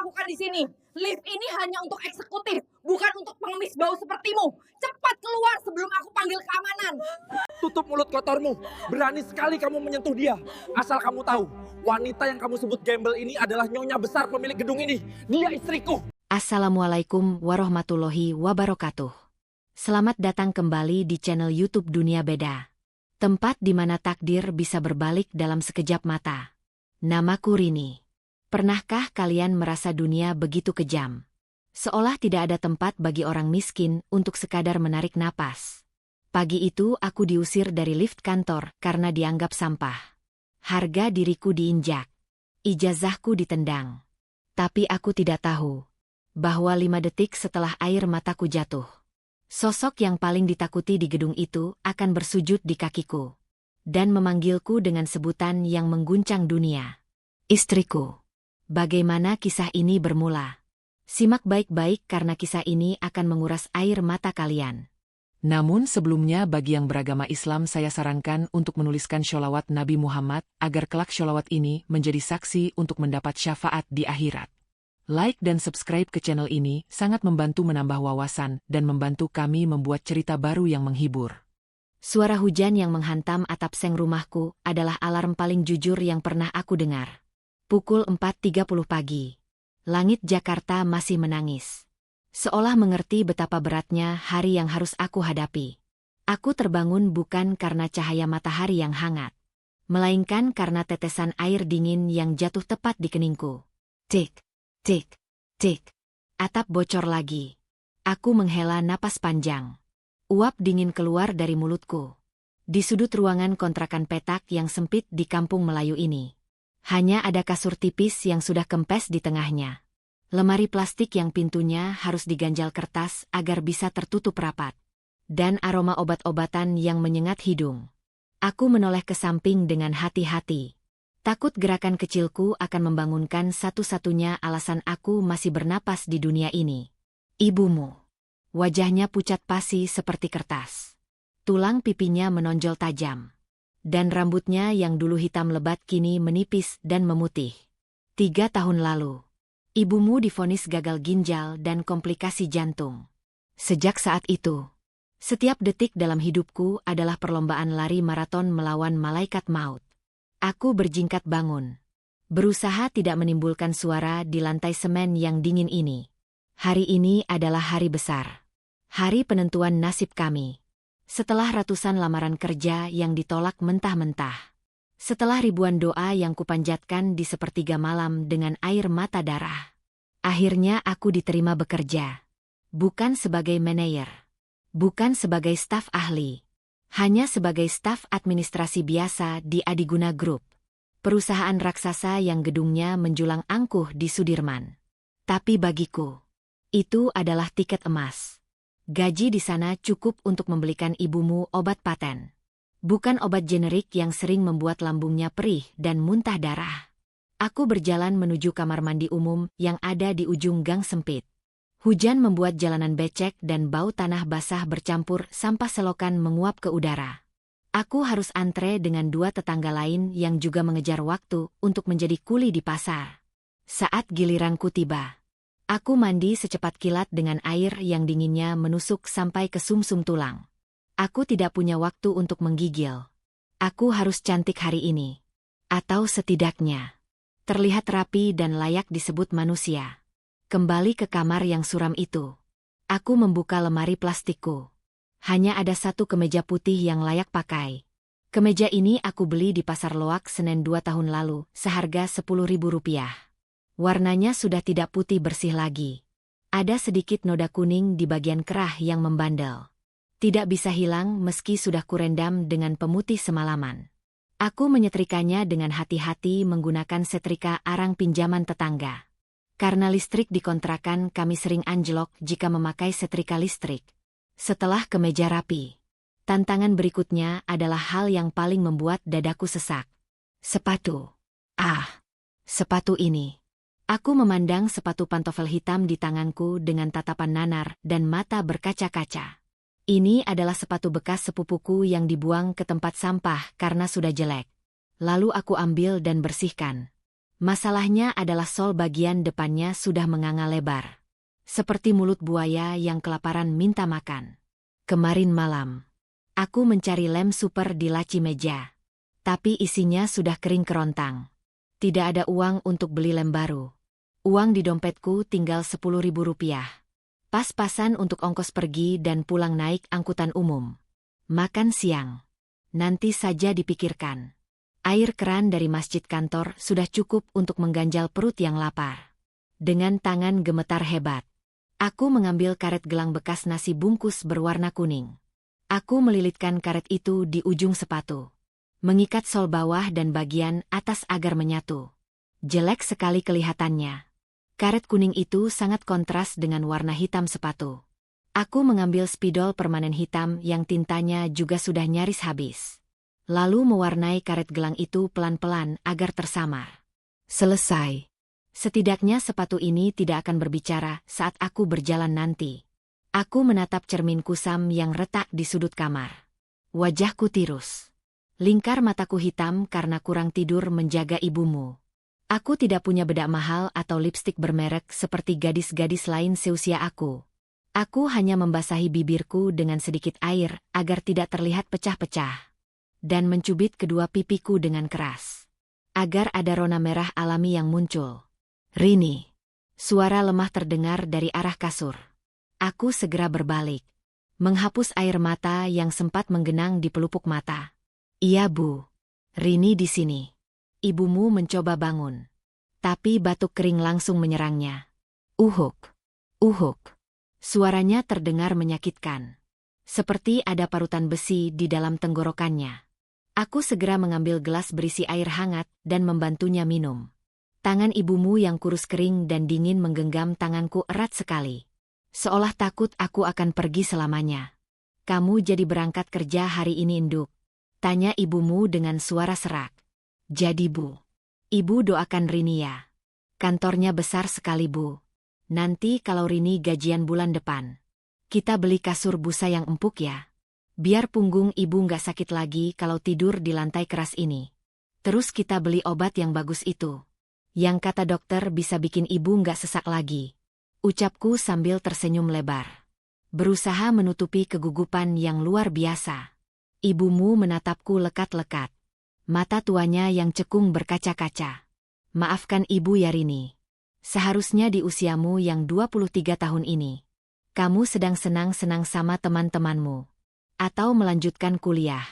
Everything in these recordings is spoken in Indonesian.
lakukan di sini? Lift ini hanya untuk eksekutif, bukan untuk pengemis bau sepertimu. Cepat keluar sebelum aku panggil keamanan. Tutup mulut kotormu. Berani sekali kamu menyentuh dia. Asal kamu tahu, wanita yang kamu sebut gembel ini adalah nyonya besar pemilik gedung ini. Dia istriku. Assalamualaikum warahmatullahi wabarakatuh. Selamat datang kembali di channel YouTube Dunia Beda. Tempat di mana takdir bisa berbalik dalam sekejap mata. Namaku Rini. Pernahkah kalian merasa dunia begitu kejam? Seolah tidak ada tempat bagi orang miskin untuk sekadar menarik napas. Pagi itu aku diusir dari lift kantor karena dianggap sampah. Harga diriku diinjak. Ijazahku ditendang. Tapi aku tidak tahu bahwa 5 detik setelah air mataku jatuh, sosok yang paling ditakuti di gedung itu akan bersujud di kakiku dan memanggilku dengan sebutan yang mengguncang dunia. Istriku. Bagaimana kisah ini bermula? Simak baik-baik karena kisah ini akan menguras air mata kalian. Namun sebelumnya bagi yang beragama Islam saya sarankan untuk menuliskan sholawat Nabi Muhammad agar kelak sholawat ini menjadi saksi untuk mendapat syafaat di akhirat. Like dan subscribe ke channel ini sangat membantu menambah wawasan dan membantu kami membuat cerita baru yang menghibur. Suara hujan yang menghantam atap seng rumahku adalah alarm paling jujur yang pernah aku dengar. Pukul 4.30 pagi. Langit Jakarta masih menangis. Seolah mengerti betapa beratnya hari yang harus aku hadapi. Aku terbangun bukan karena cahaya matahari yang hangat, melainkan karena tetesan air dingin yang jatuh tepat di keningku. Tik, tik, tik. Atap bocor lagi. Aku menghela napas panjang. Uap dingin keluar dari mulutku. Di sudut ruangan kontrakan petak yang sempit di kampung Melayu ini, hanya ada kasur tipis yang sudah kempes di tengahnya. Lemari plastik yang pintunya harus diganjal kertas agar bisa tertutup rapat. Dan aroma obat-obatan yang menyengat hidung. Aku menoleh ke samping dengan hati-hati. Takut gerakan kecilku akan membangunkan satu-satunya alasan aku masih bernapas di dunia ini. Ibumu. Wajahnya pucat pasi seperti kertas. Tulang pipinya menonjol tajam. Dan rambutnya yang dulu hitam lebat kini menipis dan memutih. 3 tahun lalu, ibumu divonis gagal ginjal dan komplikasi jantung. Sejak saat itu, setiap detik dalam hidupku adalah perlombaan lari maraton melawan malaikat maut. Aku berjingkat bangun, berusaha tidak menimbulkan suara di lantai semen yang dingin ini. Hari ini adalah hari besar. Hari penentuan nasib kami. Setelah ratusan lamaran kerja yang ditolak mentah-mentah. Setelah ribuan doa yang kupanjatkan di sepertiga malam dengan air mata darah. Akhirnya aku diterima bekerja. Bukan sebagai manajer. Bukan sebagai staf ahli. Hanya sebagai staf administrasi biasa di Adiguna Group. Perusahaan raksasa yang gedungnya menjulang angkuh di Sudirman. Tapi bagiku, itu adalah tiket emas. Gaji di sana cukup untuk membelikan ibumu obat paten. Bukan obat generik yang sering membuat lambungnya perih dan muntah darah. Aku berjalan menuju kamar mandi umum yang ada di ujung gang sempit. Hujan membuat jalanan becek dan bau tanah basah bercampur sampah selokan menguap ke udara. Aku harus antre dengan 2 tetangga lain yang juga mengejar waktu untuk menjadi kuli di pasar. Saat giliranku tiba, aku mandi secepat kilat dengan air yang dinginnya menusuk sampai ke sumsum tulang. Aku tidak punya waktu untuk menggigil. Aku harus cantik hari ini. Atau setidaknya terlihat rapi dan layak disebut manusia. Kembali ke kamar yang suram itu. Aku membuka lemari plastikku. Hanya ada 1 kemeja putih yang layak pakai. Kemeja ini aku beli di Pasar Loak Senen 2 tahun lalu, seharga Rp10.000. Warnanya sudah tidak putih bersih lagi. Ada sedikit noda kuning di bagian kerah yang membandel. Tidak bisa hilang meski sudah kurendam dengan pemutih semalaman. Aku menyetrikanya dengan hati-hati menggunakan setrika arang pinjaman tetangga. Karena listrik di kontrakan kami sering anjlok jika memakai setrika listrik. Setelah kemeja rapi, tantangan berikutnya adalah hal yang paling membuat dadaku sesak. Sepatu. Sepatu ini. Aku memandang sepatu pantofel hitam di tanganku dengan tatapan nanar dan mata berkaca-kaca. Ini adalah sepatu bekas sepupuku yang dibuang ke tempat sampah karena sudah jelek. Lalu aku ambil dan bersihkan. Masalahnya adalah sol bagian depannya sudah menganga lebar. Seperti mulut buaya yang kelaparan minta makan. Kemarin malam, aku mencari lem super di laci meja. Tapi isinya sudah kering kerontang. Tidak ada uang untuk beli lem baru. Uang di dompetku tinggal Rp10.000. Pas-pasan untuk ongkos pergi dan pulang naik angkutan umum. Makan siang. Nanti saja dipikirkan. Air keran dari masjid kantor sudah cukup untuk mengganjal perut yang lapar. Dengan tangan gemetar hebat, aku mengambil karet gelang bekas nasi bungkus berwarna kuning. Aku melilitkan karet itu di ujung sepatu. Mengikat sol bawah dan bagian atas agar menyatu. Jelek sekali kelihatannya. Karet kuning itu sangat kontras dengan warna hitam sepatu. Aku mengambil spidol permanen hitam yang tintanya juga sudah nyaris habis. Lalu mewarnai karet gelang itu pelan-pelan agar tersamar. Selesai. Setidaknya sepatu ini tidak akan berbicara saat aku berjalan nanti. Aku menatap cermin kusam yang retak di sudut kamar. Wajahku tirus. Lingkar mataku hitam karena kurang tidur menjaga ibumu. Aku tidak punya bedak mahal atau lipstik bermerek seperti gadis-gadis lain seusia aku. Aku hanya membasahi bibirku dengan sedikit air agar tidak terlihat pecah-pecah. Dan mencubit kedua pipiku dengan keras. Agar ada rona merah alami yang muncul. Rini. Suara lemah terdengar dari arah kasur. Aku segera berbalik. Menghapus air mata yang sempat menggenang di pelupuk mata. Iya Bu. Rini di sini. Ibumu mencoba bangun. Tapi batuk kering langsung menyerangnya. Uhuk. Uhuk. Suaranya terdengar menyakitkan. Seperti ada parutan besi di dalam tenggorokannya. Aku segera mengambil gelas berisi air hangat dan membantunya minum. Tangan ibumu yang kurus kering dan dingin menggenggam tanganku erat sekali. Seolah takut aku akan pergi selamanya. Kamu jadi berangkat kerja hari ini, Induk? Tanya ibumu dengan suara serak. Jadi Bu. Ibu doakan Rini ya. Kantornya besar sekali Bu. Nanti kalau Rini gajian bulan depan, kita beli kasur busa yang empuk ya. Biar punggung ibu nggak sakit lagi kalau tidur di lantai keras ini. Terus kita beli obat yang bagus itu. Yang kata dokter bisa bikin ibu nggak sesak lagi. Ucapku sambil tersenyum lebar. Berusaha menutupi kegugupan yang luar biasa. Ibumu menatapku lekat-lekat. Mata tuanya yang cekung berkaca-kaca. Maafkan ibu ya Rini. Seharusnya di usiamu yang 23 tahun ini, kamu sedang senang-senang sama teman-temanmu. Atau melanjutkan kuliah.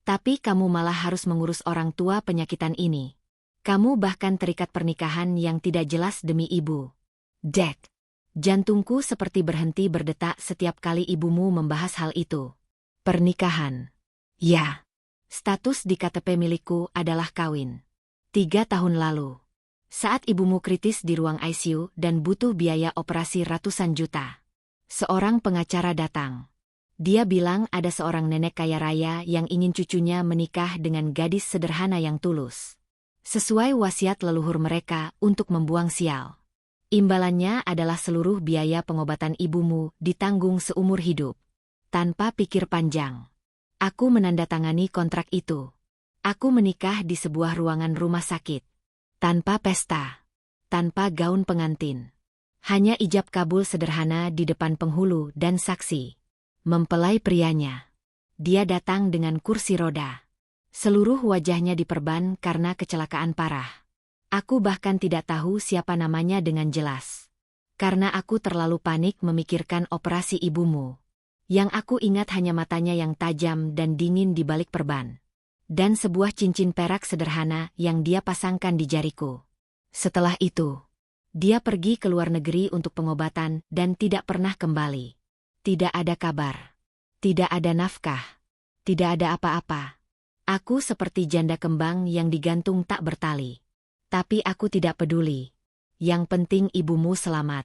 Tapi kamu malah harus mengurus orang tua penyakitan ini. Kamu bahkan terikat pernikahan yang tidak jelas demi ibu. Dek. Jantungku seperti berhenti berdetak setiap kali ibumu membahas hal itu. Pernikahan. Ya. Status di KTP milikku adalah kawin. 3 tahun lalu. Saat ibumu kritis di ruang ICU dan butuh biaya operasi ratusan juta. Seorang pengacara datang. Dia bilang ada seorang nenek kaya raya yang ingin cucunya menikah dengan gadis sederhana yang tulus. Sesuai wasiat leluhur mereka untuk membuang sial. Imbalannya adalah seluruh biaya pengobatan ibumu ditanggung seumur hidup. Tanpa pikir panjang. Aku menandatangani kontrak itu. Aku menikah di sebuah ruangan rumah sakit. Tanpa pesta. Tanpa gaun pengantin. Hanya ijab kabul sederhana di depan penghulu dan saksi. Mempelai prianya. Dia datang dengan kursi roda. Seluruh wajahnya diperban karena kecelakaan parah. Aku bahkan tidak tahu siapa namanya dengan jelas. Karena aku terlalu panik memikirkan operasi ibumu. Yang aku ingat hanya matanya yang tajam dan dingin di balik perban. Dan sebuah cincin perak sederhana yang dia pasangkan di jariku. Setelah itu, dia pergi ke luar negeri untuk pengobatan dan tidak pernah kembali. Tidak ada kabar. Tidak ada nafkah. Tidak ada apa-apa. Aku seperti janda kembang yang digantung tak bertali. Tapi aku tidak peduli. Yang penting ibumu selamat.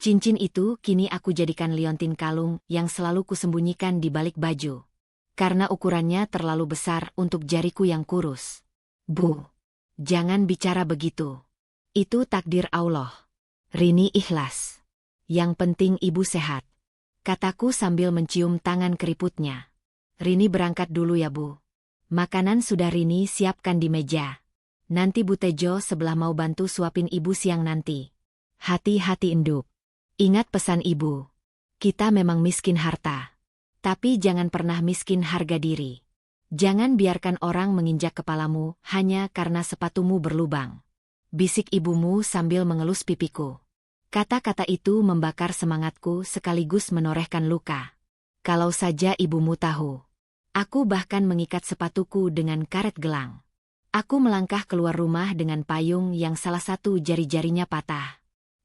Cincin itu kini aku jadikan liontin kalung yang selalu kusembunyikan di balik baju. Karena ukurannya terlalu besar untuk jariku yang kurus. Bu, jangan bicara begitu. Itu takdir Allah. Rini ikhlas. Yang penting ibu sehat. Kataku sambil mencium tangan keriputnya. Rini berangkat dulu ya Bu. Makanan sudah Rini siapkan di meja. Nanti Bu Tejo sebelah mau bantu suapin ibu siang nanti. Hati-hati Enduk. Ingat pesan ibu. Kita memang miskin harta. Tapi jangan pernah miskin harga diri. Jangan biarkan orang menginjak kepalamu hanya karena sepatumu berlubang. Bisik ibumu sambil mengelus pipiku. Kata-kata itu membakar semangatku sekaligus menorehkan luka. Kalau saja ibumu tahu. Aku bahkan mengikat sepatuku dengan karet gelang. Aku melangkah keluar rumah dengan payung yang salah satu jari-jarinya patah.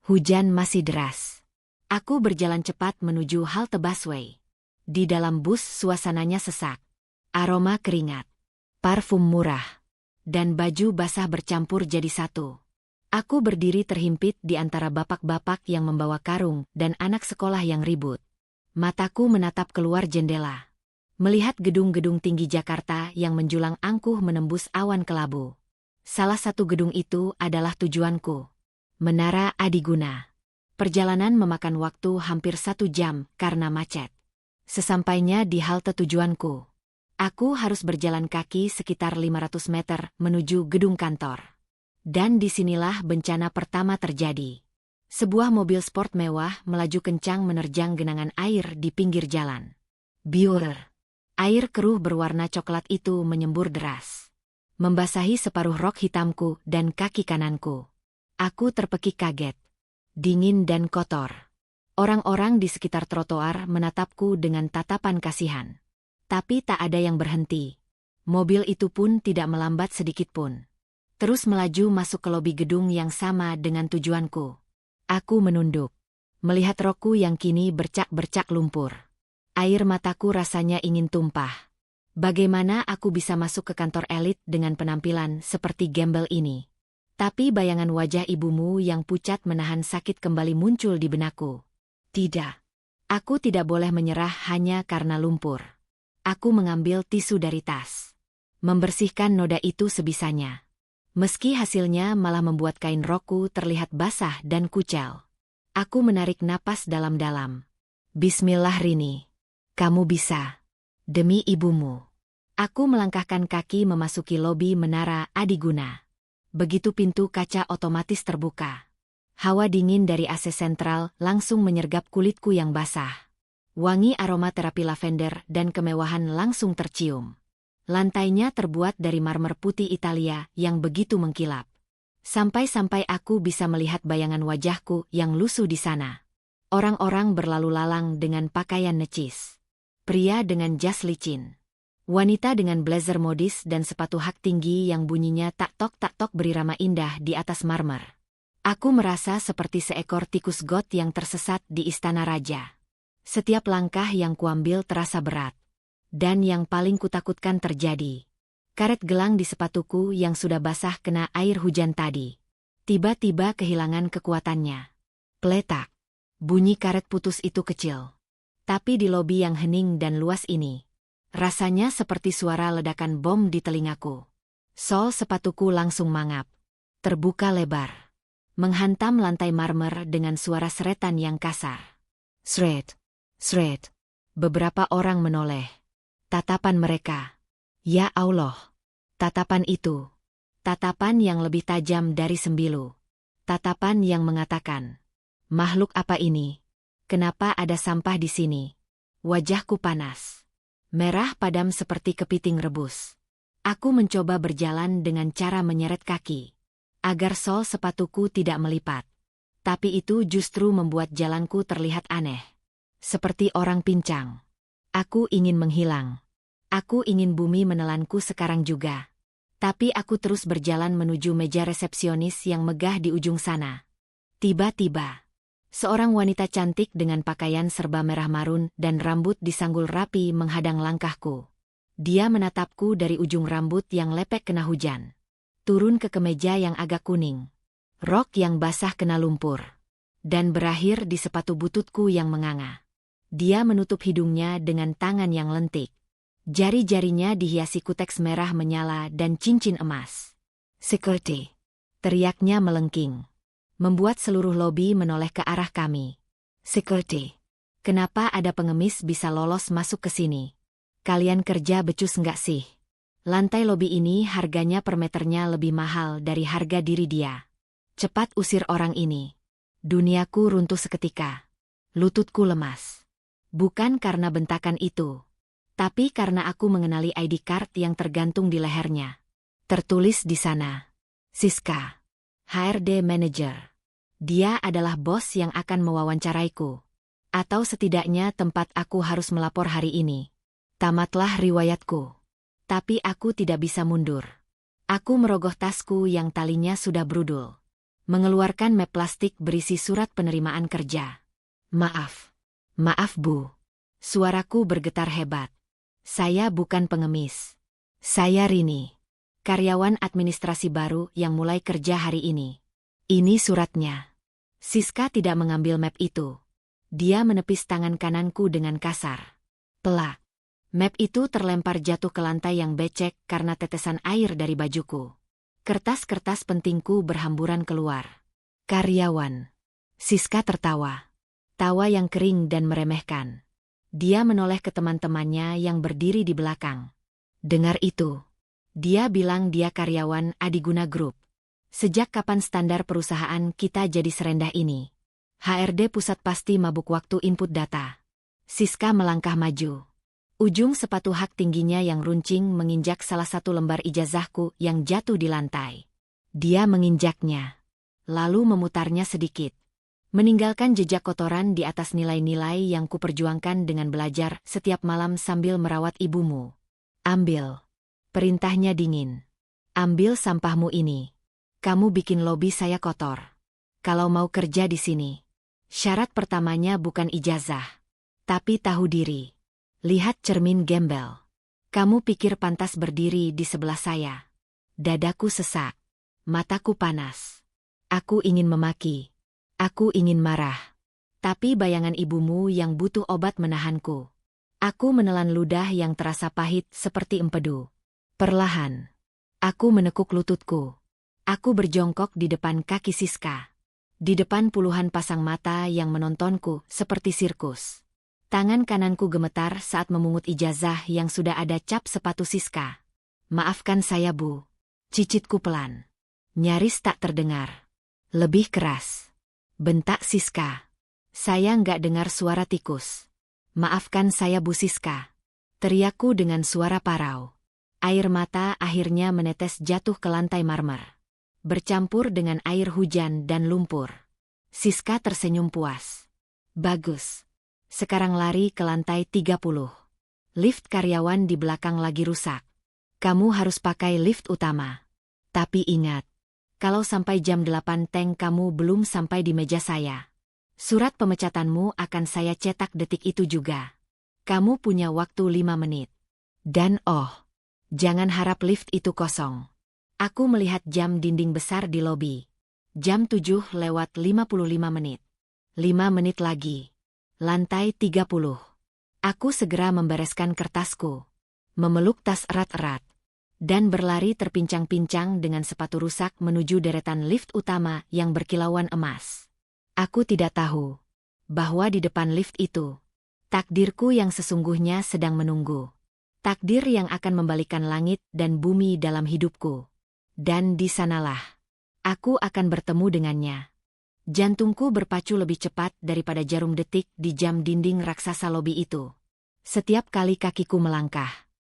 Hujan masih deras. Aku berjalan cepat menuju halte busway. Di dalam bus suasananya sesak. Aroma keringat, parfum murah, dan baju basah bercampur jadi satu. Aku berdiri terhimpit di antara bapak-bapak yang membawa karung dan anak sekolah yang ribut. Mataku menatap keluar jendela. Melihat gedung-gedung tinggi Jakarta yang menjulang angkuh menembus awan kelabu. Salah satu gedung itu adalah tujuanku. Menara Adiguna. Perjalanan memakan waktu hampir 1 jam karena macet. Sesampainya di halte tujuanku, aku harus berjalan kaki sekitar 500 meter menuju gedung kantor. Dan disinilah bencana pertama terjadi. Sebuah mobil sport mewah melaju kencang menerjang genangan air di pinggir jalan. Biur. Air keruh berwarna coklat itu menyembur deras. Membasahi separuh rok hitamku dan kaki kananku. Aku terpekik kaget. Dingin dan kotor. Orang-orang di sekitar trotoar menatapku dengan tatapan kasihan. Tapi tak ada yang berhenti. Mobil itu pun tidak melambat sedikitpun. Terus melaju masuk ke lobi gedung yang sama dengan tujuanku. Aku menunduk. Melihat rokku yang kini bercak-bercak lumpur. Air mataku rasanya ingin tumpah. Bagaimana aku bisa masuk ke kantor elit dengan penampilan seperti gembel ini? Tapi bayangan wajah ibumu yang pucat menahan sakit kembali muncul di benakku. Tidak. Aku tidak boleh menyerah hanya karena lumpur. Aku mengambil tisu dari tas. Membersihkan noda itu sebisanya. Meski hasilnya malah membuat kain rokku terlihat basah dan kucel. Aku menarik napas dalam-dalam. Bismillah Rini. Kamu bisa. Demi ibumu. Aku melangkahkan kaki memasuki lobi Menara Adiguna. Begitu pintu kaca otomatis terbuka. Hawa dingin dari AC sentral langsung menyergap kulitku yang basah. Wangi aroma terapi lavender dan kemewahan langsung tercium. Lantainya terbuat dari marmer putih Italia yang begitu mengkilap. Sampai-sampai aku bisa melihat bayangan wajahku yang lusuh di sana. Orang-orang berlalu lalang dengan pakaian necis. Pria dengan jas licin. Wanita dengan blazer modis dan sepatu hak tinggi yang bunyinya tak-tok berirama indah di atas marmer. Aku merasa seperti seekor tikus got yang tersesat di istana raja. Setiap langkah yang kuambil terasa berat. Dan yang paling kutakutkan terjadi. Karet gelang di sepatuku yang sudah basah kena air hujan tadi. Tiba-tiba kehilangan kekuatannya. Pletak. Bunyi karet putus itu kecil. Tapi di lobi yang hening dan luas ini, rasanya seperti suara ledakan bom di telingaku. Sol sepatuku langsung mangap. Terbuka lebar. Menghantam lantai marmer dengan suara seretan yang kasar. Sret. Sret. Beberapa orang menoleh. Tatapan mereka. Ya Allah. Tatapan itu. Tatapan yang lebih tajam dari sembilu. Tatapan yang mengatakan, makhluk apa ini? Kenapa ada sampah di sini? Wajahku panas. Merah padam seperti kepiting rebus. Aku mencoba berjalan dengan cara menyeret kaki. Agar sol sepatuku tidak melipat. Tapi itu justru membuat jalanku terlihat aneh. Seperti orang pincang. Aku ingin menghilang. Aku ingin bumi menelanku sekarang juga. Tapi aku terus berjalan menuju meja resepsionis yang megah di ujung sana. Tiba-tiba, seorang wanita cantik dengan pakaian serba merah marun dan rambut disanggul rapi menghadang langkahku. Dia menatapku dari ujung rambut yang lepek kena hujan. Turun ke kemeja yang agak kuning. Rok yang basah kena lumpur. Dan berakhir di sepatu bututku yang menganga. Dia menutup hidungnya dengan tangan yang lentik. Jari-jarinya dihiasi kuteks merah menyala dan cincin emas. Security. Teriaknya melengking. Membuat seluruh lobi menoleh ke arah kami. Security. Kenapa ada pengemis bisa lolos masuk ke sini? Kalian kerja becus nggak sih? Lantai lobi ini harganya per meternya lebih mahal dari harga diri dia. Cepat usir orang ini. Duniaku runtuh seketika. Lututku lemas. Bukan karena bentakan itu, tapi karena aku mengenali ID card yang tergantung di lehernya. Tertulis di sana, Siska, HRD Manager. Dia adalah bos yang akan mewawancaraiku. Atau setidaknya tempat aku harus melapor hari ini. Tamatlah riwayatku. Tapi aku tidak bisa mundur. Aku merogoh tasku yang talinya sudah brudul. Mengeluarkan map plastik berisi surat penerimaan kerja. Maaf. Maaf, Bu. Suaraku bergetar hebat. Saya bukan pengemis. Saya Rini. Karyawan administrasi baru yang mulai kerja hari ini. Ini suratnya. Siska tidak mengambil map itu. Dia menepis tangan kananku dengan kasar. Pelak. Map itu terlempar jatuh ke lantai yang becek karena tetesan air dari bajuku. Kertas-kertas pentingku berhamburan keluar. Karyawan. Siska tertawa. Tawa yang kering dan meremehkan. Dia menoleh ke teman-temannya yang berdiri di belakang. Dengar itu. Dia bilang dia karyawan Adiguna Group. Sejak kapan standar perusahaan kita jadi serendah ini? HRD pusat pasti mabuk waktu input data. Siska melangkah maju. Ujung sepatu hak tingginya yang runcing menginjak salah satu lembar ijazahku yang jatuh di lantai. Dia menginjaknya. Lalu memutarnya sedikit. Meninggalkan jejak kotoran di atas nilai-nilai yang kuperjuangkan dengan belajar setiap malam sambil merawat ibumu. Ambil. Perintahnya dingin. Ambil sampahmu ini. Kamu bikin lobi saya kotor. Kalau mau kerja di sini. Syarat pertamanya bukan ijazah. Tapi tahu diri. Lihat cermin gembel. Kamu pikir pantas berdiri di sebelah saya. Dadaku sesak. Mataku panas. Aku ingin memaki. Aku ingin marah. Tapi bayangan ibumu yang butuh obat menahanku. Aku menelan ludah yang terasa pahit seperti empedu. Perlahan. Aku menekuk lututku. Aku berjongkok di depan kaki Siska. Di depan puluhan pasang mata yang menontonku seperti sirkus. Tangan kananku gemetar saat memungut ijazah yang sudah ada cap sepatu Siska. Maafkan saya, Bu. Cicitku pelan. Nyaris tak terdengar. Lebih keras. Bentak Siska. Saya nggak dengar suara tikus. Maafkan saya, Bu Siska. Teriakku dengan suara parau. Air mata akhirnya menetes jatuh ke lantai marmer. Bercampur dengan air hujan dan lumpur. Siska tersenyum puas. Bagus. Sekarang lari ke lantai 30. Lift karyawan di belakang lagi rusak. Kamu harus pakai lift utama. Tapi ingat, kalau sampai jam 8 tank kamu belum sampai di meja saya. Surat pemecatanmu akan saya cetak detik itu juga. Kamu punya waktu 5 menit. Dan jangan harap lift itu kosong. Aku melihat jam dinding besar di lobi. Jam 7:55 menit. 5 menit lagi. Lantai 30. Aku segera membereskan kertasku. Memeluk tas erat-erat. Dan berlari terpincang-pincang dengan sepatu rusak menuju deretan lift utama yang berkilauan emas. Aku tidak tahu bahwa di depan lift itu, takdirku yang sesungguhnya sedang menunggu. Takdir yang akan membalikan langit dan bumi dalam hidupku. Dan di sanalah, aku akan bertemu dengannya. Jantungku berpacu lebih cepat daripada jarum detik di jam dinding raksasa lobi itu. Setiap kali kakiku melangkah,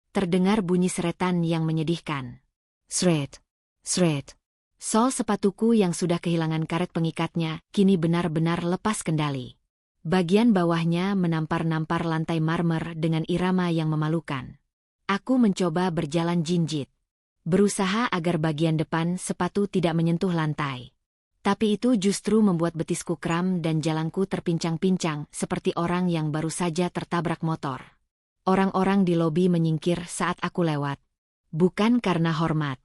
terdengar bunyi seretan yang menyedihkan. Sret, sret. Sol sepatuku yang sudah kehilangan karet pengikatnya kini benar-benar lepas kendali. Bagian bawahnya menampar-nampar lantai marmer dengan irama yang memalukan. Aku mencoba berjalan jinjit. Berusaha agar bagian depan sepatu tidak menyentuh lantai. Tapi itu justru membuat betisku kram dan jalanku terpincang-pincang seperti orang yang baru saja tertabrak motor. Orang-orang di lobi menyingkir saat aku lewat. Bukan karena hormat,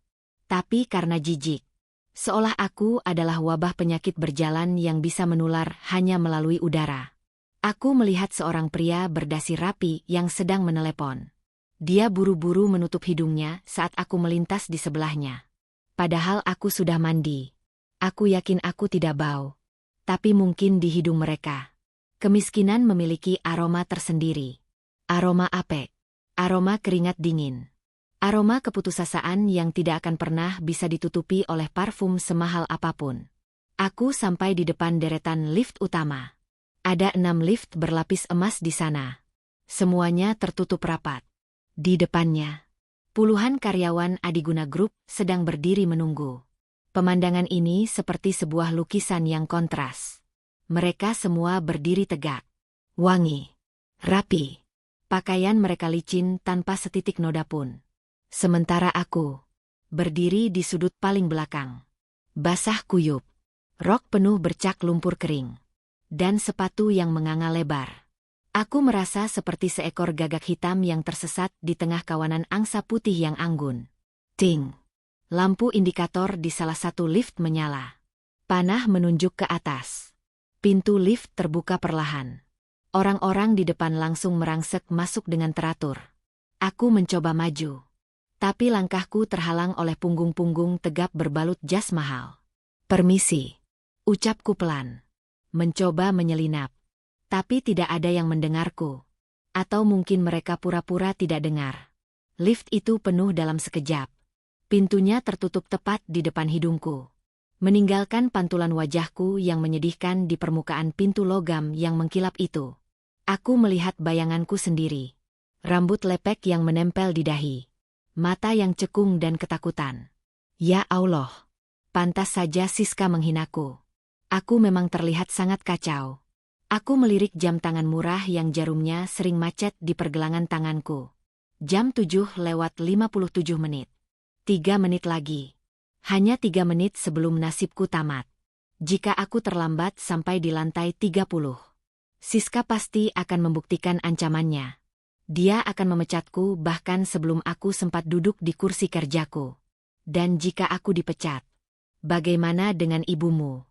tapi karena jijik. Seolah aku adalah wabah penyakit berjalan yang bisa menular hanya melalui udara. Aku melihat seorang pria berdasi rapi yang sedang menelepon. Dia buru-buru menutup hidungnya saat aku melintas di sebelahnya. Padahal aku sudah mandi. Aku yakin aku tidak bau. Tapi mungkin di hidung mereka. Kemiskinan memiliki aroma tersendiri. Aroma apek. Aroma keringat dingin. Aroma keputusasaan yang tidak akan pernah bisa ditutupi oleh parfum semahal apapun. Aku sampai di depan deretan lift utama. Ada 6 lift berlapis emas di sana. Semuanya tertutup rapat. Di depannya, puluhan karyawan Adiguna Group sedang berdiri menunggu. Pemandangan ini seperti sebuah lukisan yang kontras. Mereka semua berdiri tegak, wangi, rapi. Pakaian mereka licin tanpa setitik noda pun. Sementara aku berdiri di sudut paling belakang. Basah kuyup, rok penuh bercak lumpur kering, dan sepatu yang menganga lebar. Aku merasa seperti seekor gagak hitam yang tersesat di tengah kawanan angsa putih yang anggun. Ting! Lampu indikator di salah satu lift menyala. Panah menunjuk ke atas. Pintu lift terbuka perlahan. Orang-orang di depan langsung merangsek masuk dengan teratur. Aku mencoba maju. Tapi langkahku terhalang oleh punggung-punggung tegap berbalut jas mahal. Permisi. Ucapku pelan. Mencoba menyelinap. Tapi tidak ada yang mendengarku. Atau mungkin mereka pura-pura tidak dengar. Lift itu penuh dalam sekejap. Pintunya tertutup tepat di depan hidungku. Meninggalkan pantulan wajahku yang menyedihkan di permukaan pintu logam yang mengkilap itu. Aku melihat bayanganku sendiri. Rambut lepek yang menempel di dahi. Mata yang cekung dan ketakutan. Ya Allah. Pantas saja Siska menghinaku. Aku memang terlihat sangat kacau. Aku melirik jam tangan murah yang jarumnya sering macet di pergelangan tanganku. Jam 7:57 menit. 3 menit lagi. Hanya 3 menit sebelum nasibku tamat. Jika aku terlambat sampai di lantai 30, Siska pasti akan membuktikan ancamannya. Dia akan memecatku bahkan sebelum aku sempat duduk di kursi kerjaku. Dan jika aku dipecat, bagaimana dengan ibumu?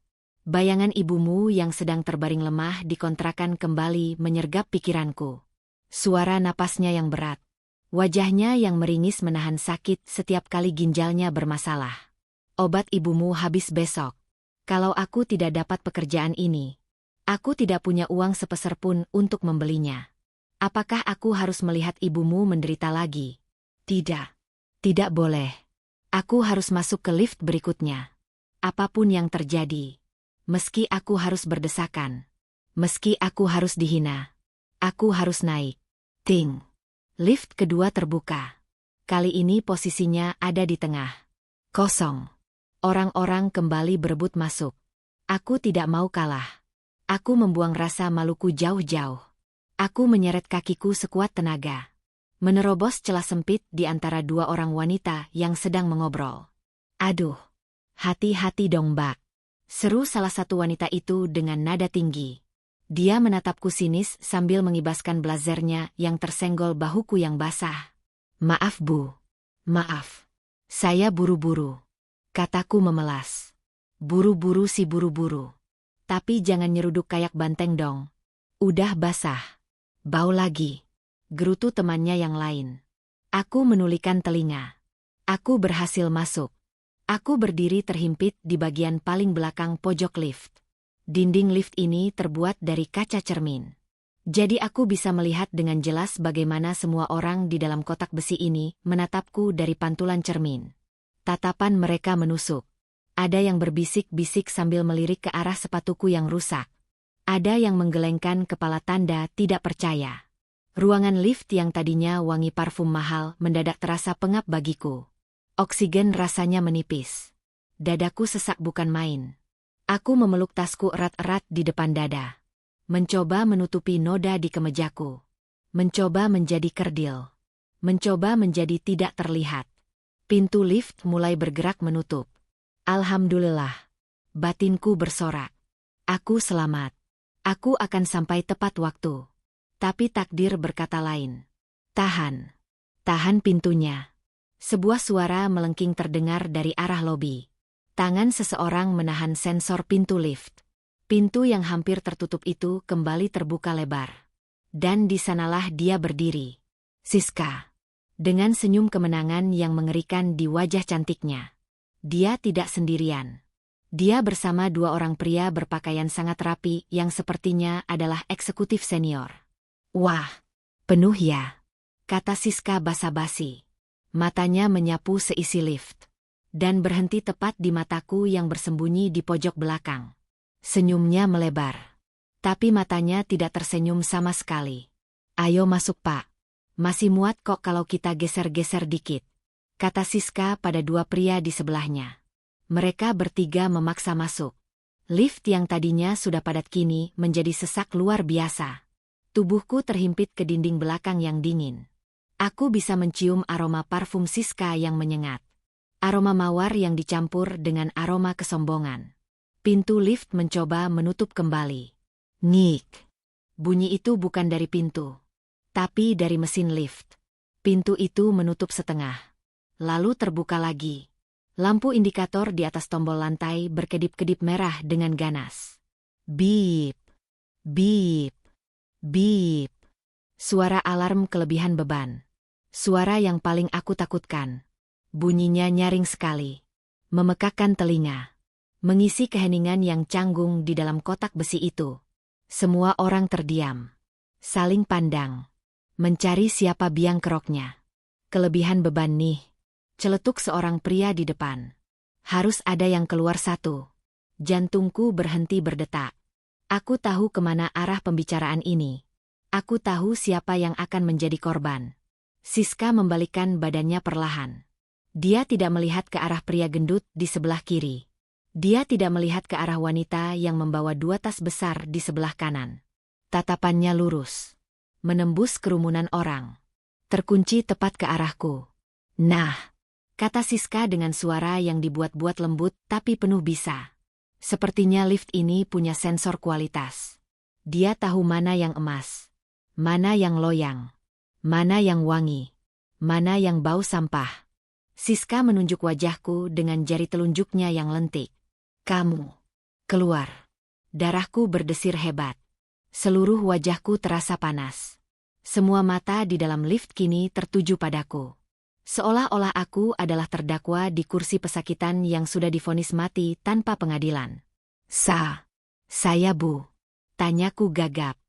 Bayangan ibumu yang sedang terbaring lemah di kontrakan kembali menyergap pikiranku. Suara napasnya yang berat. Wajahnya yang meringis menahan sakit setiap kali ginjalnya bermasalah. Obat ibumu habis besok. Kalau aku tidak dapat pekerjaan ini, aku tidak punya uang sepeser pun untuk membelinya. Apakah aku harus melihat ibumu menderita lagi? Tidak. Tidak boleh. Aku harus masuk ke lift berikutnya. Apapun yang terjadi. Meski aku harus berdesakan. Meski aku harus dihina. Aku harus naik. Ting. Lift kedua terbuka. Kali ini posisinya ada di tengah. Kosong. Orang-orang kembali berebut masuk. Aku tidak mau kalah. Aku membuang rasa maluku jauh-jauh. Aku menyeret kakiku sekuat tenaga. Menerobos celah sempit di antara 2 orang wanita yang sedang mengobrol. Aduh. Hati-hati dong, Mbak. Seru salah satu wanita itu dengan nada tinggi. Dia menatapku sinis sambil mengibaskan blazernya yang tersenggol bahuku yang basah. Maaf, Bu. Maaf. Saya buru-buru. Kataku memelas. Buru-buru sih buru-buru. Tapi jangan nyeruduk kayak banteng dong. Udah basah. Bau lagi. Gerutu temannya yang lain. Aku menulikan telinga. Aku berhasil masuk. Aku berdiri terhimpit di bagian paling belakang pojok lift. Dinding lift ini terbuat dari kaca cermin. Jadi aku bisa melihat dengan jelas bagaimana semua orang di dalam kotak besi ini menatapku dari pantulan cermin. Tatapan mereka menusuk. Ada yang berbisik-bisik sambil melirik ke arah sepatuku yang rusak. Ada yang menggelengkan kepala tanda tidak percaya. Ruangan lift yang tadinya wangi parfum mahal mendadak terasa pengap bagiku. Oksigen rasanya menipis. Dadaku sesak bukan main. Aku memeluk tasku erat-erat di depan dada. Mencoba menutupi noda di kemejaku. Mencoba menjadi kerdil. Mencoba menjadi tidak terlihat. Pintu lift mulai bergerak menutup. Alhamdulillah. Batinku bersorak. Aku selamat. Aku akan sampai tepat waktu. Tapi takdir berkata lain. Tahan. Tahan pintunya. Sebuah suara melengking terdengar dari arah lobi. Tangan seseorang menahan sensor pintu lift. Pintu yang hampir tertutup itu kembali terbuka lebar. Dan di sanalah dia berdiri. Siska. Dengan senyum kemenangan yang mengerikan di wajah cantiknya. Dia tidak sendirian. Dia bersama 2 orang pria berpakaian sangat rapi yang sepertinya adalah eksekutif senior. Wah, penuh ya, kata Siska basa-basi. Matanya menyapu seisi lift. Dan berhenti tepat di mataku yang bersembunyi di pojok belakang. Senyumnya melebar. Tapi matanya tidak tersenyum sama sekali. Ayo masuk Pak. Masih muat kok kalau kita geser-geser dikit. Kata Siska pada dua pria di sebelahnya. Mereka bertiga memaksa masuk. Lift yang tadinya sudah padat kini menjadi sesak luar biasa. Tubuhku terhimpit ke dinding belakang yang dingin. Aku bisa mencium aroma parfum Siska yang menyengat. Aroma mawar yang dicampur dengan aroma kesombongan. Pintu lift mencoba menutup kembali. Ngik. Bunyi itu bukan dari pintu, tapi dari mesin lift. Pintu itu menutup setengah. Lalu terbuka lagi. Lampu indikator di atas tombol lantai berkedip-kedip merah dengan ganas. Beep. Beep. Beep. Suara alarm kelebihan beban. Suara yang paling aku takutkan. Bunyinya nyaring sekali. Memekakkan telinga. Mengisi keheningan yang canggung di dalam kotak besi itu. Semua orang terdiam. Saling pandang. Mencari siapa biang keroknya. Kelebihan beban nih. Celetuk seorang pria di depan. Harus ada yang keluar satu. Jantungku berhenti berdetak. Aku tahu kemana arah pembicaraan ini. Aku tahu siapa yang akan menjadi korban. Siska membalikkan badannya perlahan. Dia tidak melihat ke arah pria gendut di sebelah kiri. Dia tidak melihat ke arah wanita yang membawa dua tas besar di sebelah kanan. Tatapannya lurus. Menembus kerumunan orang. Terkunci tepat ke arahku. Nah, kata Siska dengan suara yang dibuat-buat lembut tapi penuh bisa. Sepertinya lift ini punya sensor kualitas. Dia tahu mana yang emas. Mana yang loyang. Mana yang wangi. Mana yang bau sampah. Siska menunjuk wajahku dengan jari telunjuknya yang lentik. Kamu. Keluar. Darahku berdesir hebat. Seluruh wajahku terasa panas. Semua mata di dalam lift kini tertuju padaku. Seolah-olah aku adalah terdakwa di kursi pesakitan yang sudah divonis mati tanpa pengadilan. Saya Bu. Tanyaku gagap.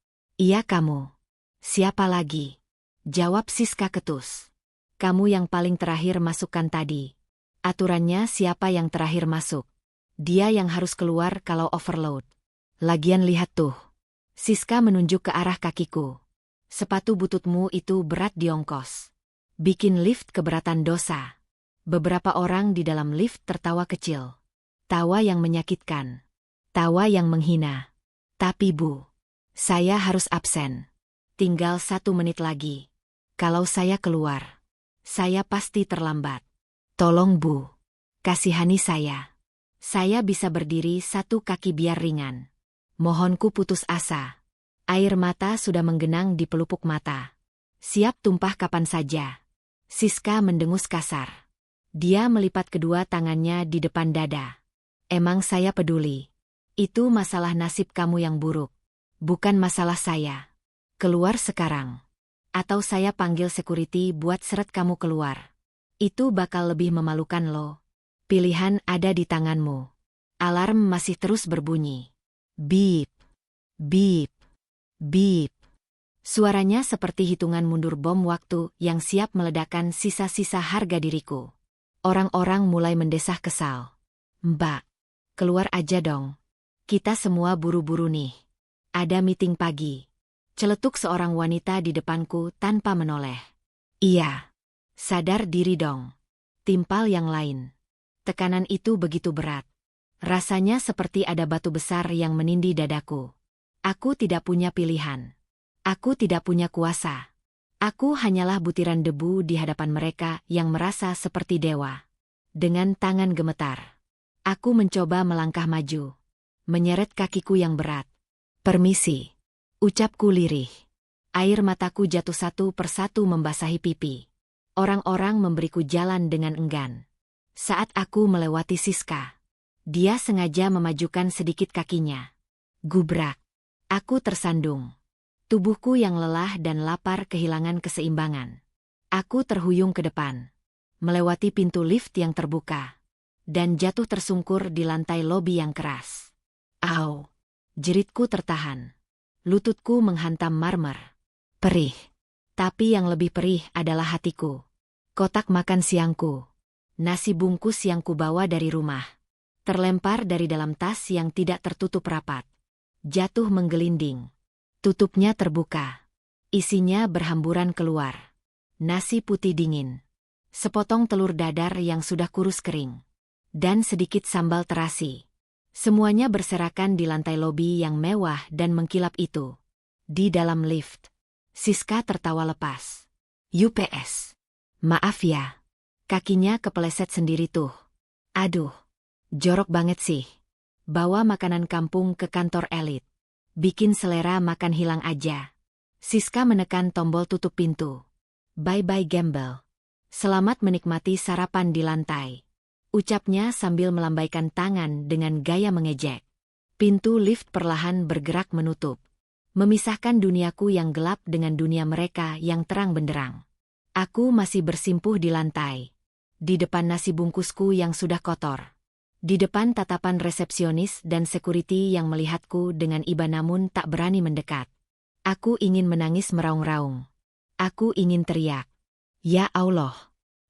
Iya kamu. Siapa lagi? Jawab Siska ketus. Kamu yang paling terakhir masukkan tadi. Aturannya siapa yang terakhir masuk. Dia yang harus keluar kalau overload. Lagian lihat tuh. Siska menunjuk ke arah kakiku. Sepatu bututmu itu berat di ongkos. Bikin lift keberatan dosa. Beberapa orang di dalam lift tertawa kecil. Tawa yang menyakitkan. Tawa yang menghina. Tapi Bu, saya harus absen. Tinggal 1 menit lagi. Kalau saya keluar, saya pasti terlambat. Tolong Bu, kasihani saya. Saya bisa berdiri 1 kaki biar ringan. Mohonku putus asa. Air mata sudah menggenang di pelupuk mata. Siap tumpah kapan saja. Siska mendengus kasar. Dia melipat kedua tangannya di depan dada. Emang saya peduli. Itu masalah nasib kamu yang buruk. Bukan masalah saya. Keluar sekarang. Atau saya panggil security buat seret kamu keluar. Itu bakal lebih memalukan lo. Pilihan ada di tanganmu. Alarm masih terus berbunyi. Beep. Beep. Beep. Suaranya seperti hitungan mundur bom waktu yang siap meledakkan sisa-sisa harga diriku. Orang-orang mulai mendesah kesal. Mbak, keluar aja dong. Kita semua buru-buru nih. Ada meeting pagi. Celetuk seorang wanita di depanku tanpa menoleh. Iya. Sadar diri dong. Timpal yang lain. Tekanan itu begitu berat. Rasanya seperti ada batu besar yang menindih dadaku. Aku tidak punya pilihan. Aku tidak punya kuasa. Aku hanyalah butiran debu di hadapan mereka yang merasa seperti dewa. Dengan tangan gemetar, aku mencoba melangkah maju. Menyeret kakiku yang berat. Permisi. Ucapku lirih. Air mataku jatuh satu persatu membasahi pipi. Orang-orang memberiku jalan dengan enggan. Saat aku melewati Siska, dia sengaja memajukan sedikit kakinya. Gubrak. Aku tersandung. Tubuhku yang lelah dan lapar kehilangan keseimbangan. Aku terhuyung ke depan. Melewati pintu lift yang terbuka. Dan jatuh tersungkur di lantai lobi yang keras. Au! Jeritku tertahan. Lututku menghantam marmer. Perih. Tapi yang lebih perih adalah hatiku. Kotak makan siangku. Nasi bungkus yang kubawa dari rumah. Terlempar dari dalam tas yang tidak tertutup rapat. Jatuh menggelinding. Tutupnya terbuka. Isinya berhamburan keluar. Nasi putih dingin. Sepotong telur dadar yang sudah kurus kering. Dan sedikit sambal terasi. Semuanya berserakan di lantai lobi yang mewah dan mengkilap itu. Di dalam lift. Siska tertawa lepas. UPS. Maaf ya. Kakinya kepeleset sendiri tuh. Aduh. Jorok banget sih. Bawa makanan kampung ke kantor elit. Bikin selera makan hilang aja. Siska menekan tombol tutup pintu. Bye-bye gembel. Selamat menikmati sarapan di lantai. Ucapnya sambil melambaikan tangan dengan gaya mengejek. Pintu lift perlahan bergerak menutup. Memisahkan duniaku yang gelap dengan dunia mereka yang terang benderang. Aku masih bersimpuh di lantai. Di depan nasi bungkusku yang sudah kotor. Di depan tatapan resepsionis dan security yang melihatku dengan iba namun tak berani mendekat. Aku ingin menangis meraung-raung. Aku ingin teriak. Ya Allah,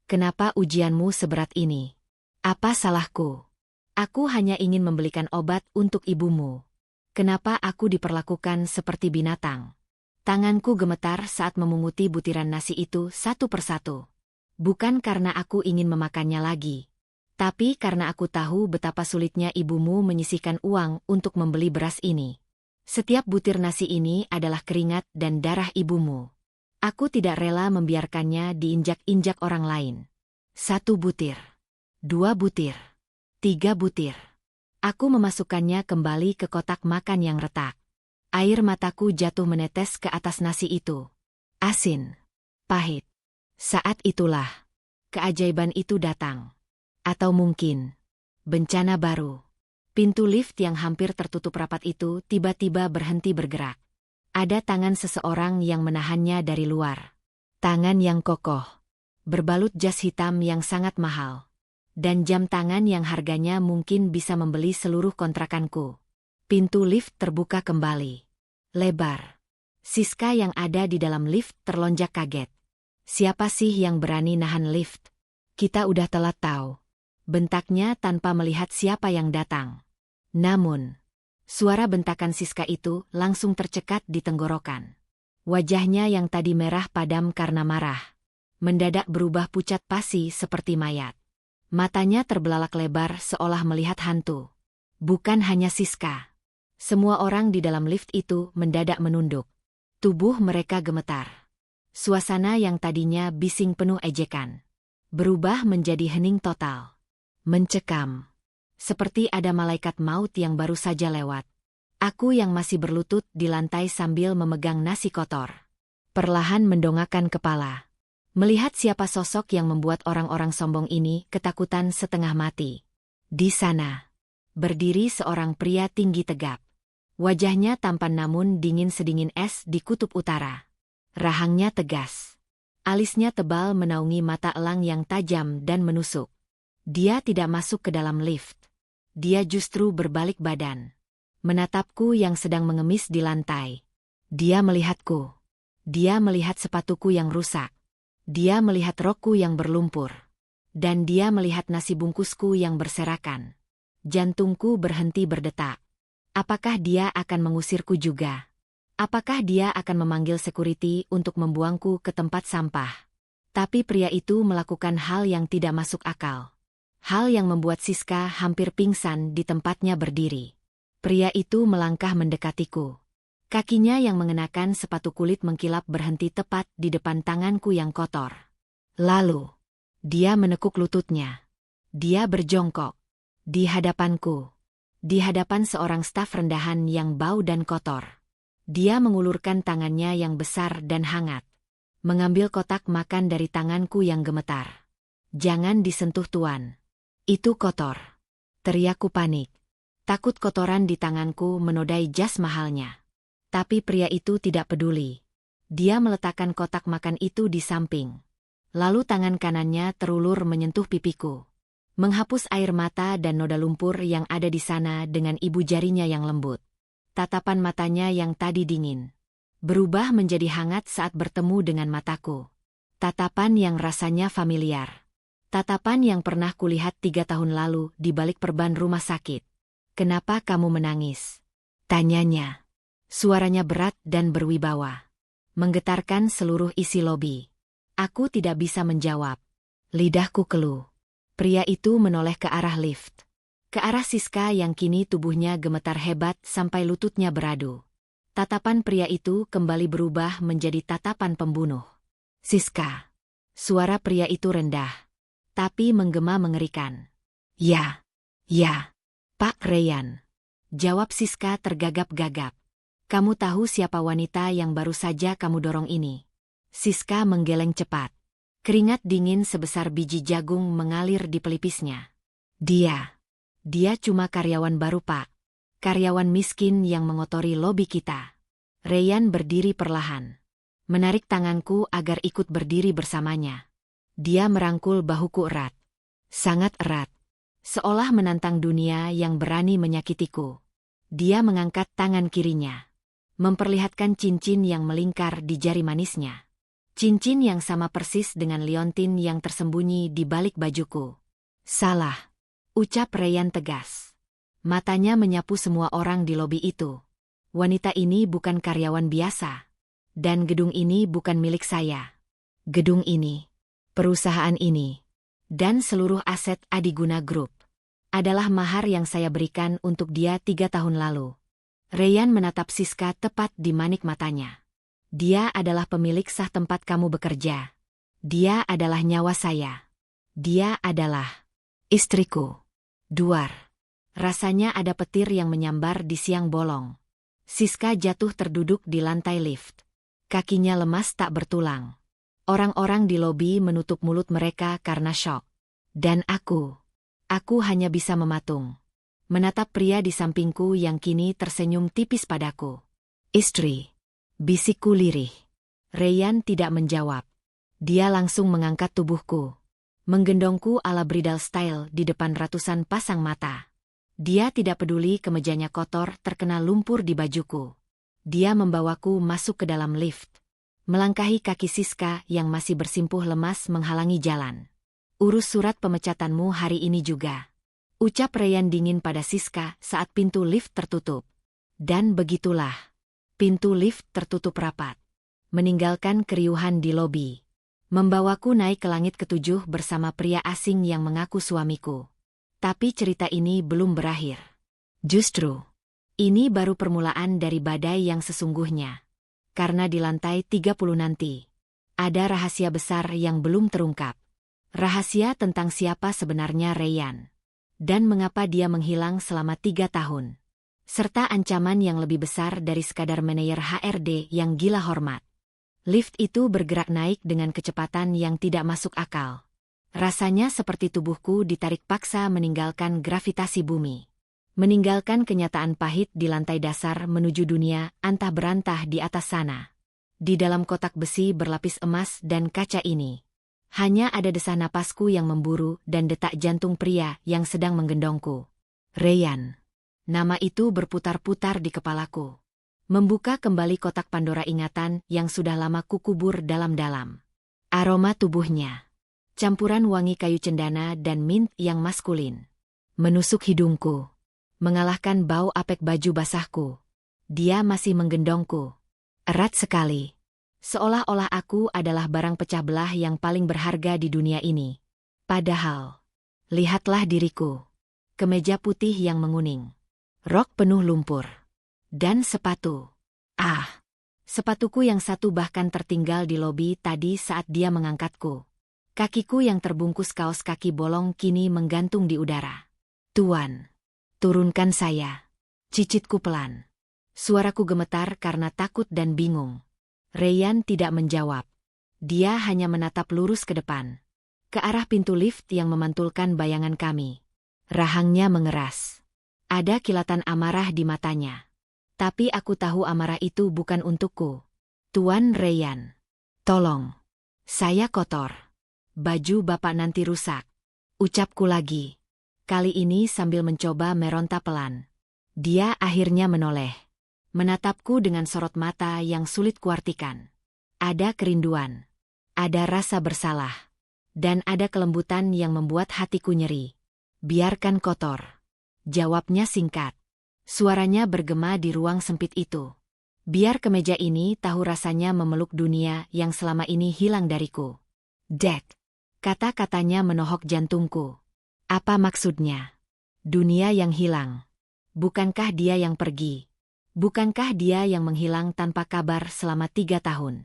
kenapa ujianmu seberat ini? Apa salahku? Aku hanya ingin membelikan obat untuk ibumu. Kenapa aku diperlakukan seperti binatang? Tanganku gemetar saat memunguti butiran nasi itu satu persatu. Bukan karena aku ingin memakannya lagi. Tapi karena aku tahu betapa sulitnya ibumu menyisihkan uang untuk membeli beras ini. Setiap butir nasi ini adalah keringat dan darah ibumu. Aku tidak rela membiarkannya diinjak-injak orang lain. 1 butir. 2 butir. 3 butir. Aku memasukkannya kembali ke kotak makan yang retak. Air mataku jatuh menetes ke atas nasi itu. Asin. Pahit. Saat itulah keajaiban itu datang. Atau mungkin bencana baru. Pintu lift yang hampir tertutup rapat itu tiba-tiba berhenti bergerak. Ada tangan seseorang yang menahannya dari luar. Tangan yang kokoh. Berbalut jas hitam yang sangat mahal. Dan jam tangan yang harganya mungkin bisa membeli seluruh kontrakanku. Pintu lift terbuka kembali. Lebar. Siska yang ada di dalam lift terlonjak kaget. Siapa sih yang berani nahan lift? Kita udah telat tahu. Bentaknya tanpa melihat siapa yang datang. Namun, suara bentakan Siska itu langsung tercekat di tenggorokan. Wajahnya yang tadi merah padam karena marah. Mendadak berubah pucat pasi seperti mayat. Matanya terbelalak lebar seolah melihat hantu. Bukan hanya Siska. Semua orang di dalam lift itu mendadak menunduk. Tubuh mereka gemetar. Suasana yang tadinya bising penuh ejekan. Berubah menjadi hening total. Mencekam. Seperti ada malaikat maut yang baru saja lewat. Aku yang masih berlutut di lantai sambil memegang nasi kotor. Perlahan mendongakkan kepala. Melihat siapa sosok yang membuat orang-orang sombong ini ketakutan setengah mati. Di sana. Berdiri seorang pria tinggi tegap. Wajahnya tampan namun dingin sedingin es di kutub utara. Rahangnya tegas. Alisnya tebal menaungi mata elang yang tajam dan menusuk. Dia tidak masuk ke dalam lift. Dia justru berbalik badan. Menatapku yang sedang mengemis di lantai. Dia melihatku. Dia melihat sepatuku yang rusak. Dia melihat rokku yang berlumpur. Dan dia melihat nasi bungkusku yang berserakan. Jantungku berhenti berdetak. Apakah dia akan mengusirku juga? Apakah dia akan memanggil security untuk membuangku ke tempat sampah? Tapi pria itu melakukan hal yang tidak masuk akal. Hal yang membuat Siska hampir pingsan di tempatnya berdiri. Pria itu melangkah mendekatiku. Kakinya yang mengenakan sepatu kulit mengkilap berhenti tepat di depan tanganku yang kotor. Lalu, dia menekuk lututnya. Dia berjongkok. Di hadapanku. Di hadapan seorang staf rendahan yang bau dan kotor. Dia mengulurkan tangannya yang besar dan hangat. Mengambil kotak makan dari tanganku yang gemetar. Jangan disentuh tuan. Itu kotor. Teriakku panik. Takut kotoran di tanganku menodai jas mahalnya. Tapi pria itu tidak peduli. Dia meletakkan kotak makan itu di samping. Lalu tangan kanannya terulur menyentuh pipiku. Menghapus air mata dan noda lumpur yang ada di sana dengan ibu jarinya yang lembut. Tatapan matanya yang tadi dingin berubah menjadi hangat saat bertemu dengan mataku. Tatapan yang rasanya familiar. Tatapan yang pernah kulihat 3 tahun lalu di balik perban rumah sakit. "Kenapa kamu menangis?" tanyanya. Suaranya berat dan berwibawa, menggetarkan seluruh isi lobi. Aku tidak bisa menjawab. Lidahku keluh. Pria itu menoleh ke arah lift. Ke arah Siska yang kini tubuhnya gemetar hebat sampai lututnya beradu. Tatapan pria itu kembali berubah menjadi tatapan pembunuh. "Siska." Suara pria itu rendah, tapi menggema mengerikan. Ya, Pak Ryan." Jawab Siska tergagap-gagap. "Kamu tahu siapa wanita yang baru saja kamu dorong ini?" Siska menggeleng cepat. Keringat dingin sebesar biji jagung mengalir di pelipisnya. Dia cuma karyawan baru, Pak. Karyawan miskin yang mengotori lobi kita." Ryan berdiri perlahan, menarik tanganku agar ikut berdiri bersamanya. Dia merangkul bahuku erat. Sangat erat. Seolah menantang dunia yang berani menyakitiku. Dia mengangkat tangan kirinya, memperlihatkan cincin yang melingkar di jari manisnya. Cincin yang sama persis dengan liontin yang tersembunyi di balik bajuku. "Salah," ucap Ryan tegas. Matanya menyapu semua orang di lobi itu. "Wanita ini bukan karyawan biasa. Dan gedung ini bukan milik saya. Gedung ini, perusahaan ini, dan seluruh aset Adiguna Group adalah mahar yang saya berikan untuk dia 3 tahun lalu." Ryan menatap Siska tepat di manik matanya. "Dia adalah pemilik sah tempat kamu bekerja. Dia adalah nyawa saya. Dia adalah istriku." Duar. Rasanya ada petir yang menyambar di siang bolong. Siska jatuh terduduk di lantai lift. Kakinya lemas tak bertulang. Orang-orang di lobi menutup mulut mereka karena syok. Dan aku hanya bisa mematung, menatap pria di sampingku yang kini tersenyum tipis padaku. "Istri," bisikku lirih. Ryan tidak menjawab. Dia langsung mengangkat tubuhku, menggendongku ala bridal style di depan ratusan pasang mata. Dia tidak peduli kemejanya kotor terkena lumpur di bajuku. Dia membawaku masuk ke dalam lift, melangkahi kaki Siska yang masih bersimpuh lemas menghalangi jalan. "Urus surat pemecatanmu hari ini juga," ucap Ryan dingin pada Siska saat pintu lift tertutup. Dan begitulah, pintu lift tertutup rapat, meninggalkan keriuhan di lobi, membawaku naik ke langit ke-7 bersama pria asing yang mengaku suamiku. Tapi cerita ini belum berakhir. Justru, ini baru permulaan dari badai yang sesungguhnya. Karena di lantai 30 nanti, ada rahasia besar yang belum terungkap. Rahasia tentang siapa sebenarnya Ryan. Dan mengapa dia menghilang selama 3 tahun. Serta ancaman yang lebih besar dari sekadar manajer HRD yang gila hormat. Lift itu bergerak naik dengan kecepatan yang tidak masuk akal. Rasanya seperti tubuhku ditarik paksa meninggalkan gravitasi bumi. Meninggalkan kenyataan pahit di lantai dasar menuju dunia antah berantah di atas sana. Di dalam kotak besi berlapis emas dan kaca ini, hanya ada desah napasku yang memburu dan detak jantung pria yang sedang menggendongku. Ryan. Nama itu berputar-putar di kepalaku. Membuka kembali kotak Pandora ingatan yang sudah lama kukubur dalam-dalam. Aroma tubuhnya, campuran wangi kayu cendana dan mint yang maskulin, menusuk hidungku, mengalahkan bau apek baju basahku. Dia masih menggendongku. Erat sekali. Seolah-olah aku adalah barang pecah belah yang paling berharga di dunia ini. Padahal, lihatlah diriku. Kemeja putih yang menguning. Rok penuh lumpur. Dan sepatu. Sepatuku yang satu bahkan tertinggal di lobi tadi saat dia mengangkatku. Kakiku yang terbungkus kaos kaki bolong kini menggantung di udara. "Tuan, turunkan saya." Cicitku pelan. Suaraku gemetar karena takut dan bingung. Ryan tidak menjawab. Dia hanya menatap lurus ke depan, ke arah pintu lift yang memantulkan bayangan kami. Rahangnya mengeras. Ada kilatan amarah di matanya. Tapi aku tahu amarah itu bukan untukku. "Tuan Ryan, tolong. Saya kotor. Baju Bapak nanti rusak." Ucapku lagi. Kali ini sambil mencoba meronta pelan. Dia akhirnya menoleh. Menatapku dengan sorot mata yang sulit kuartikan. Ada kerinduan. Ada rasa bersalah. Dan ada kelembutan yang membuat hatiku nyeri. Biarkan kotor. Jawabnya singkat. Suaranya bergema di ruang sempit itu. Biar kemeja ini tahu rasanya memeluk dunia yang selama ini hilang dariku. Dek. Kata-katanya menohok jantungku. Apa maksudnya? Dunia yang hilang. Bukankah dia yang pergi? Bukankah dia yang menghilang tanpa kabar selama 3 tahun?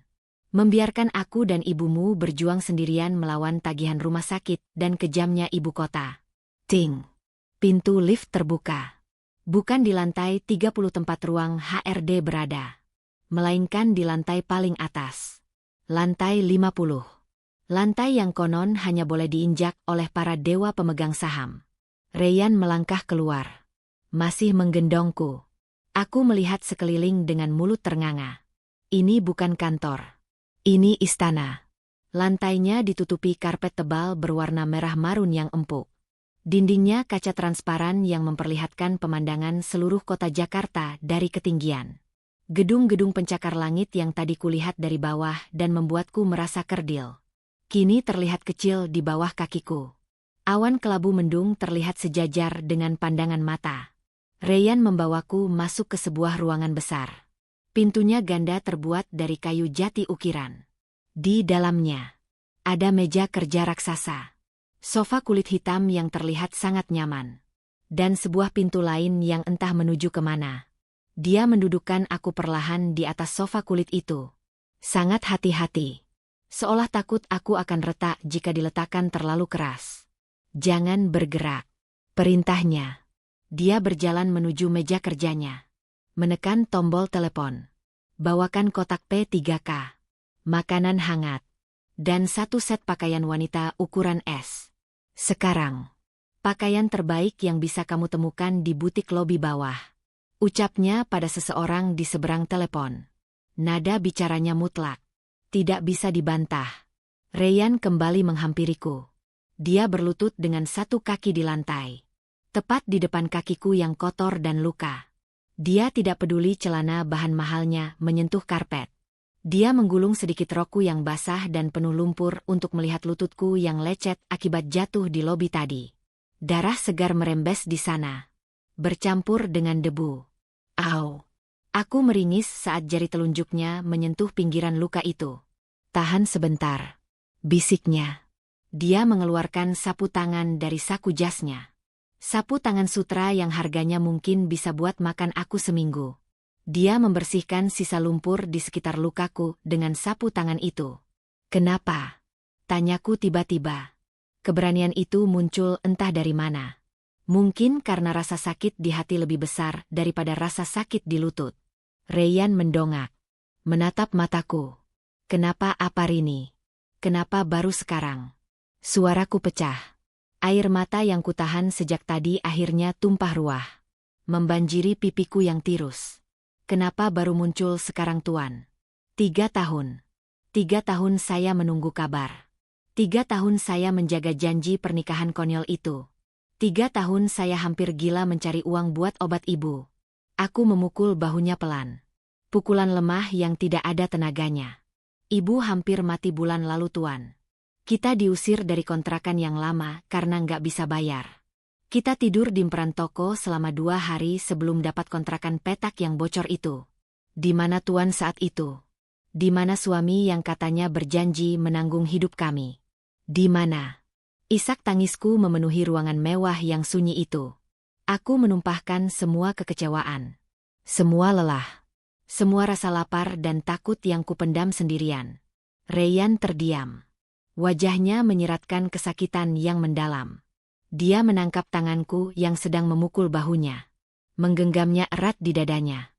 Membiarkan aku dan ibumu berjuang sendirian melawan tagihan rumah sakit dan kejamnya ibu kota. Ting. Pintu lift terbuka. Bukan di lantai 30 tempat ruang HRD berada. Melainkan di lantai paling atas. Lantai 50. Lantai yang konon hanya boleh diinjak oleh para dewa pemegang saham. Ryan melangkah keluar. Masih menggendongku. Aku melihat sekeliling dengan mulut ternganga. Ini bukan kantor. Ini istana. Lantainya ditutupi karpet tebal berwarna merah marun yang empuk. Dindingnya kaca transparan yang memperlihatkan pemandangan seluruh kota Jakarta dari ketinggian. Gedung-gedung pencakar langit yang tadi kulihat dari bawah dan membuatku merasa kerdil. Kini terlihat kecil di bawah kakiku. Awan kelabu mendung terlihat sejajar dengan pandangan mata. Ryan membawaku masuk ke sebuah ruangan besar. Pintunya ganda terbuat dari kayu jati ukiran. Di dalamnya ada meja kerja raksasa, sofa kulit hitam yang terlihat sangat nyaman, dan sebuah pintu lain yang entah menuju kemana. Dia mendudukkan aku perlahan di atas sofa kulit itu. Sangat hati-hati. Seolah takut aku akan retak jika diletakkan terlalu keras. Jangan bergerak. Perintahnya. Dia berjalan menuju meja kerjanya. Menekan tombol telepon. Bawakan kotak P3K. Makanan hangat. Dan 1 set pakaian wanita ukuran S. Sekarang. Pakaian terbaik yang bisa kamu temukan di butik lobi bawah. Ucapnya pada seseorang di seberang telepon. Nada bicaranya mutlak. Tidak bisa dibantah. Ryan kembali menghampiriku. Dia berlutut dengan 1 kaki di lantai. Tepat di depan kakiku yang kotor dan luka. Dia tidak peduli celana bahan mahalnya menyentuh karpet. Dia menggulung sedikit rokku yang basah dan penuh lumpur untuk melihat lututku yang lecet akibat jatuh di lobi tadi. Darah segar merembes di sana. Bercampur dengan debu. Au! Aku meringis saat jari telunjuknya menyentuh pinggiran luka itu. Tahan sebentar. Bisiknya. Dia mengeluarkan sapu tangan dari saku jasnya. Sapu tangan sutra yang harganya mungkin bisa buat makan aku seminggu. Dia membersihkan sisa lumpur di sekitar lukaku dengan sapu tangan itu. Kenapa? Tanyaku tiba-tiba. Keberanian itu muncul entah dari mana. Mungkin karena rasa sakit di hati lebih besar daripada rasa sakit di lutut. Ryan mendongak. Menatap mataku. Kenapa apa Rini? Kenapa baru sekarang? Suaraku pecah. Air mata yang kutahan sejak tadi akhirnya tumpah ruah. Membanjiri pipiku yang tirus. Kenapa baru muncul sekarang Tuan? 3 tahun. 3 tahun saya menunggu kabar. 3 tahun saya menjaga janji pernikahan konyol itu. 3 tahun saya hampir gila mencari uang buat obat ibu. Aku memukul bahunya pelan. Pukulan lemah yang tidak ada tenaganya. Ibu hampir mati bulan lalu Tuan. Kita diusir dari kontrakan yang lama karena nggak bisa bayar. Kita tidur di emperan toko selama 2 hari sebelum dapat kontrakan petak yang bocor itu. Di mana Tuan saat itu? Di mana suami yang katanya berjanji menanggung hidup kami? Di mana? Isak tangisku memenuhi ruangan mewah yang sunyi itu. Aku menumpahkan semua kekecewaan. Semua lelah. Semua rasa lapar dan takut yang kupendam sendirian. Ryan terdiam. Wajahnya menyiratkan kesakitan yang mendalam. Dia menangkap tanganku yang sedang memukul bahunya. Menggenggamnya erat di dadanya.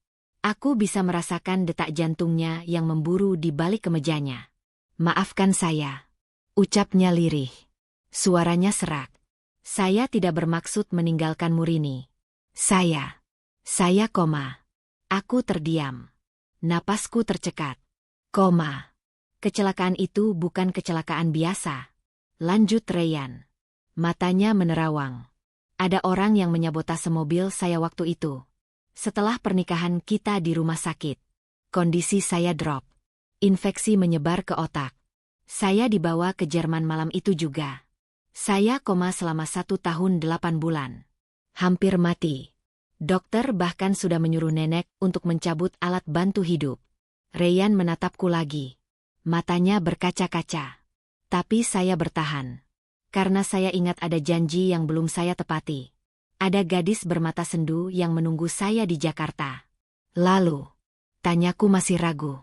Aku bisa merasakan detak jantungnya yang memburu di balik kemejanya. Maafkan saya. Ucapnya lirih. Suaranya serak. Saya tidak bermaksud meninggalkanmu Rini. Saya koma. Aku terdiam. Napasku tercekat. Koma. Kecelakaan itu bukan kecelakaan biasa. Lanjut Ryan. Matanya menerawang. Ada orang yang menyabotase mobil saya waktu itu. Setelah pernikahan kita di rumah sakit. Kondisi saya drop. Infeksi menyebar ke otak. Saya dibawa ke Jerman malam itu juga. Saya koma selama 1 tahun 8 bulan. Hampir mati. Dokter bahkan sudah menyuruh nenek untuk mencabut alat bantu hidup. Ryan menatapku lagi. Matanya berkaca-kaca. Tapi saya bertahan. Karena saya ingat ada janji yang belum saya tepati. Ada gadis bermata sendu yang menunggu saya di Jakarta. Lalu, tanyaku masih ragu.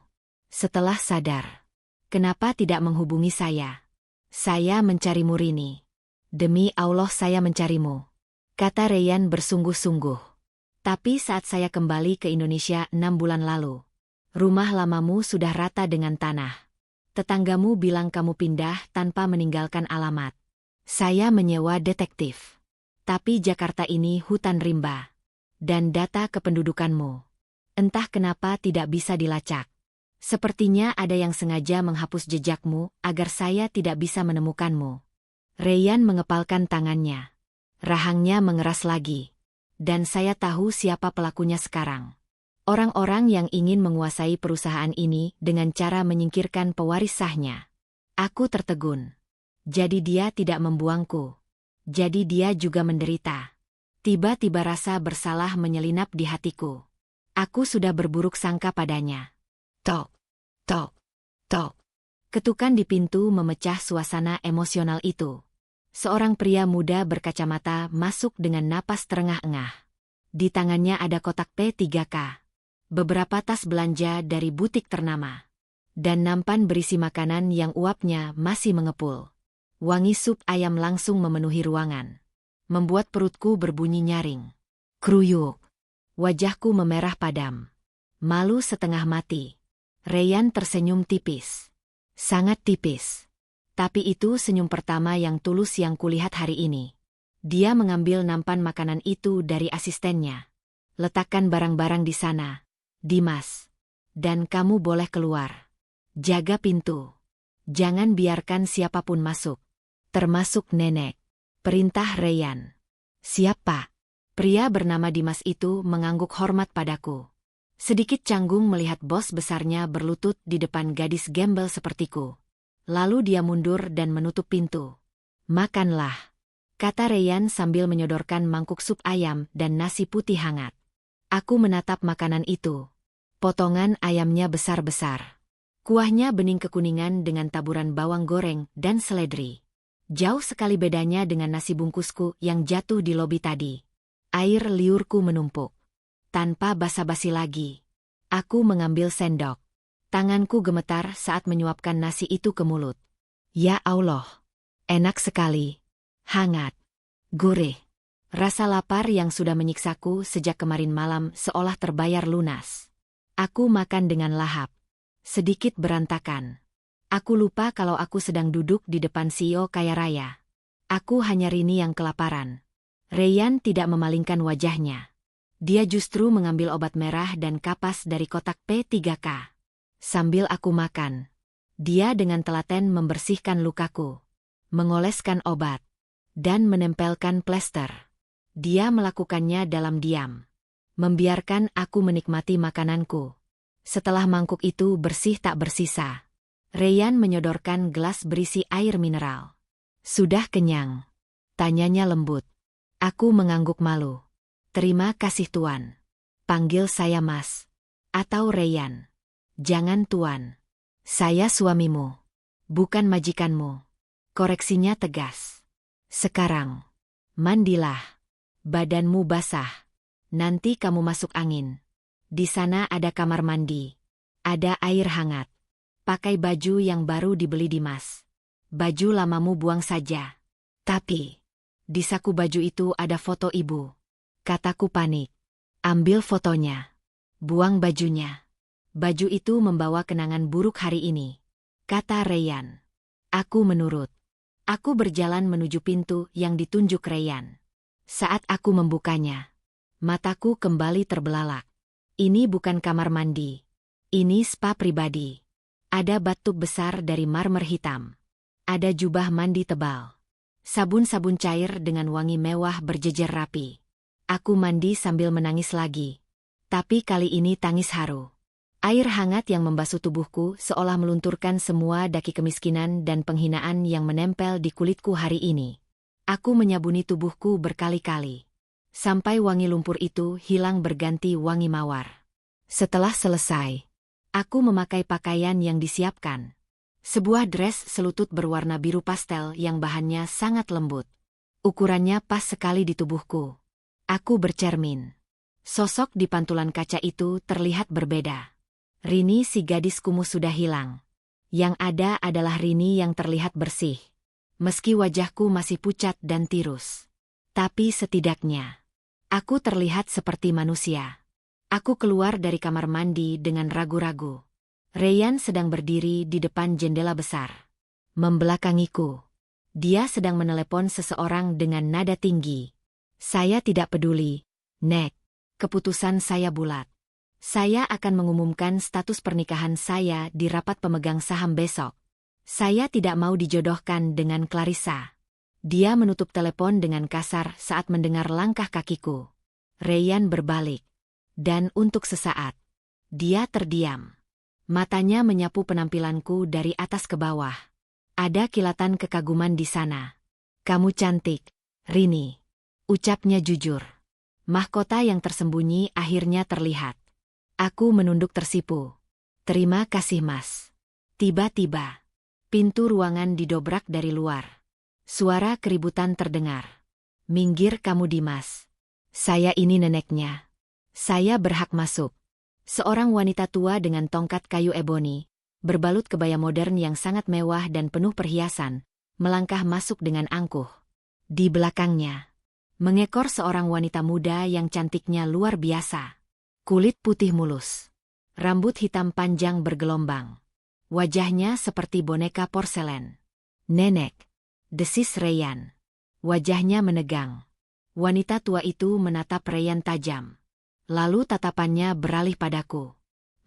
Setelah sadar, kenapa tidak menghubungi saya? Saya mencarimu, Rini. Demi Allah saya mencarimu, kata Ryan bersungguh-sungguh. Tapi saat saya kembali ke Indonesia 6 bulan lalu, rumah lamamu sudah rata dengan tanah. Tetanggamu bilang kamu pindah tanpa meninggalkan alamat. Saya menyewa detektif. Tapi Jakarta ini hutan rimba. Dan data kependudukanmu, entah kenapa tidak bisa dilacak. Sepertinya ada yang sengaja menghapus jejakmu agar saya tidak bisa menemukanmu. Ryan mengepalkan tangannya. Rahangnya mengeras lagi. Dan saya tahu siapa pelakunya sekarang. Orang-orang yang ingin menguasai perusahaan ini dengan cara menyingkirkan pewaris sahnya. Aku tertegun. Jadi dia tidak membuangku. Jadi dia juga menderita. Tiba-tiba rasa bersalah menyelinap di hatiku. Aku sudah berburuk sangka padanya. Tok, tok, tok. Ketukan di pintu memecah suasana emosional itu. Seorang pria muda berkacamata masuk dengan napas terengah-engah. Di tangannya ada kotak P3K. Beberapa tas belanja dari butik ternama. Dan nampan berisi makanan yang uapnya masih mengepul. Wangi sup ayam langsung memenuhi ruangan. Membuat perutku berbunyi nyaring. Kruyuk. Wajahku memerah padam. Malu setengah mati. Ryan tersenyum tipis. Sangat tipis. Tapi itu senyum pertama yang tulus yang kulihat hari ini. Dia mengambil nampan makanan itu dari asistennya. Letakkan barang-barang di sana, Dimas. Dan kamu boleh keluar. Jaga pintu. Jangan biarkan siapapun masuk. Termasuk nenek. Perintah Ryan. Siap, Pak. Pria bernama Dimas itu mengangguk hormat padaku. Sedikit canggung melihat bos besarnya berlutut di depan gadis gembel sepertiku. Lalu dia mundur dan menutup pintu. Makanlah, kata Ryan sambil menyodorkan mangkuk sup ayam dan nasi putih hangat. Aku menatap makanan itu. Potongan ayamnya besar-besar. Kuahnya bening kekuningan dengan taburan bawang goreng dan seledri. Jauh sekali bedanya dengan nasi bungkusku yang jatuh di lobi tadi. Air liurku menumpuk. Tanpa basa-basi lagi, aku mengambil sendok. Tanganku gemetar saat menyuapkan nasi itu ke mulut. Ya Allah, enak sekali. Hangat. Gurih. Rasa lapar yang sudah menyiksaku sejak kemarin malam seolah terbayar lunas. Aku makan dengan lahap. Sedikit berantakan. Aku lupa kalau aku sedang duduk di depan CEO kaya raya. Aku hanya Rini yang kelaparan. Ryan tidak memalingkan wajahnya. Dia justru mengambil obat merah dan kapas dari kotak P3K. Sambil aku makan, dia dengan telaten membersihkan lukaku, mengoleskan obat, dan menempelkan plester. Dia melakukannya dalam diam, membiarkan aku menikmati makananku. Setelah mangkuk itu bersih tak bersisa, Ryan menyodorkan gelas berisi air mineral. Sudah kenyang? Tanyanya lembut. Aku mengangguk malu. Terima kasih Tuan. Panggil saya Mas. Atau Ryan. Jangan Tuan. Saya suamimu. Bukan majikanmu. Koreksinya tegas. Sekarang, mandilah. Badanmu basah. Nanti kamu masuk angin. Di sana ada kamar mandi. Ada air hangat. Pakai baju yang baru dibeli Dimas. Baju lamamu buang saja. Tapi, di saku baju itu ada foto ibu. Kataku panik. Ambil fotonya. Buang bajunya. Baju itu membawa kenangan buruk hari ini. Kata Ryan. Aku menurut. Aku berjalan menuju pintu yang ditunjuk Ryan. Saat aku membukanya, mataku kembali terbelalak. Ini bukan kamar mandi. Ini spa pribadi. Ada bathtub besar dari marmer hitam. Ada jubah mandi tebal. Sabun-sabun cair dengan wangi mewah berjejer rapi. Aku mandi sambil menangis lagi. Tapi kali ini tangis haru. Air hangat yang membasuh tubuhku seolah melunturkan semua daki kemiskinan dan penghinaan yang menempel di kulitku hari ini. Aku menyabuni tubuhku berkali-kali, sampai wangi lumpur itu hilang berganti wangi mawar. Setelah selesai, aku memakai pakaian yang disiapkan. Sebuah dress selutut berwarna biru pastel yang bahannya sangat lembut. Ukurannya pas sekali di tubuhku. Aku bercermin. Sosok di pantulan kaca itu terlihat berbeda. Rini si gadis kumuh sudah hilang. Yang ada adalah Rini yang terlihat bersih. Meski wajahku masih pucat dan tirus. Tapi setidaknya, aku terlihat seperti manusia. Aku keluar dari kamar mandi dengan ragu-ragu. Rayyan sedang berdiri di depan jendela besar. Membelakangiku. Dia sedang menelepon seseorang dengan nada tinggi. Saya tidak peduli, Nek. Keputusan saya bulat. Saya akan mengumumkan status pernikahan saya di rapat pemegang saham besok. Saya tidak mau dijodohkan dengan Clarissa. Dia menutup telepon dengan kasar saat mendengar langkah kakiku. Rayyan berbalik. Dan untuk sesaat, dia terdiam. Matanya menyapu penampilanku dari atas ke bawah. Ada kilatan kekaguman di sana. Kamu cantik, Rini. Ucapnya jujur. Mahkota yang tersembunyi akhirnya terlihat. Aku menunduk tersipu. Terima kasih, Mas. Tiba-tiba, pintu ruangan didobrak dari luar. Suara keributan terdengar. Minggir kamu, Dimas. Saya ini neneknya. Saya berhak masuk. Seorang wanita tua dengan tongkat kayu eboni, berbalut kebaya modern yang sangat mewah dan penuh perhiasan, melangkah masuk dengan angkuh. Di belakangnya, mengekor seorang wanita muda yang cantiknya luar biasa. Kulit putih mulus. Rambut hitam panjang bergelombang. Wajahnya seperti boneka porselen. Nenek, desis Rayyan. Wajahnya menegang. Wanita tua itu menatap Rayyan tajam. Lalu tatapannya beralih padaku.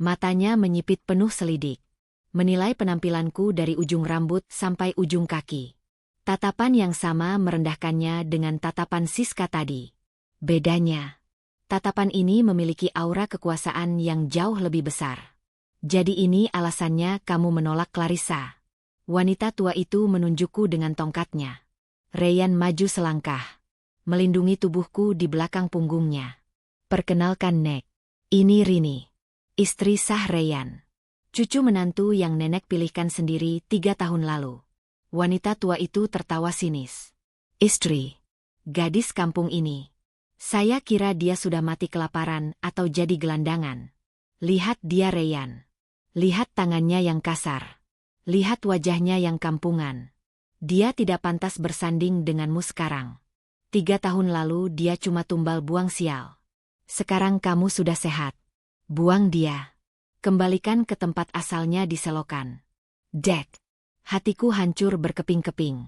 Matanya menyipit penuh selidik. Menilai penampilanku dari ujung rambut sampai ujung kaki. Tatapan yang sama merendahkannya dengan tatapan Siska tadi. Bedanya, tatapan ini memiliki aura kekuasaan yang jauh lebih besar. Jadi ini alasannya kamu menolak Clarissa. Wanita tua itu menunjukku dengan tongkatnya. Rayyan maju selangkah. Melindungi tubuhku di belakang punggungnya. Perkenalkan, Nek. Ini Rini. Istri sah Rayyan. Cucu menantu yang nenek pilihkan sendiri 3 tahun lalu. Wanita tua itu tertawa sinis. Istri. Gadis kampung ini. Saya kira dia sudah mati kelaparan atau jadi gelandangan. Lihat dia, Rayyan. Lihat tangannya yang kasar. Lihat wajahnya yang kampungan. Dia tidak pantas bersanding denganmu sekarang. 3 tahun lalu dia cuma tumbal buang sial. Sekarang kamu sudah sehat. Buang dia. Kembalikan ke tempat asalnya di selokan. Dek. Hatiku hancur berkeping-keping.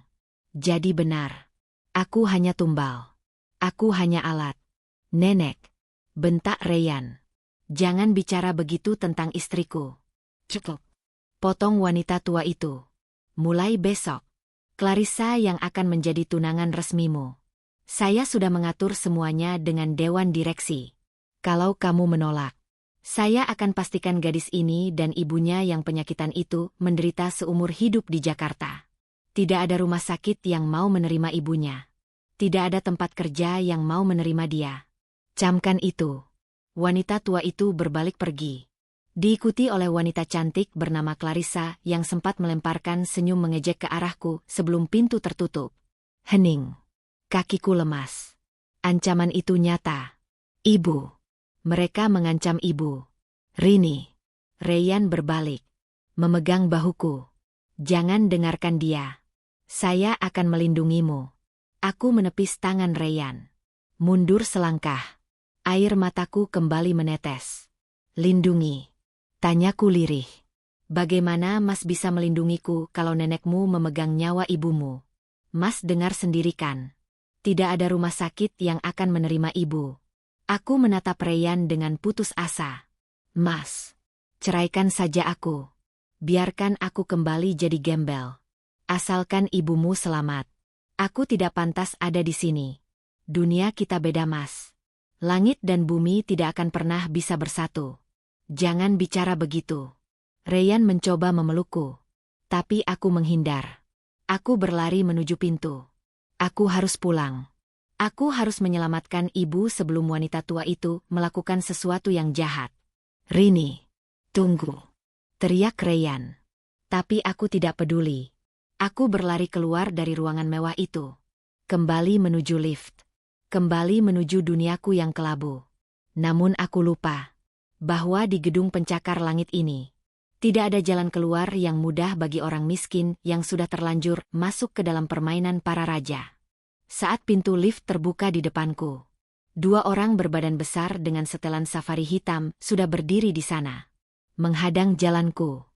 Jadi benar. Aku hanya tumbal. Aku hanya alat. Nenek. Bentak Rayyan. Jangan bicara begitu tentang istriku. Cukup. Potong wanita tua itu. Mulai besok, Clarissa yang akan menjadi tunangan resmimu. Saya sudah mengatur semuanya dengan dewan direksi. Kalau kamu menolak, saya akan pastikan gadis ini dan ibunya yang penyakitan itu menderita seumur hidup di Jakarta. Tidak ada rumah sakit yang mau menerima ibunya. Tidak ada tempat kerja yang mau menerima dia. Camkan itu. Wanita tua itu berbalik pergi. Diikuti oleh wanita cantik bernama Clarissa yang sempat melemparkan senyum mengejek ke arahku sebelum pintu tertutup. Hening. Kakiku lemas. Ancaman itu nyata. Ibu. Mereka mengancam ibu. Rini. Rayyan berbalik. Memegang bahuku. Jangan dengarkan dia. Saya akan melindungimu. Aku menepis tangan Rayyan. Mundur selangkah. Air mataku kembali menetes. Lindungi. Tanyaku lirih. Bagaimana Mas bisa melindungiku kalau nenekmu memegang nyawa ibumu? Mas dengar sendiri kan? Tidak ada rumah sakit yang akan menerima ibu. Aku menatap Rayyan dengan putus asa. Mas, ceraikan saja aku. Biarkan aku kembali jadi gembel. Asalkan ibumu selamat. Aku tidak pantas ada di sini. Dunia kita beda, Mas. Langit dan bumi tidak akan pernah bisa bersatu. Jangan bicara begitu. Ryan mencoba memelukku. Tapi aku menghindar. Aku berlari menuju pintu. Aku harus pulang. Aku harus menyelamatkan ibu sebelum wanita tua itu melakukan sesuatu yang jahat. Rini, tunggu. Teriak Ryan. Tapi aku tidak peduli. Aku berlari keluar dari ruangan mewah itu. Kembali menuju lift. Kembali menuju duniaku yang kelabu. Namun aku lupa bahwa di gedung pencakar langit ini, tidak ada jalan keluar yang mudah bagi orang miskin yang sudah terlanjur masuk ke dalam permainan para raja. Saat pintu lift terbuka di depanku, 2 orang berbadan besar dengan setelan safari hitam sudah berdiri di sana, menghadang jalanku.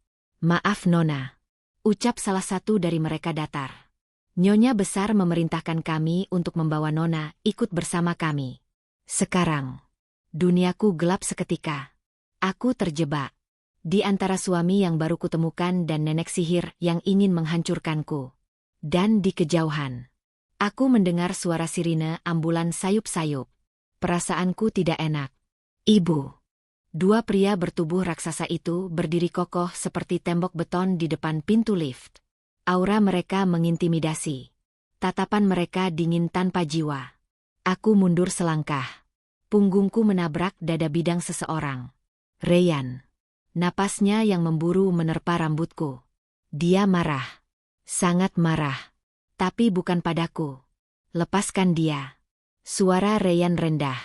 Maaf Nona, ucap salah satu dari mereka datar. Nyonya besar memerintahkan kami untuk membawa Nona ikut bersama kami. Sekarang, duniaku gelap seketika. Aku terjebak di antara suami yang baru kutemukan dan nenek sihir yang ingin menghancurkanku. Dan di kejauhan, aku mendengar suara sirine ambulan sayup-sayup. Perasaanku tidak enak. Ibu. 2 pria bertubuh raksasa itu berdiri kokoh seperti tembok beton di depan pintu lift. Aura mereka mengintimidasi. Tatapan mereka dingin tanpa jiwa. Aku mundur selangkah. Punggungku menabrak dada bidang seseorang. Ryan. Napasnya yang memburu menerpa rambutku. Dia marah. Sangat marah. Tapi bukan padaku. Lepaskan dia. Suara Ryan rendah.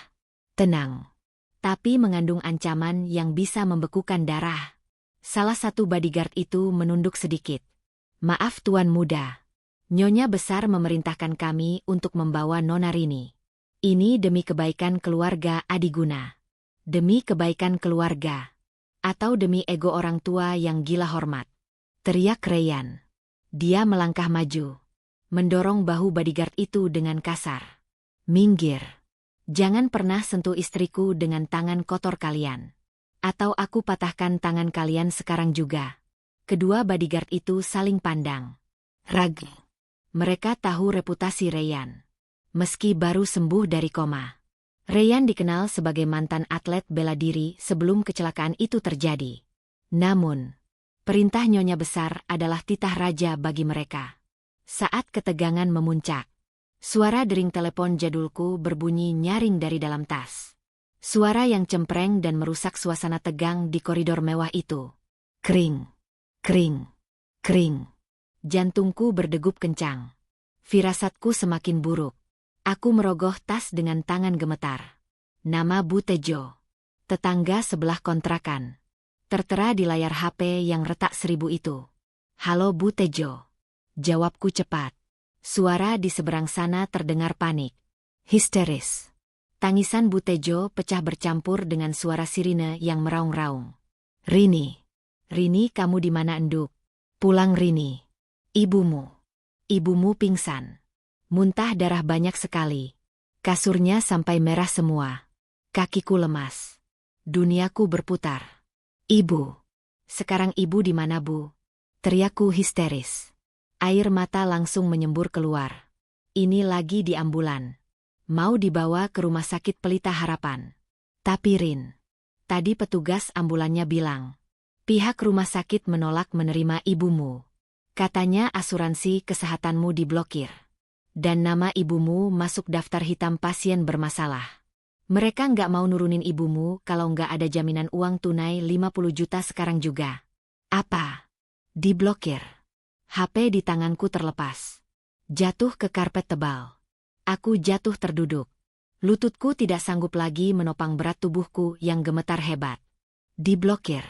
Tenang. Tapi mengandung ancaman yang bisa membekukan darah. Salah satu bodyguard itu menunduk sedikit. Maaf Tuan Muda. Nyonya besar memerintahkan kami untuk membawa Nona Rini. Ini demi kebaikan keluarga Adiguna. Demi kebaikan keluarga. Atau demi ego orang tua yang gila hormat. Teriak Ryan. Dia melangkah maju. Mendorong bahu bodyguard itu dengan kasar. Minggir. Jangan pernah sentuh istriku dengan tangan kotor kalian. Atau aku patahkan tangan kalian sekarang juga. Kedua bodyguard itu saling pandang. Ragu. Mereka tahu reputasi Ryan. Meski baru sembuh dari koma. Ryan dikenal sebagai mantan atlet bela diri sebelum kecelakaan itu terjadi. Namun, perintah Nyonya besar adalah titah raja bagi mereka. Saat ketegangan memuncak, suara dering telepon jadulku berbunyi nyaring dari dalam tas. Suara yang cempreng dan merusak suasana tegang di koridor mewah itu. Kring, kring, kring. Jantungku berdegup kencang. Firasatku semakin buruk. Aku merogoh tas dengan tangan gemetar. Nama Bu Tejo. Tetangga sebelah kontrakan. Tertera di layar HP yang retak 1000 itu. Halo Bu Tejo. Jawabku cepat. Suara di seberang sana terdengar panik. Histeris. Tangisan Bu Tejo pecah bercampur dengan suara sirine yang meraung-raung. Rini. Rini kamu di mana enduk? Pulang Rini. Ibumu. Ibumu pingsan. Muntah darah banyak sekali. Kasurnya sampai merah semua. Kakiku lemas. Duniaku berputar. Ibu. Sekarang ibu di mana Bu? Teriakku histeris. Air mata langsung menyembur keluar. Ini lagi di ambulan. Mau dibawa ke rumah sakit Pelita Harapan. Tapi Rin. Tadi petugas ambulannya bilang. Pihak rumah sakit menolak menerima ibumu. Katanya asuransi kesehatanmu diblokir. Dan nama ibumu masuk daftar hitam pasien bermasalah. Mereka nggak mau nurunin ibumu kalau nggak ada jaminan uang tunai 50 juta sekarang juga. Apa? Diblokir. HP di tanganku terlepas. Jatuh ke karpet tebal. Aku jatuh terduduk. Lututku tidak sanggup lagi menopang berat tubuhku yang gemetar hebat. Diblokir.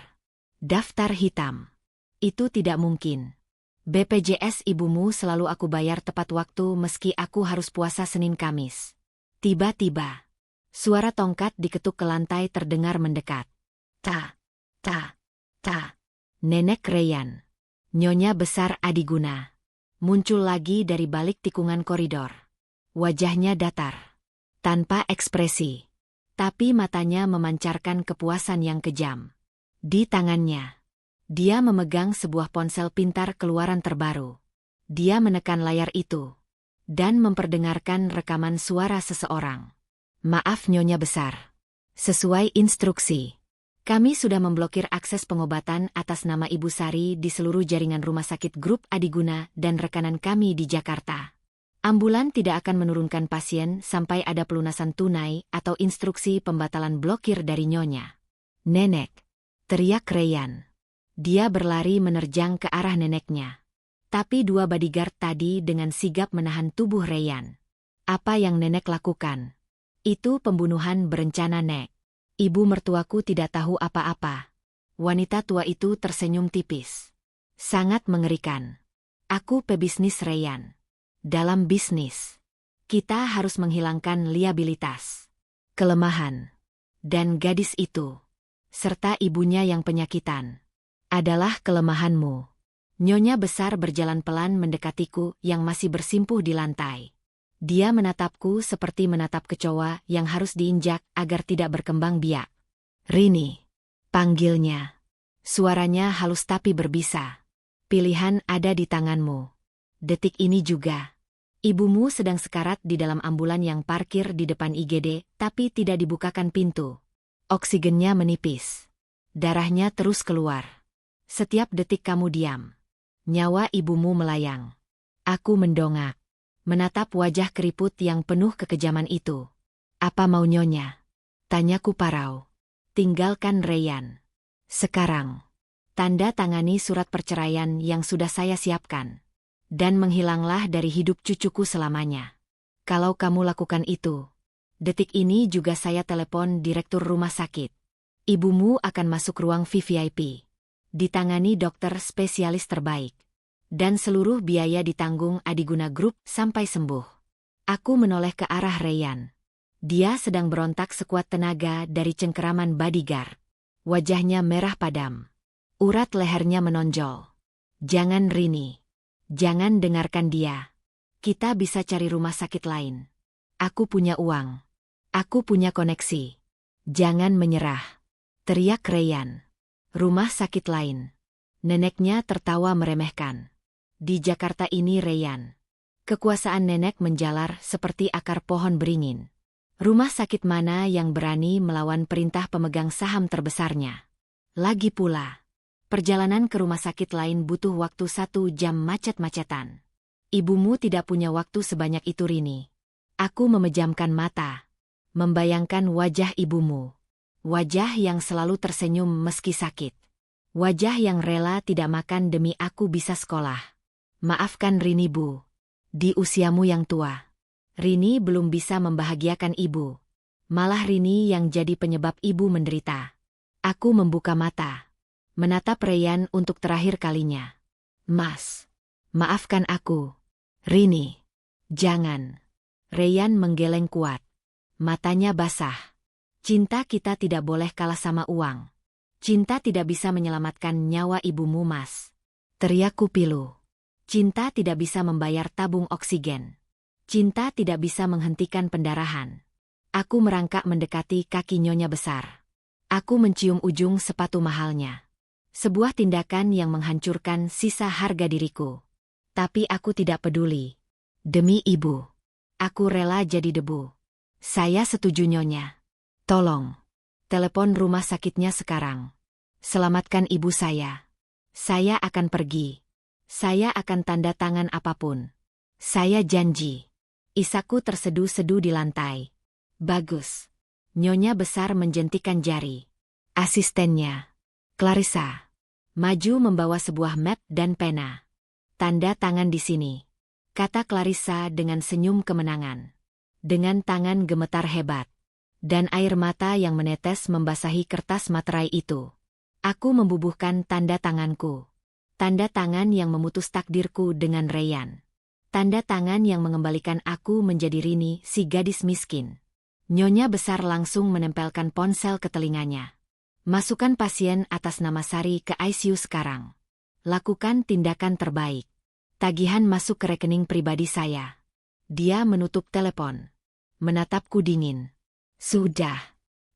Daftar hitam. Itu tidak mungkin. BPJS ibumu selalu aku bayar tepat waktu meski aku harus puasa Senin Kamis. Tiba-tiba, suara tongkat diketuk ke lantai terdengar mendekat. Ta, ta, ta. Nenek Ryan. Nyonya besar Adiguna. Muncul lagi dari balik tikungan koridor. Wajahnya datar. Tanpa ekspresi. Tapi matanya memancarkan kepuasan yang kejam. Di tangannya. Dia memegang sebuah ponsel pintar keluaran terbaru. Dia menekan layar itu. Dan memperdengarkan rekaman suara seseorang. Maaf Nyonya besar. Sesuai instruksi. Kami sudah memblokir akses pengobatan atas nama Ibu Sari di seluruh jaringan rumah sakit grup Adiguna dan rekanan kami di Jakarta. Ambulan tidak akan menurunkan pasien sampai ada pelunasan tunai atau instruksi pembatalan blokir dari Nyonya. Nenek, teriak Reyhan. Dia berlari menerjang ke arah neneknya. Tapi dua bodyguard tadi dengan sigap menahan tubuh Reyhan. Apa yang nenek lakukan? Itu pembunuhan berencana, Nek. Ibu mertuaku tidak tahu apa-apa. Wanita tua itu tersenyum tipis. Sangat mengerikan. Aku pebisnis Reyhan. Dalam bisnis, kita harus menghilangkan liabilitas, kelemahan, dan gadis itu, serta ibunya yang penyakitan, adalah kelemahanmu. Nyonya besar berjalan pelan mendekatiku yang masih bersimpuh di lantai. Dia menatapku seperti menatap kecoa yang harus diinjak agar tidak berkembang biak. Rini, panggilnya. Suaranya halus tapi berbisa. Pilihan ada di tanganmu. Detik ini juga. Ibumu sedang sekarat di dalam ambulan yang parkir di depan IGD, tapi tidak dibukakan pintu. Oksigennya menipis. Darahnya terus keluar. Setiap detik kamu diam. Nyawa ibumu melayang. Aku mendongak. Menatap wajah keriput yang penuh kekejaman itu. Apa mau Nyonya? Tanyaku parau. Tinggalkan Reyhan. Sekarang. Tanda tangani surat perceraian yang sudah saya siapkan. Dan menghilanglah dari hidup cucuku selamanya. Kalau kamu lakukan itu, detik ini juga saya telepon direktur rumah sakit. Ibumu akan masuk ruang VVIP. Ditangani dokter spesialis terbaik. Dan seluruh biaya ditanggung Adiguna Group sampai sembuh. Aku menoleh ke arah Reyhan. Dia sedang berontak sekuat tenaga dari cengkeraman bodyguard. Wajahnya merah padam. Urat lehernya menonjol. Jangan Rini. Jangan dengarkan dia. Kita bisa cari rumah sakit lain. Aku punya uang. Aku punya koneksi. Jangan menyerah. Teriak Reyhan. Rumah sakit lain. Neneknya tertawa meremehkan. Di Jakarta ini Reyhan. Kekuasaan nenek menjalar seperti akar pohon beringin. Rumah sakit mana yang berani melawan perintah pemegang saham terbesarnya? Lagi pula, perjalanan ke rumah sakit lain butuh waktu 1 jam macet-macetan. Ibumu tidak punya waktu sebanyak itu Rini. Aku memejamkan mata. Membayangkan wajah ibumu. Wajah yang selalu tersenyum meski sakit. Wajah yang rela tidak makan demi aku bisa sekolah. Maafkan Rini Bu. Di usiamu yang tua. Rini belum bisa membahagiakan ibu. Malah Rini yang jadi penyebab ibu menderita. Aku membuka mata. Menatap Reyhan untuk terakhir kalinya. Mas. Maafkan aku. Rini. Jangan. Reyhan menggeleng kuat. Matanya basah. Cinta kita tidak boleh kalah sama uang. Cinta tidak bisa menyelamatkan nyawa ibumu Mas. Teriakku pilu. Cinta tidak bisa membayar tabung oksigen. Cinta tidak bisa menghentikan pendarahan. Aku merangkak mendekati kaki Nyonya besar. Aku mencium ujung sepatu mahalnya. Sebuah tindakan yang menghancurkan sisa harga diriku. Tapi aku tidak peduli. Demi ibu. Aku rela jadi debu. Saya setuju Nyonya. Tolong. Telepon rumah sakitnya sekarang. Selamatkan ibu saya. Saya akan pergi. Saya akan tanda tangan apapun. Saya janji. Isaku terseduh-seduh di lantai. Bagus. Nyonya besar menjentikan jari. Asistennya. Clarissa. Maju membawa sebuah map dan pena. Tanda tangan di sini. Kata Clarissa dengan senyum kemenangan. Dengan tangan gemetar hebat. Dan air mata yang menetes membasahi kertas materai itu. Aku membubuhkan tanda tanganku. Tanda tangan yang memutus takdirku dengan Reyhan. Tanda tangan yang mengembalikan aku menjadi Rini, si gadis miskin. Nyonya besar langsung menempelkan ponsel ke telinganya. Masukkan pasien atas nama Sari ke ICU sekarang. Lakukan tindakan terbaik. Tagihan masuk ke rekening pribadi saya. Dia menutup telepon. Menatapku dingin. Sudah.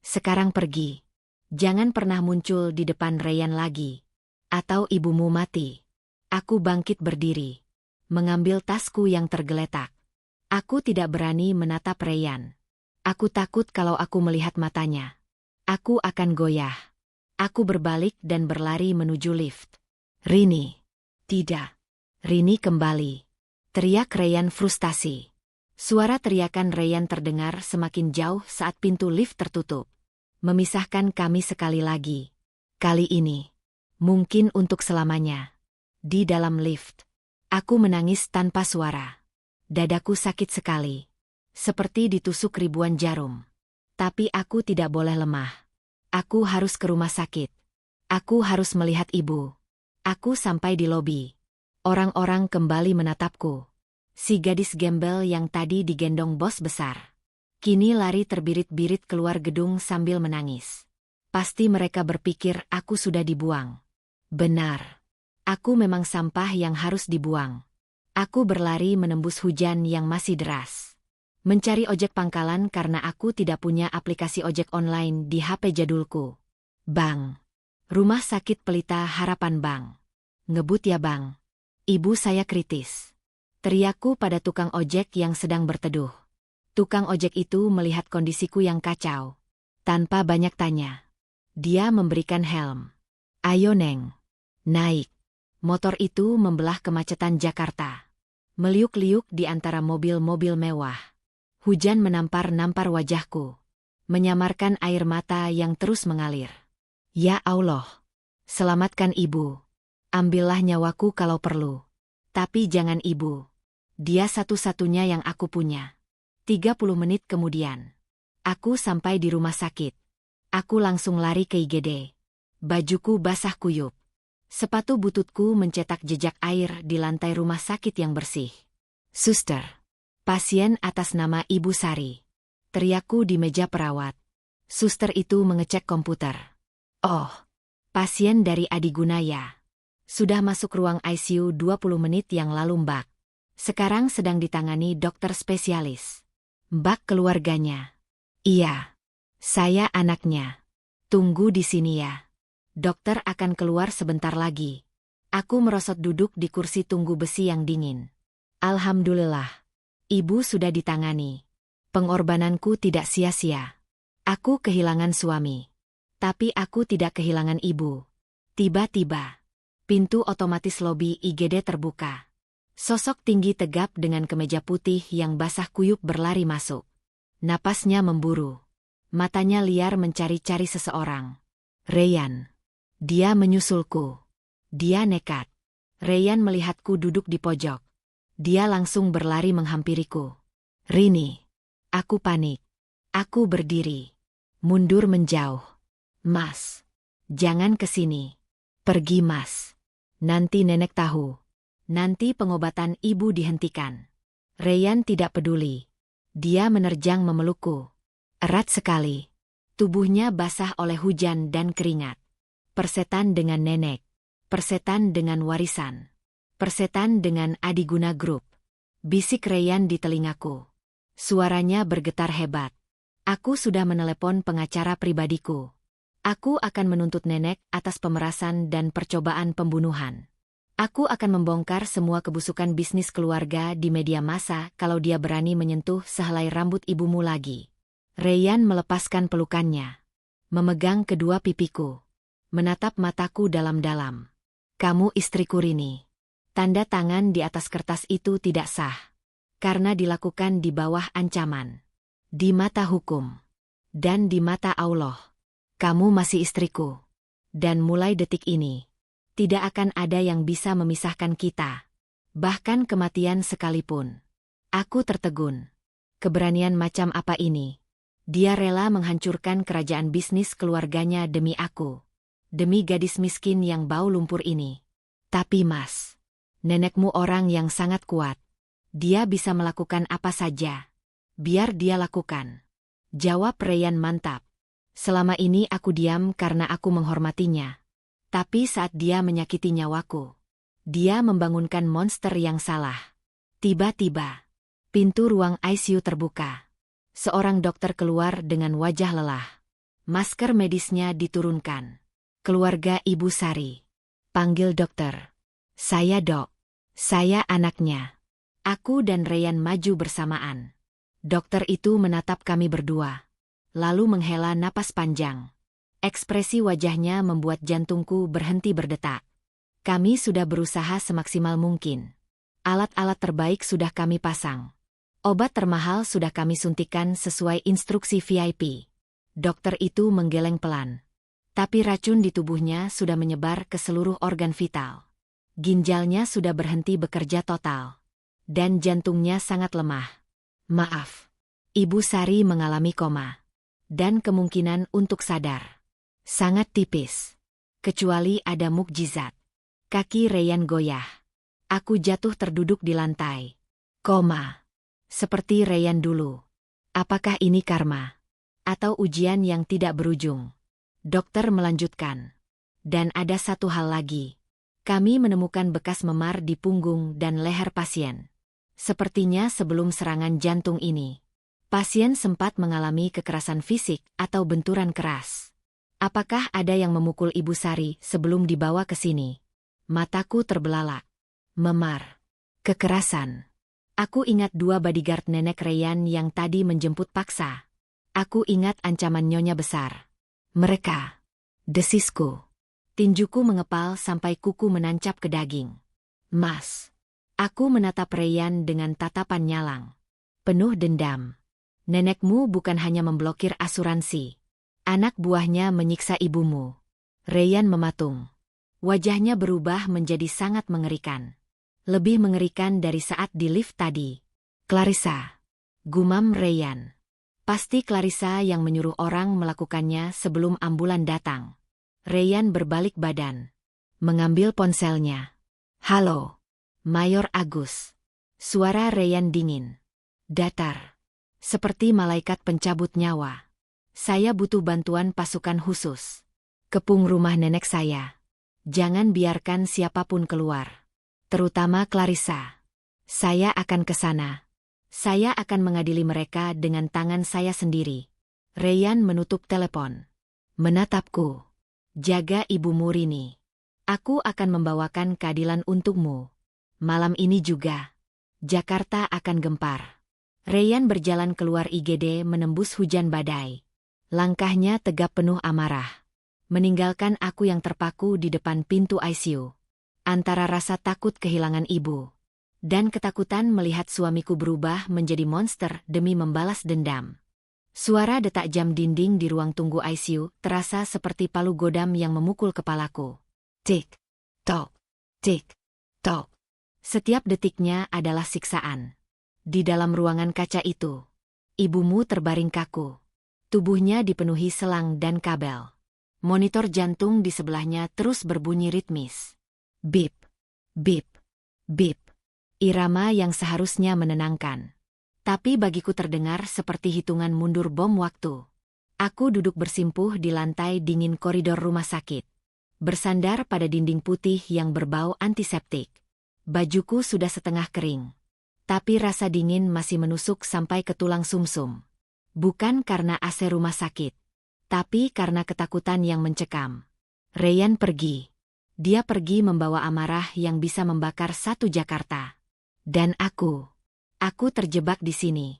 Sekarang pergi. Jangan pernah muncul di depan Reyhan lagi. Atau ibumu mati. Aku bangkit berdiri. Mengambil tasku yang tergeletak. Aku tidak berani menatap Reyhan. Aku takut kalau aku melihat matanya. Aku akan goyah. Aku berbalik dan berlari menuju lift. Rini. Tidak. Rini kembali. Teriak Ryan frustasi. Suara teriakan Ryan terdengar semakin jauh saat pintu lift tertutup, memisahkan kami sekali lagi. Kali ini, mungkin untuk selamanya. Di dalam lift, aku menangis tanpa suara. Dadaku sakit sekali, seperti ditusuk ribuan jarum. Tapi aku tidak boleh lemah. Aku harus ke rumah sakit. Aku harus melihat ibu. Aku sampai di lobi. Orang-orang kembali menatapku. Si gadis gembel yang tadi digendong bos besar, kini lari terbirit-birit keluar gedung sambil menangis. Pasti mereka berpikir aku sudah dibuang. Benar. Aku memang sampah yang harus dibuang. Aku berlari menembus hujan yang masih deras. Mencari ojek pangkalan karena aku tidak punya aplikasi ojek online di HP jadulku. Bang. Rumah sakit Pelita Harapan Bang. Ngebut ya bang. Ibu saya kritis. Teriakku pada tukang ojek yang sedang berteduh. Tukang ojek itu melihat kondisiku yang kacau. Tanpa banyak tanya, dia memberikan helm. Ayo Neng. Naik. Motor itu membelah kemacetan Jakarta. Meliuk-liuk di antara mobil-mobil mewah. Hujan menampar-nampar wajahku, menyamarkan air mata yang terus mengalir. Ya Allah. Selamatkan ibu. Ambillah nyawaku kalau perlu. Tapi jangan ibu. Dia satu-satunya yang aku punya. 30 menit kemudian, aku sampai di rumah sakit. Aku langsung lari ke IGD. Bajuku basah kuyup. Sepatu bututku mencetak jejak air di lantai rumah sakit yang bersih. Suster. Pasien atas nama Ibu Sari. Teriakku di meja perawat. Suster itu mengecek komputer. Oh, pasien dari Adi Gunaya. Sudah masuk ruang ICU 20 menit yang lalu Mbak. Sekarang sedang ditangani dokter spesialis. Mbak keluarganya. Iya. Saya anaknya. Tunggu di sini ya. Dokter akan keluar sebentar lagi. Aku merosot duduk di kursi tunggu besi yang dingin. Alhamdulillah. Ibu sudah ditangani. Pengorbananku tidak sia-sia. Aku kehilangan suami. Tapi aku tidak kehilangan ibu. Tiba-tiba, pintu otomatis lobi IGD terbuka. Sosok tinggi tegap dengan kemeja putih yang basah kuyup berlari masuk. Napasnya memburu. Matanya liar mencari-cari seseorang. Ryan. Dia menyusulku. Dia nekat. Ryan melihatku duduk di pojok. Dia langsung berlari menghampiriku. Rini. Aku panik. Aku berdiri. Mundur menjauh. Mas. Jangan kesini. Pergi mas. Nanti nenek tahu. Nanti pengobatan ibu dihentikan. Ryan tidak peduli. Dia menerjang memelukku. Erat sekali. Tubuhnya basah oleh hujan dan keringat. Persetan dengan nenek. Persetan dengan warisan. Persetan dengan Adiguna Group. Bisik Ryan di telingaku. Suaranya bergetar hebat. Aku sudah menelepon pengacara pribadiku. Aku akan menuntut nenek atas pemerasan dan percobaan pembunuhan. Aku akan membongkar semua kebusukan bisnis keluarga di media massa kalau dia berani menyentuh sehelai rambut ibumu lagi. Ryan melepaskan pelukannya. Memegang kedua pipiku. Menatap mataku dalam-dalam. Kamu istriku Rini. Tanda tangan di atas kertas itu tidak sah. Karena dilakukan di bawah ancaman. Di mata hukum. Dan di mata Allah. Kamu masih istriku. Dan mulai detik ini, tidak akan ada yang bisa memisahkan kita. Bahkan kematian sekalipun. Aku tertegun. Keberanian macam apa ini? Dia rela menghancurkan kerajaan bisnis keluarganya demi aku. Demi gadis miskin yang bau lumpur ini. Tapi mas, nenekmu orang yang sangat kuat. Dia bisa melakukan apa saja. Biar dia lakukan. Jawab Ryan mantap. Selama ini aku diam karena aku menghormatinya. Tapi saat dia menyakiti nyawaku, dia membangunkan monster yang salah. Tiba-tiba, pintu ruang ICU terbuka. Seorang dokter keluar dengan wajah lelah. Masker medisnya diturunkan. Keluarga Ibu Sari. Panggil dokter. Saya dok. Saya anaknya. Aku dan Ryan maju bersamaan. Dokter itu menatap kami berdua. Lalu menghela napas panjang. Ekspresi wajahnya membuat jantungku berhenti berdetak. Kami sudah berusaha semaksimal mungkin. Alat-alat terbaik sudah kami pasang. Obat termahal sudah kami suntikan sesuai instruksi VIP. Dokter itu menggeleng pelan. Tapi racun di tubuhnya sudah menyebar ke seluruh organ vital. Ginjalnya sudah berhenti bekerja total. Dan jantungnya sangat lemah. Maaf. Ibu Sari mengalami koma. Dan kemungkinan untuk sadar sangat tipis. Kecuali ada mukjizat. Kaki Reyhan goyah. Aku jatuh terduduk di lantai. Koma. Seperti Reyhan dulu. Apakah ini karma? Atau ujian yang tidak berujung? Dokter melanjutkan. Dan ada satu hal lagi. Kami menemukan bekas memar di punggung dan leher pasien. Sepertinya sebelum serangan jantung ini, pasien sempat mengalami kekerasan fisik atau benturan keras. Apakah ada yang memukul Ibu Sari sebelum dibawa ke sini? Mataku terbelalak. Memar. Kekerasan. Aku ingat 2 bodyguard nenek Reyhan yang tadi menjemput paksa. Aku ingat ancaman nyonya besar. Mereka. Desisku. Tinjuku mengepal sampai kuku menancap ke daging. Mas. Aku menatap Reyhan dengan tatapan nyalang. Penuh dendam. Nenekmu bukan hanya memblokir asuransi. Anak buahnya menyiksa ibumu. Reyhan mematung. Wajahnya berubah menjadi sangat mengerikan. Lebih mengerikan dari saat di lift tadi. Clarissa. Gumam Reyhan. Pasti Clarissa yang menyuruh orang melakukannya sebelum ambulan datang. Reyhan berbalik badan. Mengambil ponselnya. Halo. Mayor Agus. Suara Reyhan dingin. Datar. Seperti malaikat pencabut nyawa. Saya butuh bantuan pasukan khusus. Kepung rumah nenek saya. Jangan biarkan siapapun keluar. Terutama Clarissa. Saya akan ke sana. Saya akan mengadili mereka dengan tangan saya sendiri. Reyhan menutup telepon. Menatapku. Jaga ibumu Rini. Aku akan membawakan keadilan untukmu. Malam ini juga. Jakarta akan gempar. Reyhan berjalan keluar IGD menembus hujan badai. Langkahnya tegap penuh amarah. Meninggalkan aku yang terpaku di depan pintu ICU. Antara rasa takut kehilangan ibu dan ketakutan melihat suamiku berubah menjadi monster demi membalas dendam. Suara detak jam dinding di ruang tunggu ICU terasa seperti palu godam yang memukul kepalaku. Tik, tok, tik, tok. Setiap detiknya adalah siksaan. Di dalam ruangan kaca itu, ibumu terbaring kaku. Tubuhnya dipenuhi selang dan kabel. Monitor jantung di sebelahnya terus berbunyi ritmis. Bip, bip, bip. Irama yang seharusnya menenangkan. Tapi bagiku terdengar seperti hitungan mundur bom waktu. Aku duduk bersimpuh di lantai dingin koridor rumah sakit. Bersandar pada dinding putih yang berbau antiseptik. Bajuku sudah setengah kering. Tapi rasa dingin masih menusuk sampai ke tulang sumsum. Bukan karena AC rumah sakit. Tapi karena ketakutan yang mencekam. Reyhan pergi. Dia pergi membawa amarah yang bisa membakar satu Jakarta. Dan aku terjebak di sini.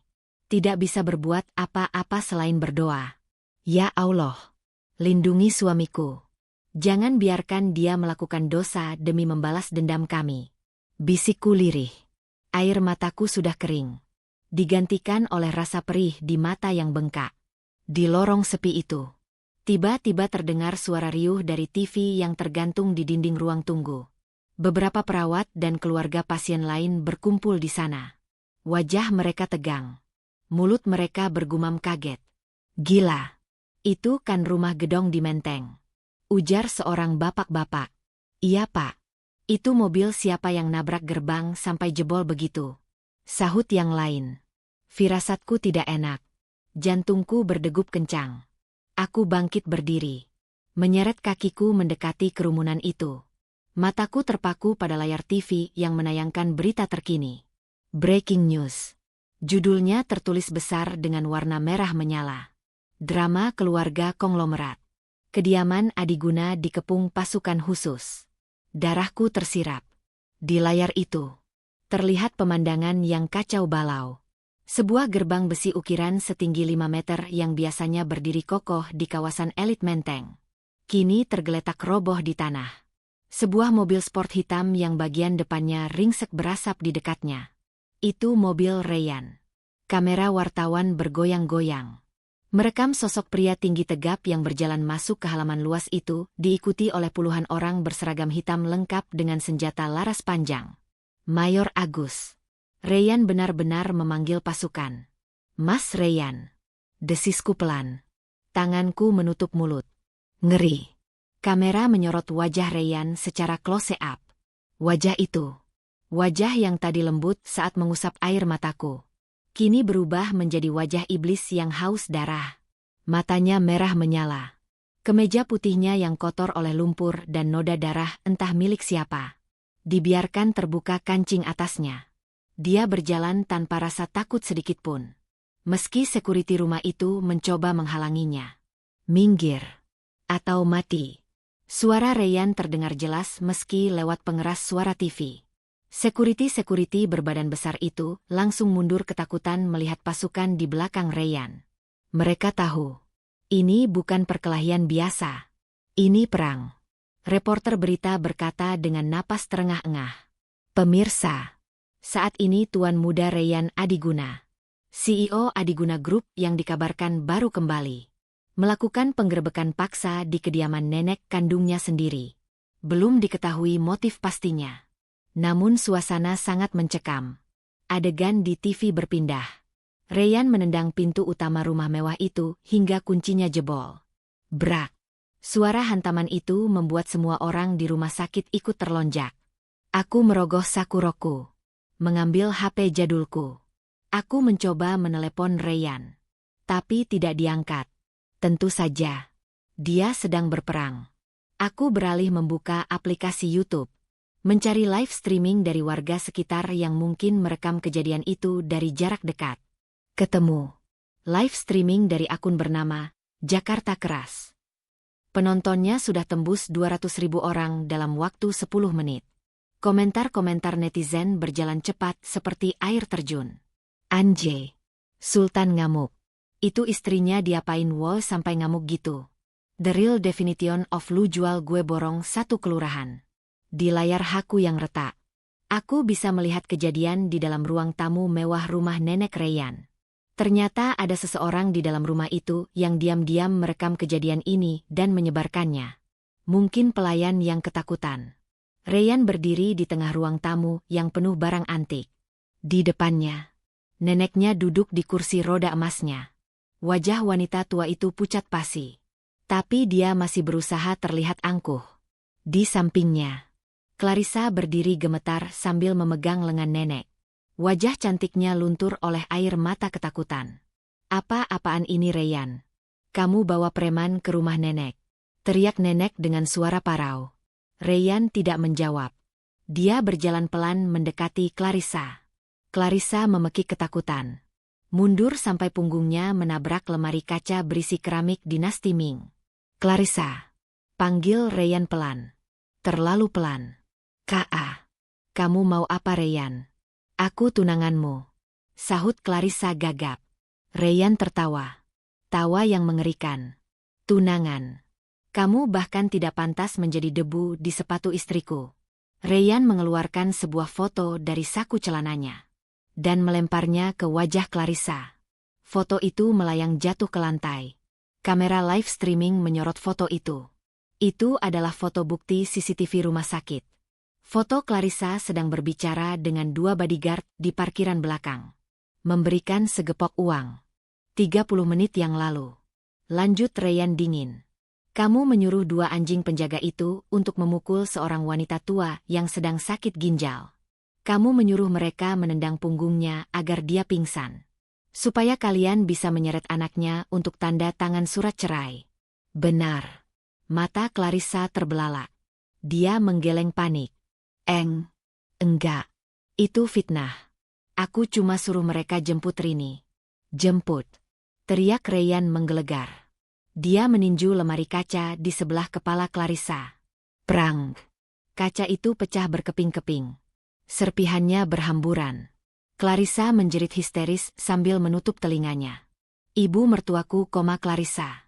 Tidak bisa berbuat apa-apa selain berdoa. Ya Allah, lindungi suamiku. Jangan biarkan dia melakukan dosa demi membalas dendam kami. Bisikku lirih. Air mataku sudah kering. Digantikan oleh rasa perih di mata yang bengkak. Di lorong sepi itu, tiba-tiba terdengar suara riuh dari TV yang tergantung di dinding ruang tunggu. Beberapa perawat dan keluarga pasien lain berkumpul di sana. Wajah mereka tegang. Mulut mereka bergumam kaget. Gila. Itu kan rumah gedong di Menteng. Ujar seorang bapak-bapak. Iya pak. Itu mobil siapa yang nabrak gerbang sampai jebol begitu? Sahut yang lain. Firasatku tidak enak. Jantungku berdegup kencang. Aku bangkit berdiri. Menyeret kakiku mendekati kerumunan itu. Mataku terpaku pada layar TV yang menayangkan berita terkini. Breaking news. Judulnya tertulis besar dengan warna merah menyala. Drama keluarga konglomerat. Kediaman Adiguna dikepung pasukan khusus. Darahku tersirap. Di layar itu, terlihat pemandangan yang kacau balau. Sebuah gerbang besi ukiran setinggi 5 meter yang biasanya berdiri kokoh di kawasan elit Menteng, kini tergeletak roboh di tanah. Sebuah mobil sport hitam yang bagian depannya ringsek berasap di dekatnya. Itu mobil Rayyan. Kamera wartawan bergoyang-goyang, merekam sosok pria tinggi tegap yang berjalan masuk ke halaman luas itu, diikuti oleh puluhan orang berseragam hitam lengkap dengan senjata laras panjang. Mayor Agus. Rayyan benar-benar memanggil pasukan. Mas Rayyan. Desisku pelan. Tanganku menutup mulut. Ngeri. Kamera menyorot wajah Rayyan secara close up. Wajah itu. Wajah yang tadi lembut saat mengusap air mataku. Kini berubah menjadi wajah iblis yang haus darah. Matanya merah menyala. Kemeja putihnya yang kotor oleh lumpur dan noda darah entah milik siapa. Dibiarkan terbuka kancing atasnya. Dia berjalan tanpa rasa takut sedikitpun. Meski security rumah itu mencoba menghalanginya. Minggir. Atau mati. Suara Rayyan terdengar jelas meski lewat pengeras suara TV. Security berbadan besar itu langsung mundur ketakutan melihat pasukan di belakang Rayyan. Mereka tahu. Ini bukan perkelahian biasa. Ini perang. Reporter berita berkata dengan napas terengah-engah. Pemirsa. Saat ini Tuan Muda Rayyan Adiguna, CEO Adiguna Group yang dikabarkan baru kembali, melakukan penggerebekan paksa di kediaman nenek kandungnya sendiri. Belum diketahui motif pastinya. Namun suasana sangat mencekam. Adegan di TV berpindah. Rayyan menendang pintu utama rumah mewah itu hingga kuncinya jebol. Brak. Suara hantaman itu membuat semua orang di rumah sakit ikut terlonjak. Aku merogoh saku roku. Mengambil HP jadulku. Aku mencoba menelepon Rayyan. Tapi tidak diangkat. Tentu saja. Dia sedang berperang. Aku beralih membuka aplikasi YouTube. Mencari live streaming dari warga sekitar yang mungkin merekam kejadian itu dari jarak dekat. Ketemu. Live streaming dari akun bernama Jakarta Keras. Penontonnya sudah tembus 200.000 orang dalam waktu 10 menit. Komentar-komentar netizen berjalan cepat seperti air terjun. Anjay. Sultan ngamuk. Itu istrinya diapain wo sampai ngamuk gitu. The real definition of lu jual gue borong satu kelurahan. Di layar HP yang retak. Aku bisa melihat kejadian di dalam ruang tamu mewah rumah nenek Rayyan. Ternyata ada seseorang di dalam rumah itu yang diam-diam merekam kejadian ini dan menyebarkannya. Mungkin pelayan yang ketakutan. Rayyan berdiri di tengah ruang tamu yang penuh barang antik. Di depannya, neneknya duduk di kursi roda emasnya. Wajah wanita tua itu pucat pasi. Tapi dia masih berusaha terlihat angkuh. Di sampingnya, Clarissa berdiri gemetar sambil memegang lengan nenek. Wajah cantiknya luntur oleh air mata ketakutan. Apa-apaan ini Rayyan? Kamu bawa preman ke rumah nenek. Teriak nenek dengan suara parau. Rayyan tidak menjawab. Dia berjalan pelan mendekati Clarissa. Clarissa memekik ketakutan. Mundur sampai punggungnya menabrak lemari kaca berisi keramik dinasti Ming. Clarissa. Panggil Rayyan pelan. Terlalu pelan. K.A. Kamu mau apa Rayyan? Aku tunanganmu. Sahut Clarissa gagap. Rayyan tertawa. Tawa yang mengerikan. Tunangan. Kamu bahkan tidak pantas menjadi debu di sepatu istriku. Rayyan mengeluarkan sebuah foto dari saku celananya dan melemparnya ke wajah Clarissa. Foto itu melayang jatuh ke lantai. Kamera live streaming menyorot foto itu. Itu adalah foto bukti CCTV rumah sakit. Foto Clarissa sedang berbicara dengan 2 bodyguard di parkiran belakang. Memberikan segepok uang. 30 menit yang lalu. Lanjut Rayyan dingin. Kamu menyuruh 2 anjing penjaga itu untuk memukul seorang wanita tua yang sedang sakit ginjal. Kamu menyuruh mereka menendang punggungnya agar dia pingsan. Supaya kalian bisa menyeret anaknya untuk tanda tangan surat cerai. Benar. Mata Clarissa terbelalak. Dia menggeleng panik. Enggak. Itu fitnah. Aku cuma suruh mereka jemput Rini. Jemput. Teriak Rayyan menggelegar. Dia meninju lemari kaca di sebelah kepala Clarissa. Prang. Kaca itu pecah berkeping-keping. Serpihannya berhamburan. Clarissa menjerit histeris sambil menutup telinganya. Ibu mertuaku, Clarissa.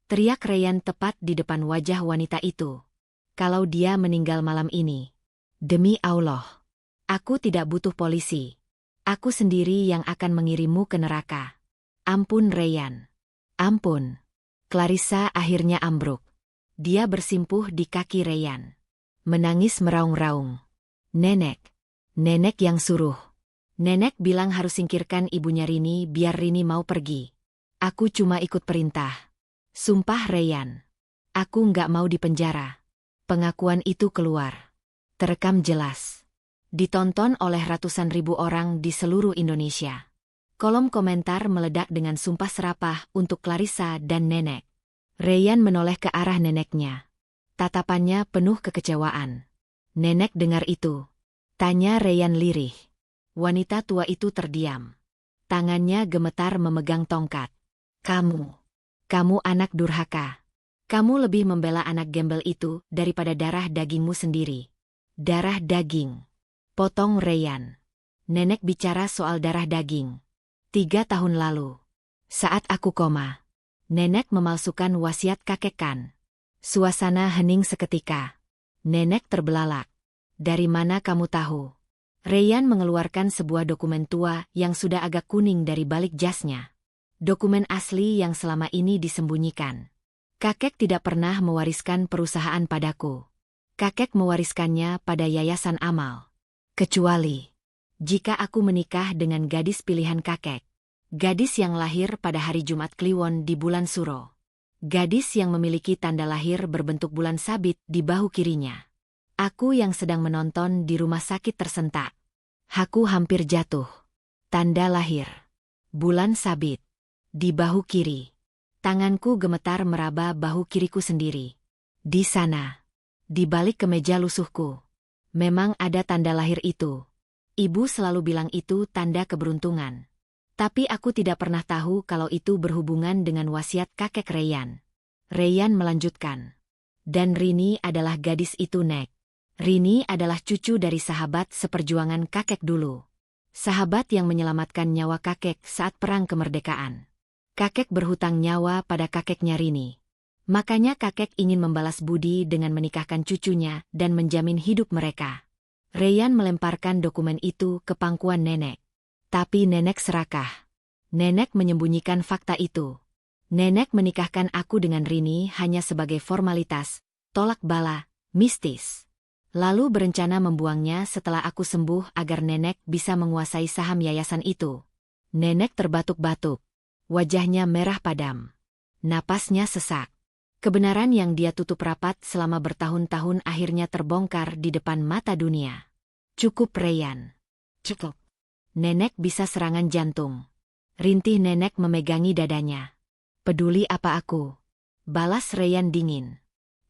Teriak Ryan tepat di depan wajah wanita itu. Kalau dia meninggal malam ini. Demi Allah. Aku tidak butuh polisi. Aku sendiri yang akan mengirimmu ke neraka. Ampun Ryan. Ampun. Clarissa akhirnya ambruk. Dia bersimpuh di kaki Ryan. Menangis meraung-raung. Nenek yang suruh. Nenek bilang harus singkirkan ibunya Rini biar Rini mau pergi. Aku cuma ikut perintah. Sumpah Ryan. Aku nggak mau dipenjara. Pengakuan itu keluar. Terekam jelas. Ditonton oleh ratusan ribu orang di seluruh Indonesia. Kolom komentar meledak dengan sumpah serapah untuk Clarissa dan nenek. Ryan menoleh ke arah neneknya. Tatapannya penuh kekecewaan. Nenek dengar itu. Tanya Ryan lirih. Wanita tua itu terdiam. Tangannya gemetar memegang tongkat. Kamu anak durhaka. Kamu lebih membela anak gembel itu daripada darah dagingmu sendiri. Darah daging. Potong Ryan. Nenek bicara soal darah daging. 3 tahun lalu. Saat aku koma. Nenek memalsukan wasiat kakek kan. Suasana hening seketika. Nenek terbelalak. Dari mana kamu tahu? Ryan mengeluarkan sebuah dokumen tua yang sudah agak kuning dari balik jasnya. Dokumen asli yang selama ini disembunyikan. Kakek tidak pernah mewariskan perusahaan padaku. Kakek mewariskannya pada yayasan amal. Kecuali jika aku menikah dengan gadis pilihan kakek. Gadis yang lahir pada hari Jumat Kliwon di bulan Suro. Gadis yang memiliki tanda lahir berbentuk bulan sabit di bahu kirinya. Aku yang sedang menonton di rumah sakit tersentak. Aku hampir jatuh. Tanda lahir. Bulan sabit. Di bahu kiri. Tanganku gemetar meraba bahu kiriku sendiri. Di sana. Di balik kemeja lusuhku. Memang ada tanda lahir itu. Ibu selalu bilang itu tanda keberuntungan. Tapi aku tidak pernah tahu kalau itu berhubungan dengan wasiat kakek Ryan. Ryan melanjutkan. Dan Rini adalah gadis itu, Nek. Rini adalah cucu dari sahabat seperjuangan kakek dulu. Sahabat yang menyelamatkan nyawa kakek saat perang kemerdekaan. Kakek berhutang nyawa pada kakeknya Rini. Makanya kakek ingin membalas budi dengan menikahkan cucunya dan menjamin hidup mereka. Ryan melemparkan dokumen itu ke pangkuan nenek. Tapi nenek serakah. Nenek menyembunyikan fakta itu. Nenek menikahkan aku dengan Rini hanya sebagai formalitas, tolak bala, mistis. Lalu berencana membuangnya setelah aku sembuh agar nenek bisa menguasai saham yayasan itu. Nenek terbatuk-batuk. Wajahnya merah padam. Napasnya sesak. Kebenaran yang dia tutup rapat selama bertahun-tahun akhirnya terbongkar di depan mata dunia. Cukup Ryan. Cukup. Nenek bisa serangan jantung. Rintih nenek memegangi dadanya. Peduli apa aku? Balas Ryan dingin.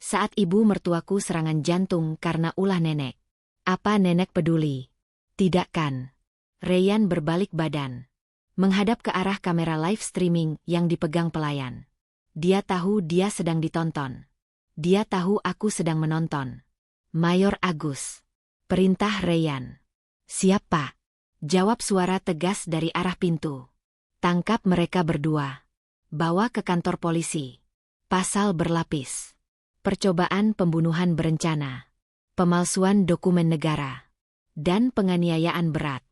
Saat ibu mertuaku serangan jantung karena ulah nenek. Apa nenek peduli? Tidak kan? Ryan berbalik badan. Menghadap ke arah kamera live streaming yang dipegang pelayan. Dia tahu dia sedang ditonton. Dia tahu aku sedang menonton. Mayor Agus. Perintah Ryan. Siapa? Jawab suara tegas dari arah pintu. Tangkap mereka berdua. Bawa ke kantor polisi. Pasal berlapis. Percobaan pembunuhan berencana. Pemalsuan dokumen negara. Dan penganiayaan berat.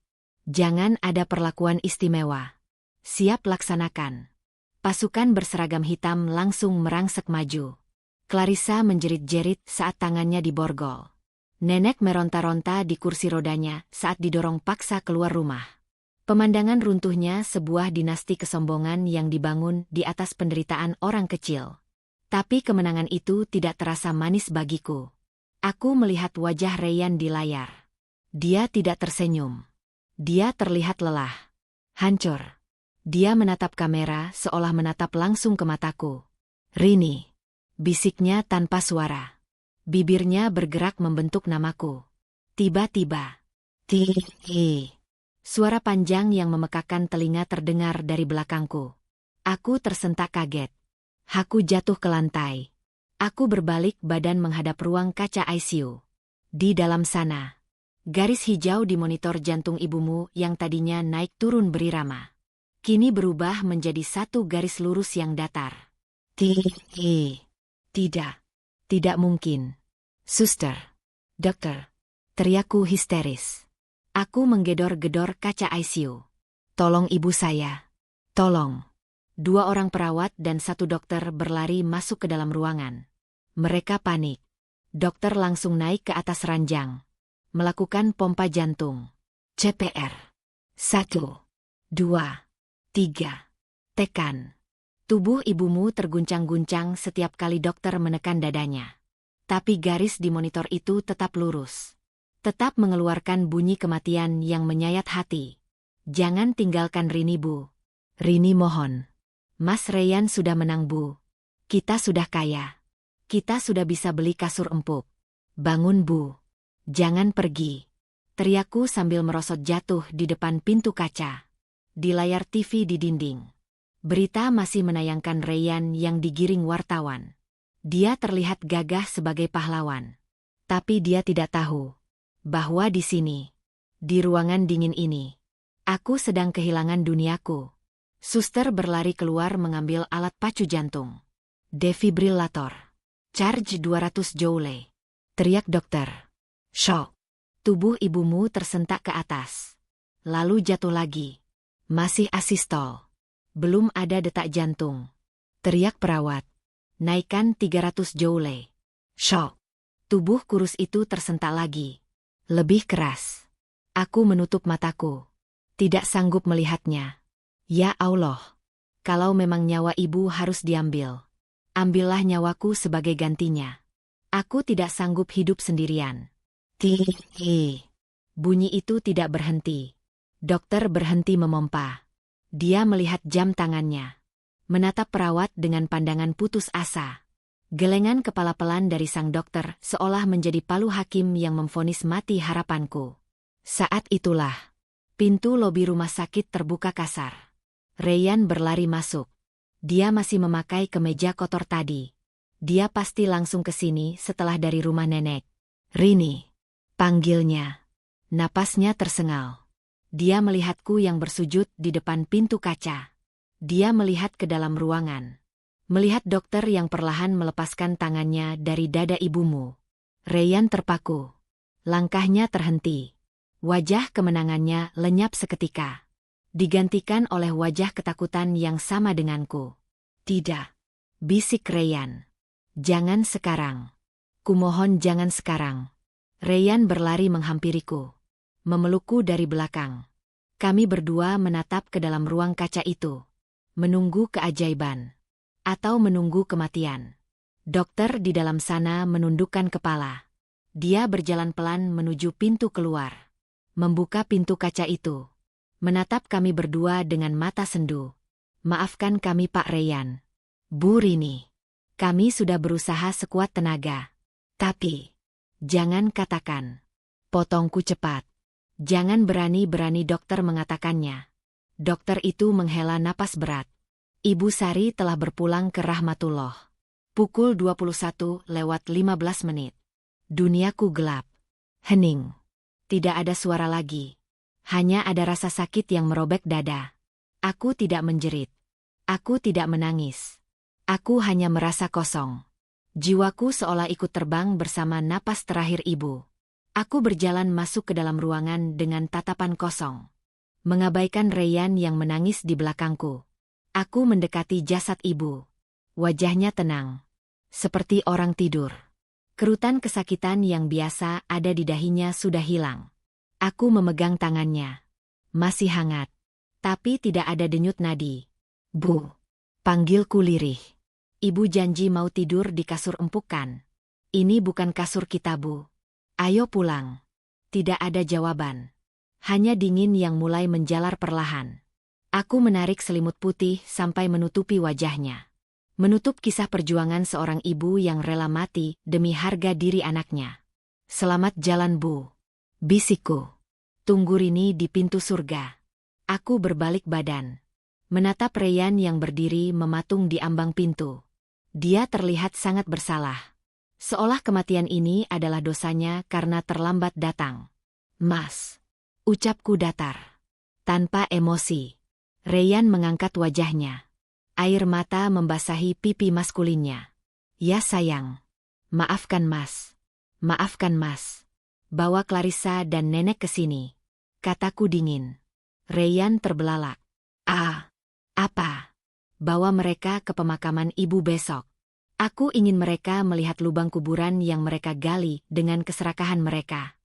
Jangan ada perlakuan istimewa. Siap laksanakan. Pasukan berseragam hitam langsung merangsek maju. Clarissa menjerit-jerit saat tangannya diborgol. Nenek meronta-ronta di kursi rodanya saat didorong paksa keluar rumah. Pemandangan runtuhnya sebuah dinasti kesombongan yang dibangun di atas penderitaan orang kecil. Tapi kemenangan itu tidak terasa manis bagiku. Aku melihat wajah Ryan di layar. Dia tidak tersenyum. Dia terlihat lelah. Hancur. Dia menatap kamera seolah menatap langsung ke mataku. Rini. Bisiknya tanpa suara. Bibirnya bergerak membentuk namaku. Tiba-tiba. Suara panjang yang memekakan telinga terdengar dari belakangku. Aku tersentak kaget. Aku jatuh ke lantai. Aku berbalik badan menghadap ruang kaca ICU. Di dalam sana. Garis hijau di monitor jantung ibumu yang tadinya naik turun berirama. Kini berubah menjadi satu garis lurus yang datar. Tidak. Tidak mungkin. Suster. Dokter. Teriakku histeris. Aku menggedor-gedor kaca ICU. Tolong ibu saya. Tolong. 2 orang perawat dan 1 dokter berlari masuk ke dalam ruangan. Mereka panik. Dokter langsung naik ke atas ranjang. Melakukan pompa jantung. CPR. 1, 2, 3. Tekan. Tubuh ibumu terguncang-guncang setiap kali dokter menekan dadanya. Tapi garis di monitor itu tetap lurus. Tetap mengeluarkan bunyi kematian yang menyayat hati. Jangan tinggalkan Rini, Bu. Rini mohon. Mas Ryan sudah menang, Bu. Kita sudah kaya. Kita sudah bisa beli kasur empuk. Bangun, Bu. Jangan pergi. Teriakku sambil merosot jatuh di depan pintu kaca. Di layar TV di dinding. Berita masih menayangkan Ryan yang digiring wartawan. Dia terlihat gagah sebagai pahlawan. Tapi dia tidak tahu bahwa di sini, di ruangan dingin ini, aku sedang kehilangan duniaku. Suster berlari keluar mengambil alat pacu jantung. Defibrillator. Charge 200 joule. Teriak dokter. Shock. Tubuh ibumu tersentak ke atas. Lalu jatuh lagi. Masih asistol. Belum ada detak jantung. Teriak perawat. Naikkan 300 joule. Shock. Tubuh kurus itu tersentak lagi. Lebih keras. Aku menutup mataku. Tidak sanggup melihatnya. Ya Allah. Kalau memang nyawa ibu harus diambil, ambillah nyawaku sebagai gantinya. Aku tidak sanggup hidup sendirian. Bunyi itu tidak berhenti. Dokter berhenti memompa. Dia melihat jam tangannya. Menatap perawat dengan pandangan putus asa. Gelengan kepala pelan dari sang dokter seolah menjadi palu hakim yang memvonis mati harapanku. Saat itulah, pintu lobi rumah sakit terbuka kasar. Ryan berlari masuk. Dia masih memakai kemeja kotor tadi. Dia pasti langsung ke sini setelah dari rumah nenek. Rini. Panggilnya. Napasnya tersengal. Dia melihatku yang bersujud di depan pintu kaca. Dia melihat ke dalam ruangan. Melihat dokter yang perlahan melepaskan tangannya dari dada ibumu. Ryan terpaku. Langkahnya terhenti. Wajah kemenangannya lenyap seketika. Digantikan oleh wajah ketakutan yang sama denganku. Tidak. Bisik Ryan. Jangan sekarang. Kumohon jangan sekarang. Ryan berlari menghampiriku. Memelukku dari belakang. Kami berdua menatap ke dalam ruang kaca itu. Menunggu keajaiban. Atau menunggu kematian. Dokter di dalam sana menundukkan kepala. Dia berjalan pelan menuju pintu keluar. Membuka pintu kaca itu. Menatap kami berdua dengan mata sendu. Maafkan kami Pak Ryan. Bu Rini. Kami sudah berusaha sekuat tenaga. Tapi, jangan katakan. Potongku cepat. Jangan berani-berani dokter mengatakannya. Dokter itu menghela napas berat. Ibu Sari telah berpulang ke rahmatullah. Pukul 21:15. Duniaku gelap. Hening. Tidak ada suara lagi. Hanya ada rasa sakit yang merobek dada. Aku tidak menjerit. Aku tidak menangis. Aku hanya merasa kosong. Jiwaku seolah ikut terbang bersama napas terakhir ibu. Aku berjalan masuk ke dalam ruangan dengan tatapan kosong. Mengabaikan Ryan yang menangis di belakangku. Aku mendekati jasad ibu. Wajahnya tenang. Seperti orang tidur. Kerutan kesakitan yang biasa ada di dahinya sudah hilang. Aku memegang tangannya. Masih hangat. Tapi tidak ada denyut nadi. Bu. Panggilku lirih. Ibu janji mau tidur di kasur empuk kan? Ini bukan kasur kita, Bu. Ayo pulang. Tidak ada jawaban. Hanya dingin yang mulai menjalar perlahan. Aku menarik selimut putih sampai menutupi wajahnya. Menutup kisah perjuangan seorang ibu yang rela mati demi harga diri anaknya. Selamat jalan, Bu. Bisikku. Tunggu Rini di pintu surga. Aku berbalik badan. Menatap Ryan yang berdiri mematung di ambang pintu. Dia terlihat sangat bersalah. Seolah kematian ini adalah dosanya karena terlambat datang. Mas. Ucapku datar. Tanpa emosi. Rayyan mengangkat wajahnya. Air mata membasahi pipi maskulinnya. Ya sayang. Maafkan Mas. Maafkan Mas. Bawa Clarissa dan nenek ke sini. Kataku dingin. Rayyan terbelalak. Apa? Bawa mereka ke pemakaman ibu besok. Aku ingin mereka melihat lubang kuburan yang mereka gali dengan keserakahan mereka.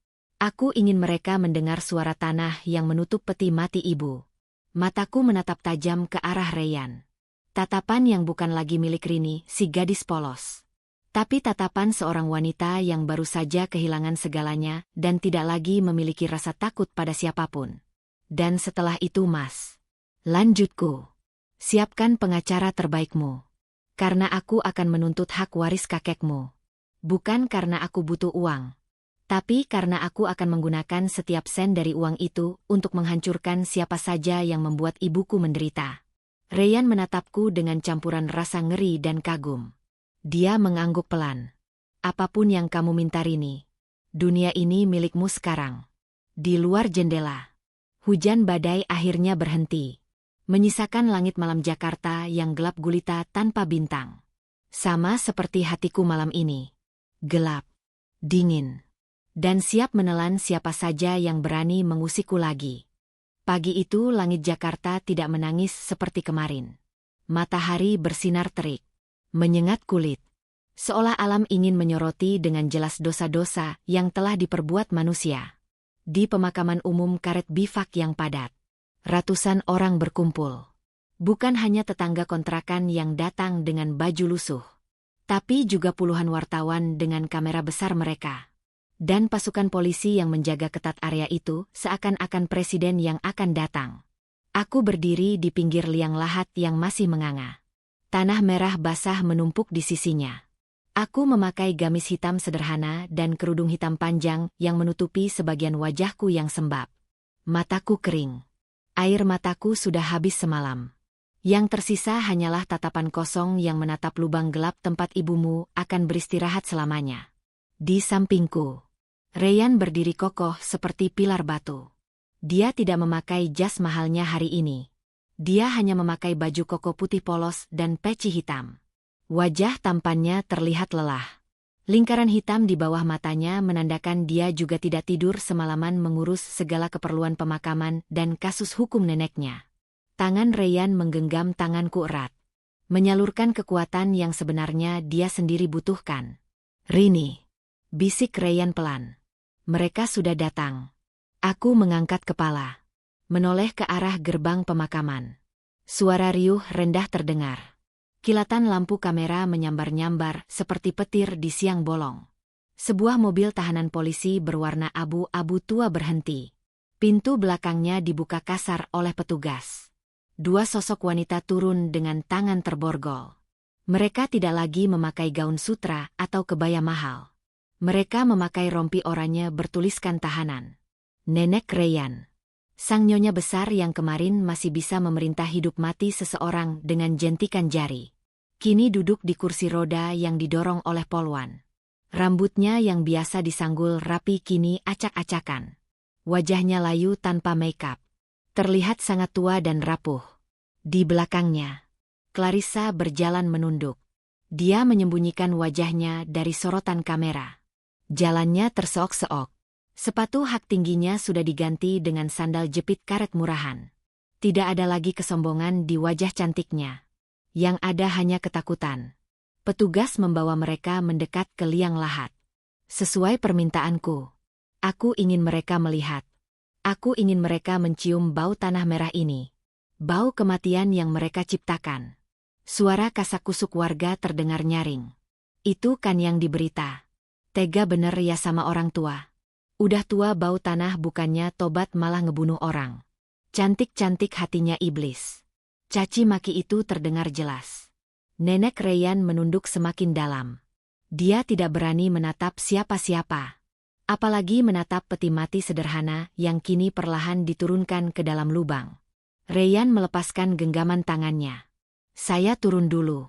Aku ingin mereka mendengar suara tanah yang menutup peti mati ibu. Mataku menatap tajam ke arah Rayyan. Tatapan yang bukan lagi milik Rini, si gadis polos. Tapi tatapan seorang wanita yang baru saja kehilangan segalanya dan tidak lagi memiliki rasa takut pada siapapun. Dan setelah itu Mas. Lanjutku. Siapkan pengacara terbaikmu. Karena aku akan menuntut hak waris kakekmu. Bukan karena aku butuh uang. Tapi karena aku akan menggunakan setiap sen dari uang itu untuk menghancurkan siapa saja yang membuat ibuku menderita. Rayyan menatapku dengan campuran rasa ngeri dan kagum. Dia mengangguk pelan. Apapun yang kamu minta Rini. Dunia ini milikmu sekarang. Di luar jendela. Hujan badai akhirnya berhenti. Menyisakan langit malam Jakarta yang gelap gulita tanpa bintang. Sama seperti hatiku malam ini. Gelap. Dingin. Dan siap menelan siapa saja yang berani mengusikku lagi. Pagi itu langit Jakarta tidak menangis seperti kemarin. Matahari bersinar terik. Menyengat kulit. Seolah alam ingin menyoroti dengan jelas dosa-dosa yang telah diperbuat manusia. Di pemakaman umum karet bifak yang padat. Ratusan orang berkumpul. Bukan hanya tetangga kontrakan yang datang dengan baju lusuh. Tapi juga puluhan wartawan dengan kamera besar mereka. Dan pasukan polisi yang menjaga ketat area itu seakan-akan presiden yang akan datang. Aku berdiri di pinggir liang lahat yang masih menganga. Tanah merah basah menumpuk di sisinya. Aku memakai gamis hitam sederhana dan kerudung hitam panjang yang menutupi sebagian wajahku yang sembab. Mataku kering. Air mataku sudah habis semalam. Yang tersisa hanyalah tatapan kosong yang menatap lubang gelap tempat ibumu akan beristirahat selamanya. Di sampingku. Rayyan berdiri kokoh seperti pilar batu. Dia tidak memakai jas mahalnya hari ini. Dia hanya memakai baju koko putih polos dan peci hitam. Wajah tampannya terlihat lelah. Lingkaran hitam di bawah matanya menandakan dia juga tidak tidur semalaman mengurus segala keperluan pemakaman dan kasus hukum neneknya. Tangan Rayyan menggenggam tanganku erat. Menyalurkan kekuatan yang sebenarnya dia sendiri butuhkan. Rini. Bisik Rayyan pelan. Mereka sudah datang. Aku mengangkat kepala. Menoleh ke arah gerbang pemakaman. Suara riuh rendah terdengar. Kilatan lampu kamera menyambar-nyambar seperti petir di siang bolong. Sebuah mobil tahanan polisi berwarna abu-abu tua berhenti. Pintu belakangnya dibuka kasar oleh petugas. Dua sosok wanita turun dengan tangan terborgol. Mereka tidak lagi memakai gaun sutra atau kebaya mahal. Mereka memakai rompi oranye bertuliskan tahanan. Nenek Rayyan. Sang nyonya besar yang kemarin masih bisa memerintah hidup mati seseorang dengan jentikan jari. Kini duduk di kursi roda yang didorong oleh polwan. Rambutnya yang biasa disanggul rapi kini acak-acakan. Wajahnya layu tanpa make-up. Terlihat sangat tua dan rapuh. Di belakangnya, Clarissa berjalan menunduk. Dia menyembunyikan wajahnya dari sorotan kamera. Jalannya terseok-seok. Sepatu hak tingginya sudah diganti dengan sandal jepit karet murahan. Tidak ada lagi kesombongan di wajah cantiknya. Yang ada hanya ketakutan. Petugas membawa mereka mendekat ke liang lahat. Sesuai permintaanku. Aku ingin mereka melihat. Aku ingin mereka mencium bau tanah merah ini. Bau kematian yang mereka ciptakan. Suara kasak-kusuk warga terdengar nyaring. Itu kan yang diberita. Tega bener ya sama orang tua. Udah tua bau tanah bukannya tobat malah ngebunuh orang. Cantik-cantik hatinya iblis. Caci maki itu terdengar jelas. Nenek Rayyan menunduk semakin dalam. Dia tidak berani menatap siapa-siapa. Apalagi menatap peti mati sederhana yang kini perlahan diturunkan ke dalam lubang. Rayyan melepaskan genggaman tangannya. Saya turun dulu.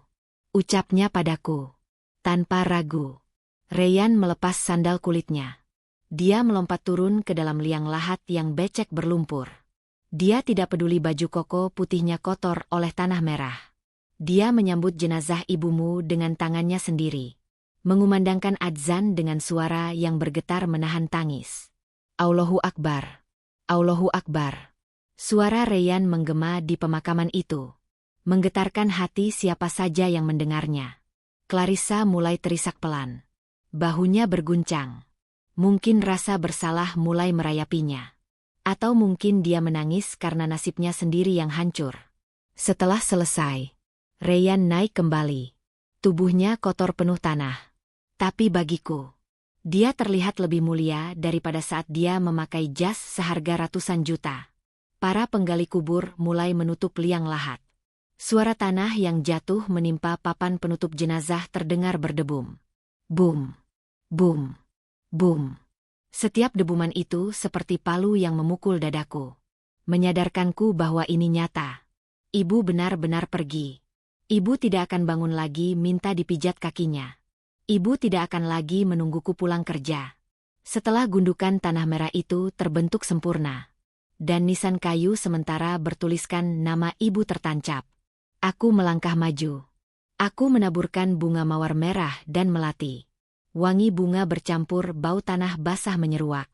Ucapnya padaku. Tanpa ragu. Rayyan melepas sandal kulitnya. Dia melompat turun ke dalam liang lahat yang becek berlumpur. Dia tidak peduli baju koko putihnya kotor oleh tanah merah. Dia menyambut jenazah ibumu dengan tangannya sendiri. Mengumandangkan adzan dengan suara yang bergetar menahan tangis. Allahu Akbar. Allahu Akbar. Suara Rayyan menggema di pemakaman itu. Menggetarkan hati siapa saja yang mendengarnya. Clarissa mulai terisak pelan. Bahunya berguncang. Mungkin rasa bersalah mulai merayapinya. Atau mungkin dia menangis karena nasibnya sendiri yang hancur. Setelah selesai, Rayyan naik kembali. Tubuhnya kotor penuh tanah. Tapi bagiku, dia terlihat lebih mulia daripada saat dia memakai jas seharga ratusan juta. Para penggali kubur mulai menutup liang lahat. Suara tanah yang jatuh menimpa papan penutup jenazah terdengar berdebum. Bum, bum, bum. Setiap debuman itu seperti palu yang memukul dadaku. Menyadarkanku bahwa ini nyata. Ibu benar-benar pergi. Ibu tidak akan bangun lagi minta dipijat kakinya. Ibu tidak akan lagi menungguku pulang kerja. Setelah gundukan tanah merah itu terbentuk sempurna. Dan nisan kayu sementara bertuliskan nama ibu tertancap. Aku melangkah maju. Aku menaburkan bunga mawar merah dan melati. Wangi bunga bercampur bau tanah basah menyeruak.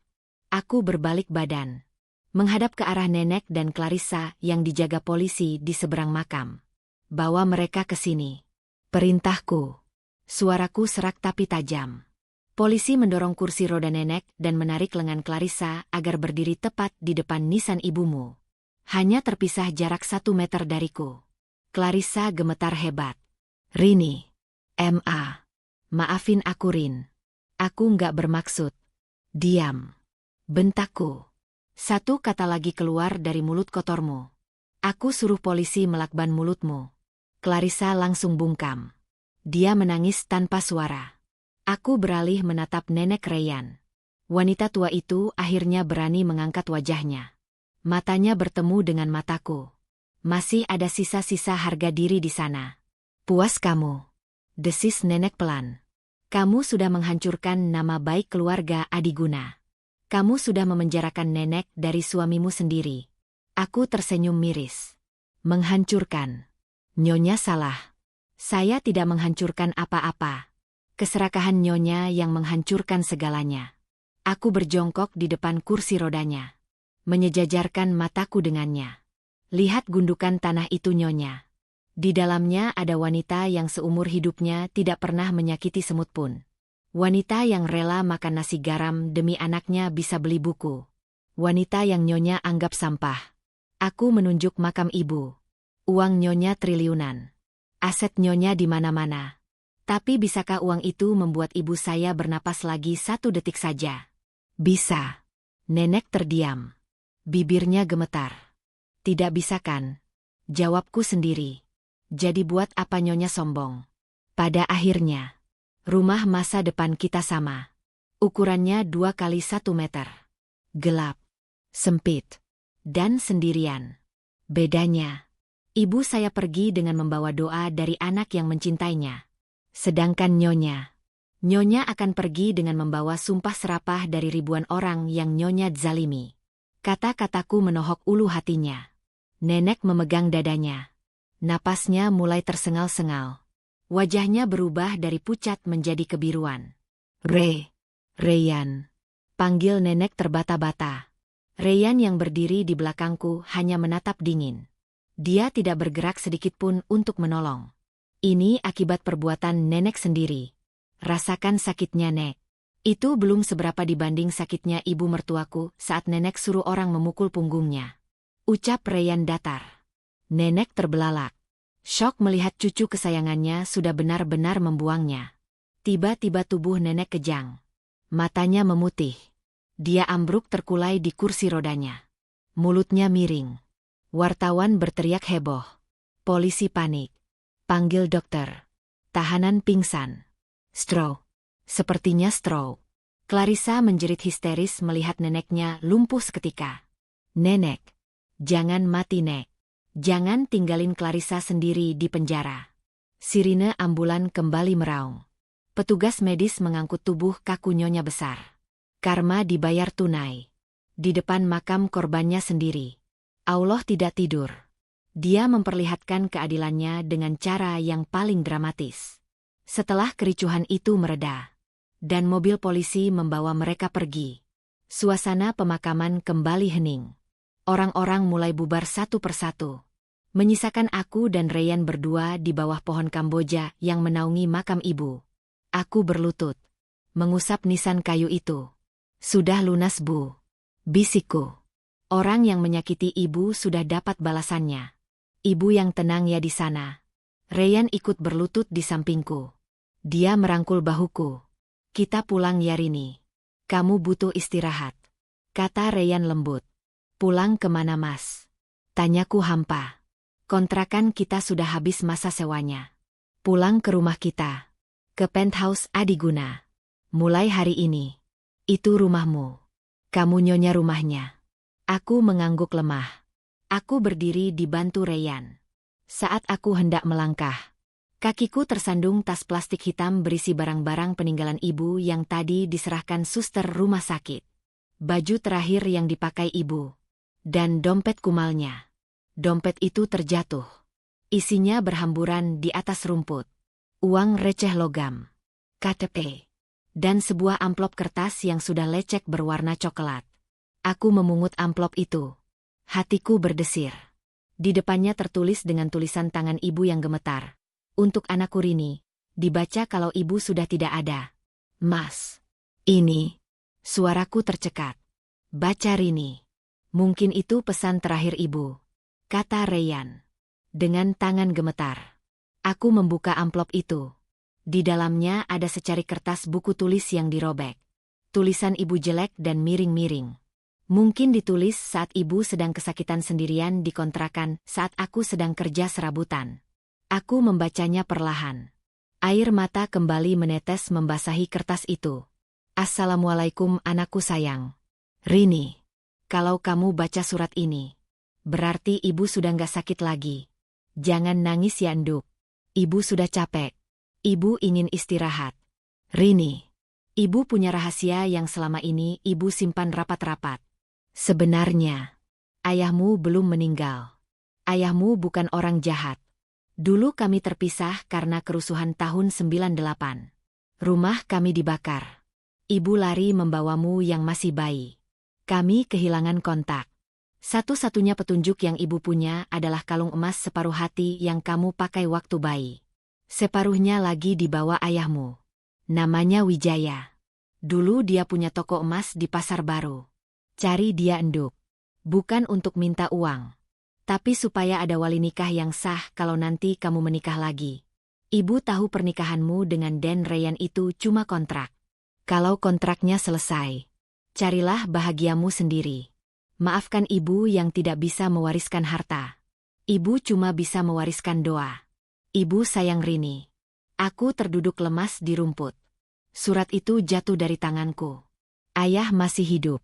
Aku berbalik badan. Menghadap ke arah Nenek dan Clarissa yang dijaga polisi di seberang makam. Bawa mereka ke sini. Perintahku. Suaraku serak tapi tajam. Polisi mendorong kursi roda Nenek dan menarik lengan Clarissa agar berdiri tepat di depan nisan ibumu. Hanya terpisah jarak 1 meter dariku. Clarissa gemetar hebat. Rini. M.A. Maafin aku, Rin. Aku nggak bermaksud. Diam. Bentakku. Satu kata lagi keluar dari mulut kotormu. Aku suruh polisi melakban mulutmu. Clarissa langsung bungkam. Dia menangis tanpa suara. Aku beralih menatap Nenek Rayyan. Wanita tua itu akhirnya berani mengangkat wajahnya. Matanya bertemu dengan mataku. Masih ada sisa-sisa harga diri di sana. Puas kamu? Desis Nenek pelan. Kamu sudah menghancurkan nama baik keluarga Adiguna. Kamu sudah memenjarakan Nenek dari suamimu sendiri. Aku tersenyum miris. Menghancurkan. Nyonya salah. Saya tidak menghancurkan apa-apa. Keserakahan Nyonya yang menghancurkan segalanya. Aku berjongkok di depan kursi rodanya. Menyejajarkan mataku dengannya. Lihat gundukan tanah itu, Nyonya. Di dalamnya ada wanita yang seumur hidupnya tidak pernah menyakiti semut pun. Wanita yang rela makan nasi garam demi anaknya bisa beli buku. Wanita yang Nyonya anggap sampah. Aku menunjuk makam ibu. Uang Nyonya triliunan. Aset Nyonya di mana-mana. Tapi bisakah uang itu membuat ibu saya bernapas lagi 1 detik saja? Bisa. Nenek terdiam. Bibirnya gemetar. Tidak bisa kan? Jawabku sendiri. Jadi buat apa Nyonya sombong? Pada akhirnya, rumah masa depan kita sama. Ukurannya 2 kali 1 meter. Gelap, sempit, dan sendirian. Bedanya, ibu saya pergi dengan membawa doa dari anak yang mencintainya. Sedangkan Nyonya akan pergi dengan membawa sumpah serapah dari ribuan orang yang Nyonya zalimi. Kata-kataku menohok ulu hatinya. Nenek memegang dadanya. Napasnya mulai tersengal-sengal. Wajahnya berubah dari pucat menjadi kebiruan. Rayyan. Panggil Nenek terbata-bata. Rayyan yang berdiri di belakangku hanya menatap dingin. Dia tidak bergerak sedikitpun untuk menolong. Ini akibat perbuatan Nenek sendiri. Rasakan sakitnya, Nek. Itu belum seberapa dibanding sakitnya ibu mertuaku saat Nenek suruh orang memukul punggungnya. Ucap Rayyan datar. Nenek terbelalak. Syok melihat cucu kesayangannya sudah benar-benar membuangnya. Tiba-tiba tubuh Nenek kejang. Matanya memutih. Dia ambruk terkulai di kursi rodanya. Mulutnya miring. Wartawan berteriak heboh. Polisi panik. Panggil dokter. Tahanan pingsan. Stroke. Sepertinya stroke. Clarissa menjerit histeris melihat neneknya lumpuh seketika. Nenek. Jangan mati, Nek. Jangan tinggalin Clarissa sendiri di penjara. Sirine ambulan kembali meraung. Petugas medis mengangkut tubuh kaku Nyonya besar. Karma dibayar tunai. Di depan makam korbannya sendiri. Allah tidak tidur. Dia memperlihatkan keadilannya dengan cara yang paling dramatis. Setelah kericuhan itu mereda, dan mobil polisi membawa mereka pergi, suasana pemakaman kembali hening. Orang-orang mulai bubar satu persatu, menyisakan aku dan Ryan berdua di bawah pohon Kamboja yang menaungi makam ibu. Aku berlutut, mengusap nisan kayu itu. Sudah lunas, Bu, bisikku. Orang yang menyakiti ibu sudah dapat balasannya. Ibu yang tenang ya di sana. Ryan ikut berlutut di sampingku. Dia merangkul bahuku. Kita pulang ya Rini. Kamu butuh istirahat, kata Ryan lembut. Pulang kemana Mas? Tanyaku hampa. Kontrakan kita sudah habis masa sewanya. Pulang ke rumah kita. Ke penthouse Adiguna. Mulai hari ini. Itu rumahmu. Kamu nyonya rumahnya. Aku mengangguk lemah. Aku berdiri dibantu Ryan. Saat aku hendak melangkah, kakiku tersandung tas plastik hitam berisi barang-barang peninggalan ibu yang tadi diserahkan suster rumah sakit. Baju terakhir yang dipakai ibu. Dan dompet kumalnya. Dompet itu terjatuh. Isinya berhamburan di atas rumput. Uang receh logam. KTP. Dan sebuah amplop kertas yang sudah lecek berwarna coklat. Aku memungut amplop itu. Hatiku berdesir. Di depannya tertulis dengan tulisan tangan ibu yang gemetar. Untuk anakku Rini. Dibaca kalau ibu sudah tidak ada. Mas. Ini. Suaraku tercekat. Baca Rini. Mungkin itu pesan terakhir ibu, kata Ryan. Dengan tangan gemetar. Aku membuka amplop itu. Di dalamnya ada secari kertas buku tulis yang dirobek. Tulisan ibu jelek dan miring-miring. Mungkin ditulis saat ibu sedang kesakitan sendirian di kontrakan saat aku sedang kerja serabutan. Aku membacanya perlahan. Air mata kembali menetes membasahi kertas itu. Assalamualaikum anakku sayang. Rini, kalau kamu baca surat ini, berarti ibu sudah nggak sakit lagi. Jangan nangis ya Nduk. Ibu sudah capek. Ibu ingin istirahat. Rini, ibu punya rahasia yang selama ini ibu simpan rapat-rapat. Sebenarnya, ayahmu belum meninggal. Ayahmu bukan orang jahat. Dulu kami terpisah karena kerusuhan tahun 98. Rumah kami dibakar. Ibu lari membawamu yang masih bayi. Kami kehilangan kontak. Satu-satunya petunjuk yang ibu punya adalah kalung emas separuh hati yang kamu pakai waktu bayi. Separuhnya lagi dibawa ayahmu. Namanya Wijaya. Dulu dia punya toko emas di Pasar Baru. Cari dia Nduk. Bukan untuk minta uang. Tapi supaya ada wali nikah yang sah kalau nanti kamu menikah lagi. Ibu tahu pernikahanmu dengan Dan Ryan itu cuma kontrak. Kalau kontraknya selesai, carilah bahagiamu sendiri. Maafkan ibu yang tidak bisa mewariskan harta. Ibu cuma bisa mewariskan doa. Ibu sayang Rini. Aku terduduk lemas di rumput. Surat itu jatuh dari tanganku. Ayah masih hidup.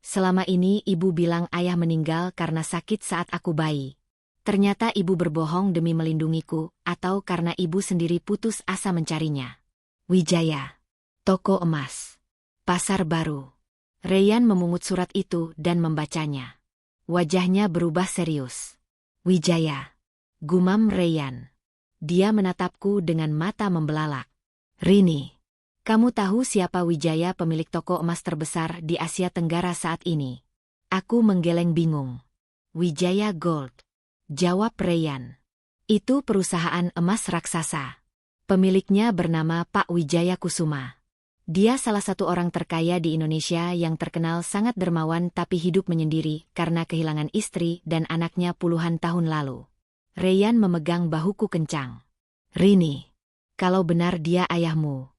Selama ini ibu bilang ayah meninggal karena sakit saat aku bayi. Ternyata ibu berbohong demi melindungiku, atau karena ibu sendiri putus asa mencarinya. Wijaya. Toko emas. Pasar Baru. Ryan memungut surat itu dan membacanya. Wajahnya berubah serius. Wijaya. Gumam Ryan. Dia menatapku dengan mata membelalak. Rini, kamu tahu siapa Wijaya pemilik toko emas terbesar di Asia Tenggara saat ini? Aku menggeleng bingung. Wijaya Gold. Jawab Ryan. Itu perusahaan emas raksasa. Pemiliknya bernama Pak Wijaya Kusuma. Dia salah satu orang terkaya di Indonesia yang terkenal sangat dermawan tapi hidup menyendiri karena kehilangan istri dan anaknya puluhan tahun lalu. Ryan memegang bahuku kencang. Rini, kalau benar dia ayahmu,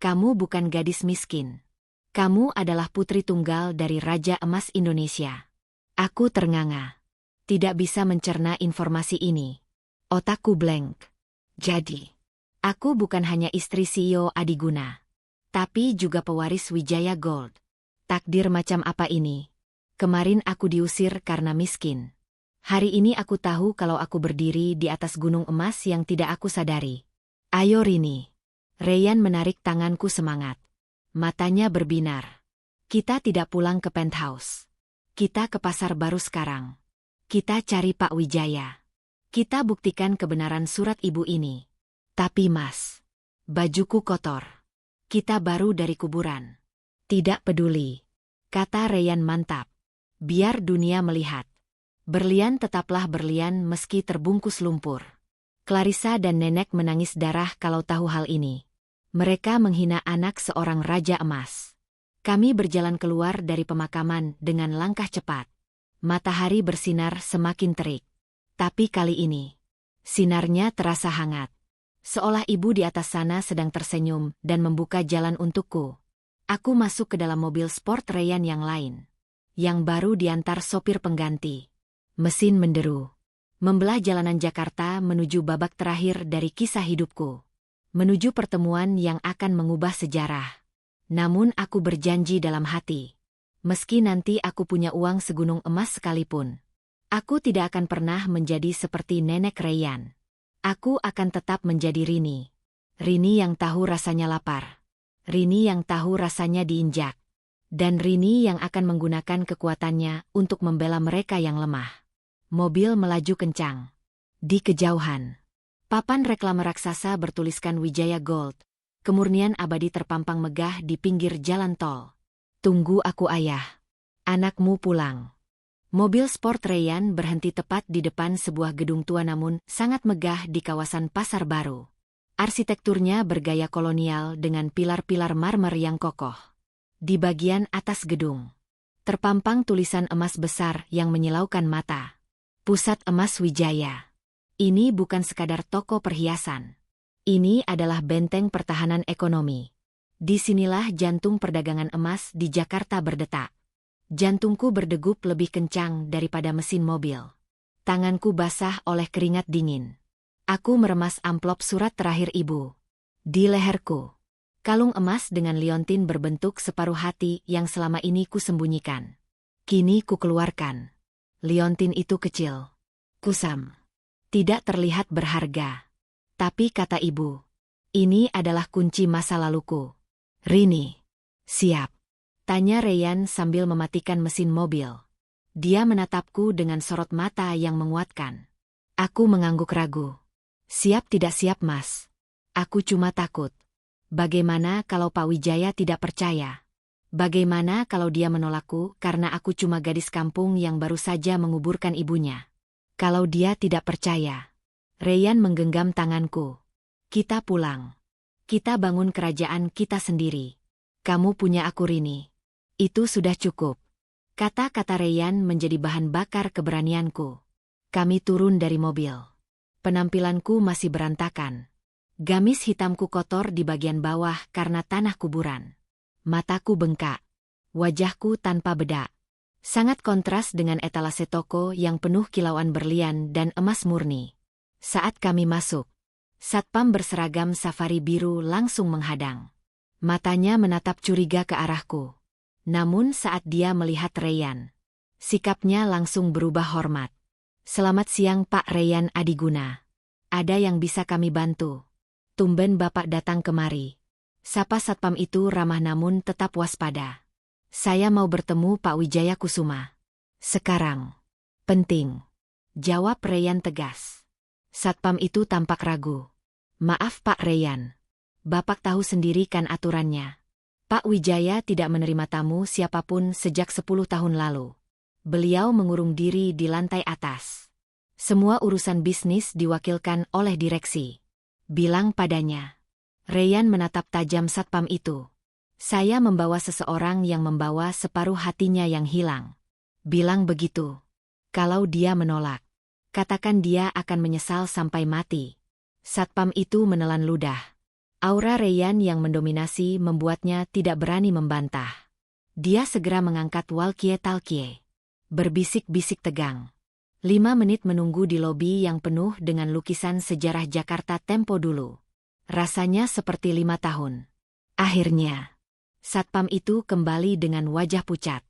kamu bukan gadis miskin. Kamu adalah putri tunggal dari Raja Emas Indonesia. Aku ternganga. Tidak bisa mencerna informasi ini. Otakku blank. Jadi, aku bukan hanya istri CEO Adiguna, tapi juga pewaris Wijaya Gold. Takdir macam apa ini? Kemarin aku diusir karena miskin. Hari ini aku tahu kalau aku berdiri di atas gunung emas yang tidak aku sadari. Ayo Rini. Ryan menarik tanganku semangat. Matanya berbinar. Kita tidak pulang ke penthouse. Kita ke pasar baru sekarang. Kita cari Pak Wijaya. Kita buktikan kebenaran surat ibu ini. Tapi Mas, bajuku kotor. Kita baru dari kuburan. Tidak peduli. Kata Ryan mantap. Biar dunia melihat. Berlian tetaplah berlian meski terbungkus lumpur. Clarissa dan nenek menangis darah kalau tahu hal ini. Mereka menghina anak seorang raja emas. Kami berjalan keluar dari pemakaman dengan langkah cepat. Matahari bersinar semakin terik. Tapi kali ini, sinarnya terasa hangat. Seolah ibu di atas sana sedang tersenyum dan membuka jalan untukku. Aku masuk ke dalam mobil sport Ryan yang lain. Yang baru diantar sopir pengganti. Mesin menderu. Membelah jalanan Jakarta menuju babak terakhir dari kisah hidupku. Menuju pertemuan yang akan mengubah sejarah. Namun aku berjanji dalam hati. Meski nanti aku punya uang segunung emas sekalipun. Aku tidak akan pernah menjadi seperti nenek Ryan. Aku akan tetap menjadi Rini. Rini yang tahu rasanya lapar. Rini yang tahu rasanya diinjak. Dan Rini yang akan menggunakan kekuatannya untuk membela mereka yang lemah. Mobil melaju kencang. Di kejauhan, papan reklame raksasa bertuliskan Wijaya Gold. Kemurnian abadi terpampang megah di pinggir jalan tol. Tunggu aku ayah. Anakmu pulang. Mobil sport Ryan berhenti tepat di depan sebuah gedung tua namun sangat megah di kawasan Pasar Baru. Arsitekturnya bergaya kolonial dengan pilar-pilar marmer yang kokoh. Di bagian atas gedung, terpampang tulisan emas besar yang menyilaukan mata. Pusat Emas Wijaya. Ini bukan sekadar toko perhiasan. Ini adalah benteng pertahanan ekonomi. Disinilah jantung perdagangan emas di Jakarta berdetak. Jantungku berdegup lebih kencang daripada mesin mobil. Tanganku basah oleh keringat dingin. Aku meremas amplop surat terakhir ibu. Di leherku, kalung emas dengan liontin berbentuk separuh hati yang selama ini ku sembunyikan. Kini ku keluarkan. Liontin itu kecil, kusam, tidak terlihat berharga. Tapi kata ibu, ini adalah kunci masa laluku. Rini, siap? Tanya Ryan sambil mematikan mesin mobil. Dia menatapku dengan sorot mata yang menguatkan. Aku mengangguk ragu. Siap tidak siap mas. Aku cuma takut. Bagaimana kalau Pak Wijaya tidak percaya? Bagaimana kalau dia menolakku karena aku cuma gadis kampung yang baru saja menguburkan ibunya? Kalau dia tidak percaya. Ryan menggenggam tanganku. Kita pulang. Kita bangun kerajaan kita sendiri. Kamu punya aku Rini. Itu sudah cukup. Kata-kata Ryan menjadi bahan bakar keberanianku. Kami turun dari mobil. Penampilanku masih berantakan. Gamis hitamku kotor di bagian bawah karena tanah kuburan. Mataku bengkak. Wajahku tanpa bedak. Sangat kontras dengan etalase toko yang penuh kilauan berlian dan emas murni. Saat kami masuk, satpam berseragam safari biru langsung menghadang. Matanya menatap curiga ke arahku. Namun saat dia melihat Ryan, sikapnya langsung berubah hormat. Selamat siang Pak Ryan Adiguna. Ada yang bisa kami bantu? Tumben Bapak datang kemari. Sapa satpam itu ramah namun tetap waspada. Saya mau bertemu Pak Wijaya Kusuma. Sekarang. Penting. Jawab Ryan tegas. Satpam itu tampak ragu. Maaf Pak Ryan. Bapak tahu sendiri kan aturannya. Pak Wijaya tidak menerima tamu siapapun sejak 10 tahun lalu. Beliau mengurung diri di lantai atas. Semua urusan bisnis diwakilkan oleh direksi. Bilang padanya. Ryan menatap tajam satpam itu. Saya membawa seseorang yang membawa separuh hatinya yang hilang. Bilang begitu. Kalau dia menolak, katakan dia akan menyesal sampai mati. Satpam itu menelan ludah. Aura Ryan yang mendominasi membuatnya tidak berani membantah. Dia segera mengangkat walkie-talkie. Berbisik-bisik tegang. 5 menit menunggu di lobi yang penuh dengan lukisan sejarah Jakarta tempo dulu. Rasanya seperti 5 tahun. Akhirnya, satpam itu kembali dengan wajah pucat.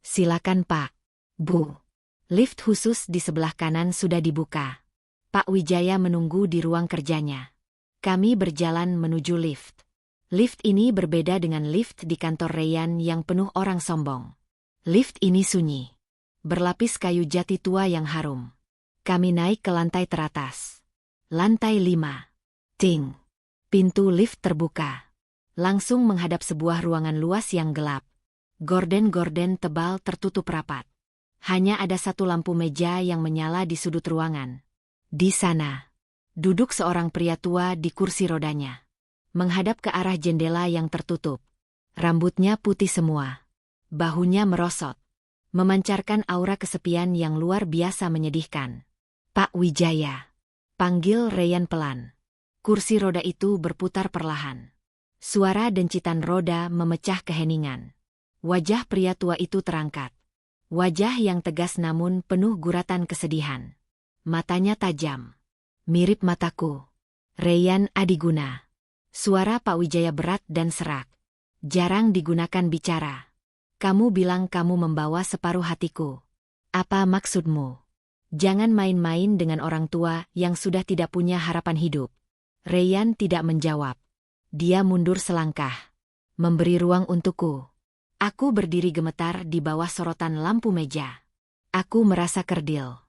Silakan Pak. Bu. Lift khusus di sebelah kanan sudah dibuka. Pak Wijaya menunggu di ruang kerjanya. Kami berjalan menuju lift. Lift ini berbeda dengan lift di kantor Rayyan yang penuh orang sombong. Lift ini sunyi. Berlapis kayu jati tua yang harum. Kami naik ke lantai teratas. Lantai 5. Ting. Pintu lift terbuka. Langsung menghadap sebuah ruangan luas yang gelap. Gorden-gorden tebal tertutup rapat. Hanya ada satu lampu meja yang menyala di sudut ruangan. Di sana, duduk seorang pria tua di kursi rodanya. Menghadap ke arah jendela yang tertutup. Rambutnya putih semua. Bahunya merosot. Memancarkan aura kesepian yang luar biasa menyedihkan. Pak Wijaya. Panggil Rayyan pelan. Kursi roda itu berputar perlahan. Suara dencitan roda memecah keheningan. Wajah pria tua itu terangkat. Wajah yang tegas namun penuh guratan kesedihan. Matanya tajam. Mirip mataku. Rayyan Adiguna. Suara Pak Wijaya berat dan serak. Jarang digunakan bicara. Kamu bilang kamu membawa separuh hatiku. Apa maksudmu? Jangan main-main dengan orang tua yang sudah tidak punya harapan hidup. Rayyan tidak menjawab. Dia mundur selangkah. Memberi ruang untukku. Aku berdiri gemetar di bawah sorotan lampu meja. Aku merasa kerdil.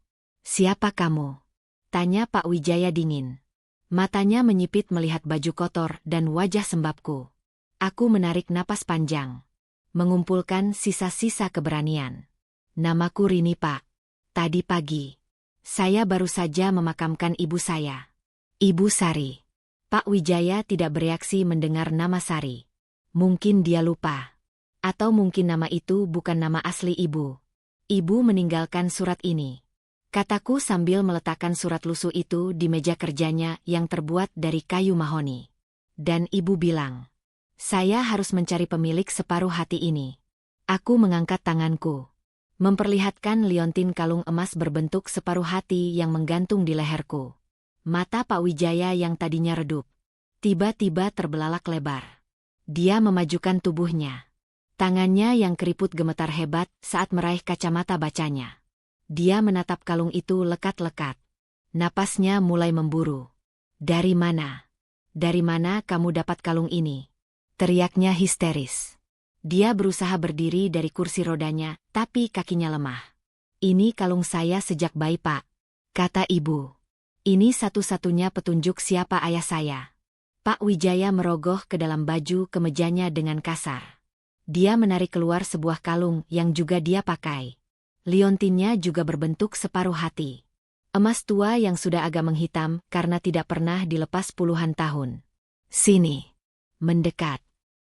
Siapa kamu? Tanya Pak Wijaya dingin. Matanya menyipit melihat baju kotor dan wajah sembabku. Aku menarik napas panjang. Mengumpulkan sisa-sisa keberanian. Namaku Rini, Pak. Tadi pagi, saya baru saja memakamkan ibu saya. Ibu Sari. Pak Wijaya tidak bereaksi mendengar nama Sari. Mungkin dia lupa. Atau mungkin nama itu bukan nama asli ibu. Ibu meninggalkan surat ini. Kataku sambil meletakkan surat lusuh itu di meja kerjanya yang terbuat dari kayu mahoni. Dan ibu bilang, saya harus mencari pemilik separuh hati ini. Aku mengangkat tanganku. Memperlihatkan liontin kalung emas berbentuk separuh hati yang menggantung di leherku. Mata Pak Wijaya yang tadinya redup. Tiba-tiba terbelalak lebar. Dia memajukan tubuhnya. Tangannya yang keriput gemetar hebat saat meraih kacamata bacanya. Dia menatap kalung itu lekat-lekat. Napasnya mulai memburu. Dari mana? Dari mana kamu dapat kalung ini? Teriaknya histeris. Dia berusaha berdiri dari kursi rodanya, tapi kakinya lemah. Ini kalung saya sejak bayi, Pak. Kata ibu. Ini satu-satunya petunjuk siapa ayah saya. Pak Wijaya merogoh ke dalam baju kemejanya dengan kasar. Dia menarik keluar sebuah kalung yang juga dia pakai. Liontinnya juga berbentuk separuh hati. Emas tua yang sudah agak menghitam karena tidak pernah dilepas puluhan tahun. Sini. Mendekat.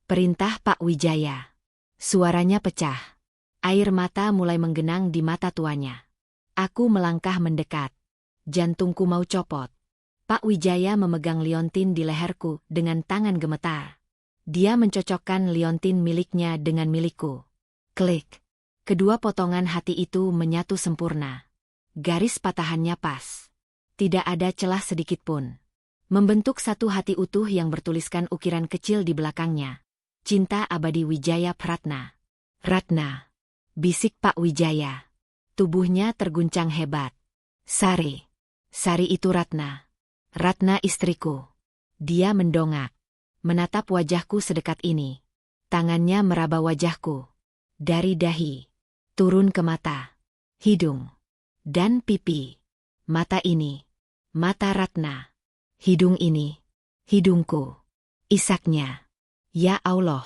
Perintah Pak Wijaya. Suaranya pecah. Air mata mulai menggenang di mata tuanya. Aku melangkah mendekat. Jantungku mau copot. Pak Wijaya memegang liontin di leherku dengan tangan gemetar. Dia mencocokkan liontin miliknya dengan milikku. Klik. Kedua potongan hati itu menyatu sempurna. Garis patahannya pas. Tidak ada celah sedikitpun. Membentuk satu hati utuh yang bertuliskan ukiran kecil di belakangnya. Cinta abadi Wijaya Pratna. Ratna. Bisik Pak Wijaya. Tubuhnya terguncang hebat. Sari. Sari itu Ratna. Ratna istriku. Dia mendongak. Menatap wajahku sedekat ini. Tangannya meraba wajahku. Dari dahi. Turun ke mata, hidung, dan pipi. Mata ini, mata Ratna. Hidung ini, hidungku. Isaknya. Ya Allah.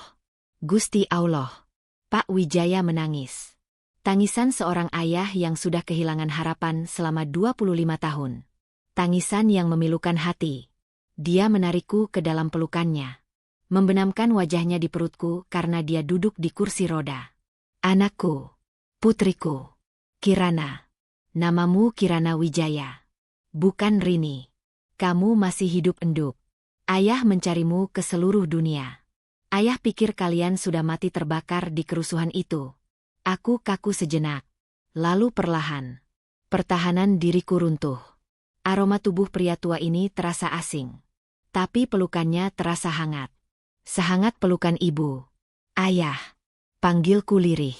Gusti Allah. Pak Wijaya menangis. Tangisan seorang ayah yang sudah kehilangan harapan selama 25 tahun. Tangisan yang memilukan hati. Dia menarikku ke dalam pelukannya. Membenamkan wajahnya di perutku karena dia duduk di kursi roda. Anakku. Putriku. Kirana. Namamu Kirana Wijaya. Bukan Rini. Kamu masih hidup enduk. Ayah mencarimu ke seluruh dunia. Ayah pikir kalian sudah mati terbakar di kerusuhan itu. Aku kaku sejenak. Lalu perlahan. Pertahanan diriku runtuh. Aroma tubuh pria tua ini terasa asing. Tapi pelukannya terasa hangat. Sehangat pelukan ibu. Ayah. Panggilku lirih.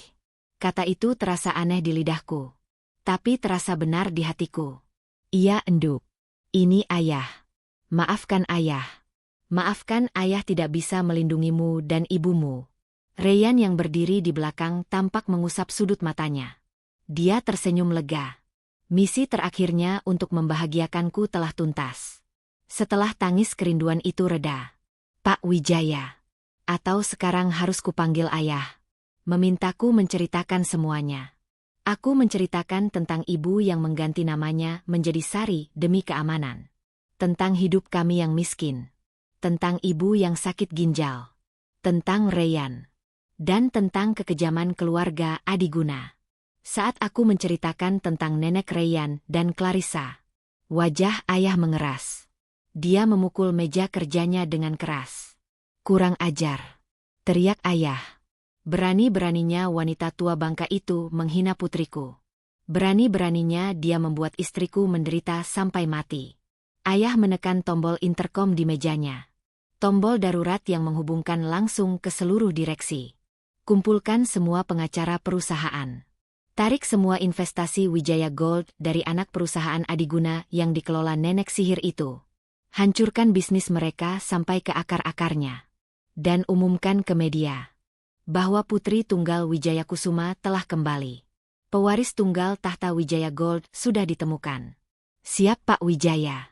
Kata itu terasa aneh di lidahku. Tapi terasa benar di hatiku. Iya enduk. Ini ayah. Maafkan ayah. Maafkan ayah tidak bisa melindungimu dan ibumu. Rayyan yang berdiri di belakang tampak mengusap sudut matanya. Dia tersenyum lega. Misi terakhirnya untuk membahagiakanku telah tuntas. Setelah tangis kerinduan itu reda, Pak Wijaya, atau sekarang harus kupanggil ayah, memintaku menceritakan semuanya. Aku menceritakan tentang ibu yang mengganti namanya menjadi Sari demi keamanan. Tentang hidup kami yang miskin. Tentang ibu yang sakit ginjal. Tentang Rayyan. Dan tentang kekejaman keluarga Adiguna. Saat aku menceritakan tentang nenek Rayyan dan Clarissa, wajah ayah mengeras. Dia memukul meja kerjanya dengan keras. Kurang ajar, teriak ayah. Berani-beraninya wanita tua bangka itu menghina putriku. Berani-beraninya dia membuat istriku menderita sampai mati. Ayah menekan tombol interkom di mejanya. Tombol darurat yang menghubungkan langsung ke seluruh direksi. Kumpulkan semua pengacara perusahaan. Tarik semua investasi Wijaya Gold dari anak perusahaan Adiguna yang dikelola nenek sihir itu. Hancurkan bisnis mereka sampai ke akar-akarnya. Dan umumkan ke media bahwa putri tunggal Wijaya Kusuma telah kembali. Pewaris tunggal tahta Wijaya Gold sudah ditemukan. Siap Pak Wijaya.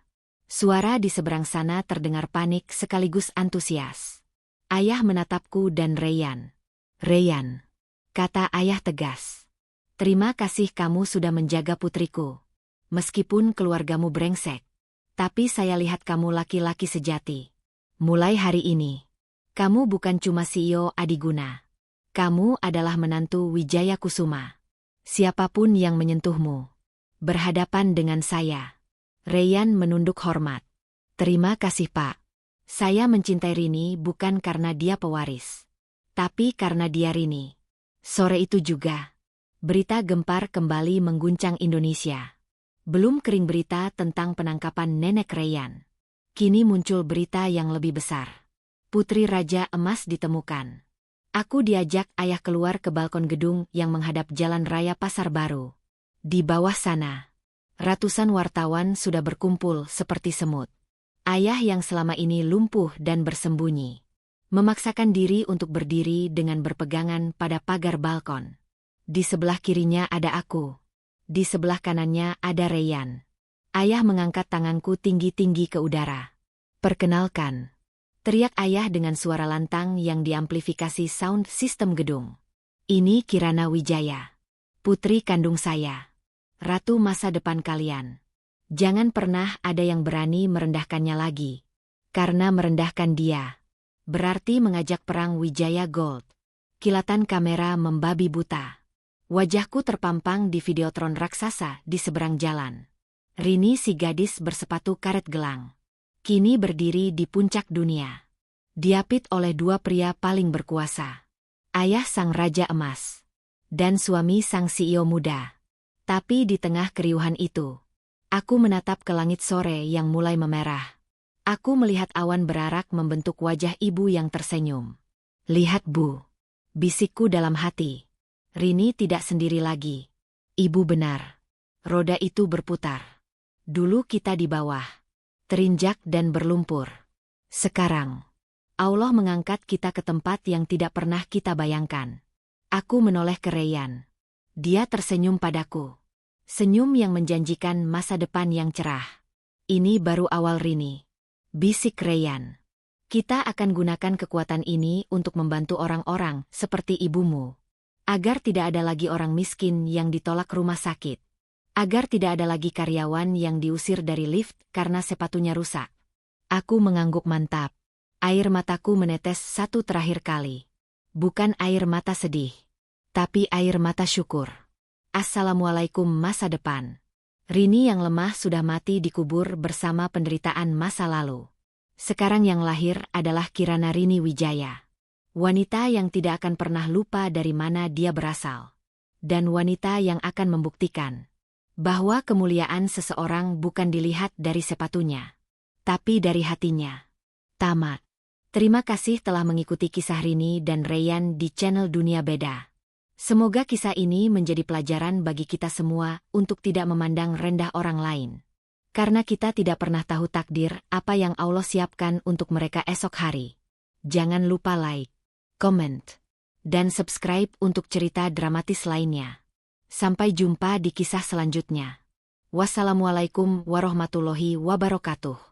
Suara di seberang sana terdengar panik sekaligus antusias. Ayah menatapku dan Rayyan. Rayyan, kata ayah tegas. Terima kasih kamu sudah menjaga putriku. Meskipun keluargamu brengsek. Tapi saya lihat kamu laki-laki sejati. Mulai hari ini, kamu bukan cuma CEO Adiguna. Kamu adalah menantu Wijaya Kusuma. Siapapun yang menyentuhmu, berhadapan dengan saya. Rayyan menunduk hormat. Terima kasih Pak. Saya mencintai Rini bukan karena dia pewaris. Tapi karena dia Rini. Sore itu juga, berita gempar kembali mengguncang Indonesia. Belum kering berita tentang penangkapan nenek Rayyan. Kini muncul berita yang lebih besar. Putri Raja Emas ditemukan. Aku diajak ayah keluar ke balkon gedung yang menghadap Jalan Raya Pasar Baru. Di bawah sana, ratusan wartawan sudah berkumpul seperti semut. Ayah yang selama ini lumpuh dan bersembunyi, memaksakan diri untuk berdiri dengan berpegangan pada pagar balkon. Di sebelah kirinya ada aku. Di sebelah kanannya ada Rayyan. Ayah mengangkat tanganku tinggi-tinggi ke udara. Perkenalkan, teriak ayah dengan suara lantang yang diamplifikasi sound system gedung. Ini Kirana Wijaya, putri kandung saya. Ratu masa depan kalian. Jangan pernah ada yang berani merendahkannya lagi. Karena merendahkan dia berarti mengajak perang Wijaya Gold. Kilatan kamera membabi buta. Wajahku terpampang di videotron raksasa di seberang jalan. Rini si gadis bersepatu karet gelang. Kini berdiri di puncak dunia. Diapit oleh dua pria paling berkuasa. Ayah sang Raja Emas. Dan suami sang CEO muda. Tapi di tengah keriuhan itu, aku menatap ke langit sore yang mulai memerah. Aku melihat awan berarak membentuk wajah ibu yang tersenyum. Lihat Bu, bisikku dalam hati. Rini tidak sendiri lagi. Ibu benar. Roda itu berputar. Dulu kita di bawah, terinjak dan berlumpur. Sekarang, Allah mengangkat kita ke tempat yang tidak pernah kita bayangkan. Aku menoleh ke Rayyan. Dia tersenyum padaku. Senyum yang menjanjikan masa depan yang cerah. Ini baru awal Rini. Bisik Rayyan. Kita akan gunakan kekuatan ini untuk membantu orang-orang seperti ibumu. Agar tidak ada lagi orang miskin yang ditolak rumah sakit. Agar tidak ada lagi karyawan yang diusir dari lift karena sepatunya rusak. Aku mengangguk mantap. Air mataku menetes satu terakhir kali. Bukan air mata sedih, tapi air mata syukur. Assalamualaikum masa depan. Rini yang lemah sudah mati dikubur bersama penderitaan masa lalu. Sekarang yang lahir adalah Kirana Rini Wijaya. Wanita yang tidak akan pernah lupa dari mana dia berasal. Dan wanita yang akan membuktikan bahwa kemuliaan seseorang bukan dilihat dari sepatunya, tapi dari hatinya. Tamat. Terima kasih telah mengikuti kisah Rini dan Rayyan di channel Dunia Beda. Semoga kisah ini menjadi pelajaran bagi kita semua untuk tidak memandang rendah orang lain. Karena kita tidak pernah tahu takdir apa yang Allah siapkan untuk mereka esok hari. Jangan lupa like, comment, dan subscribe untuk cerita dramatis lainnya. Sampai jumpa di kisah selanjutnya. Wassalamualaikum warahmatullahi wabarakatuh.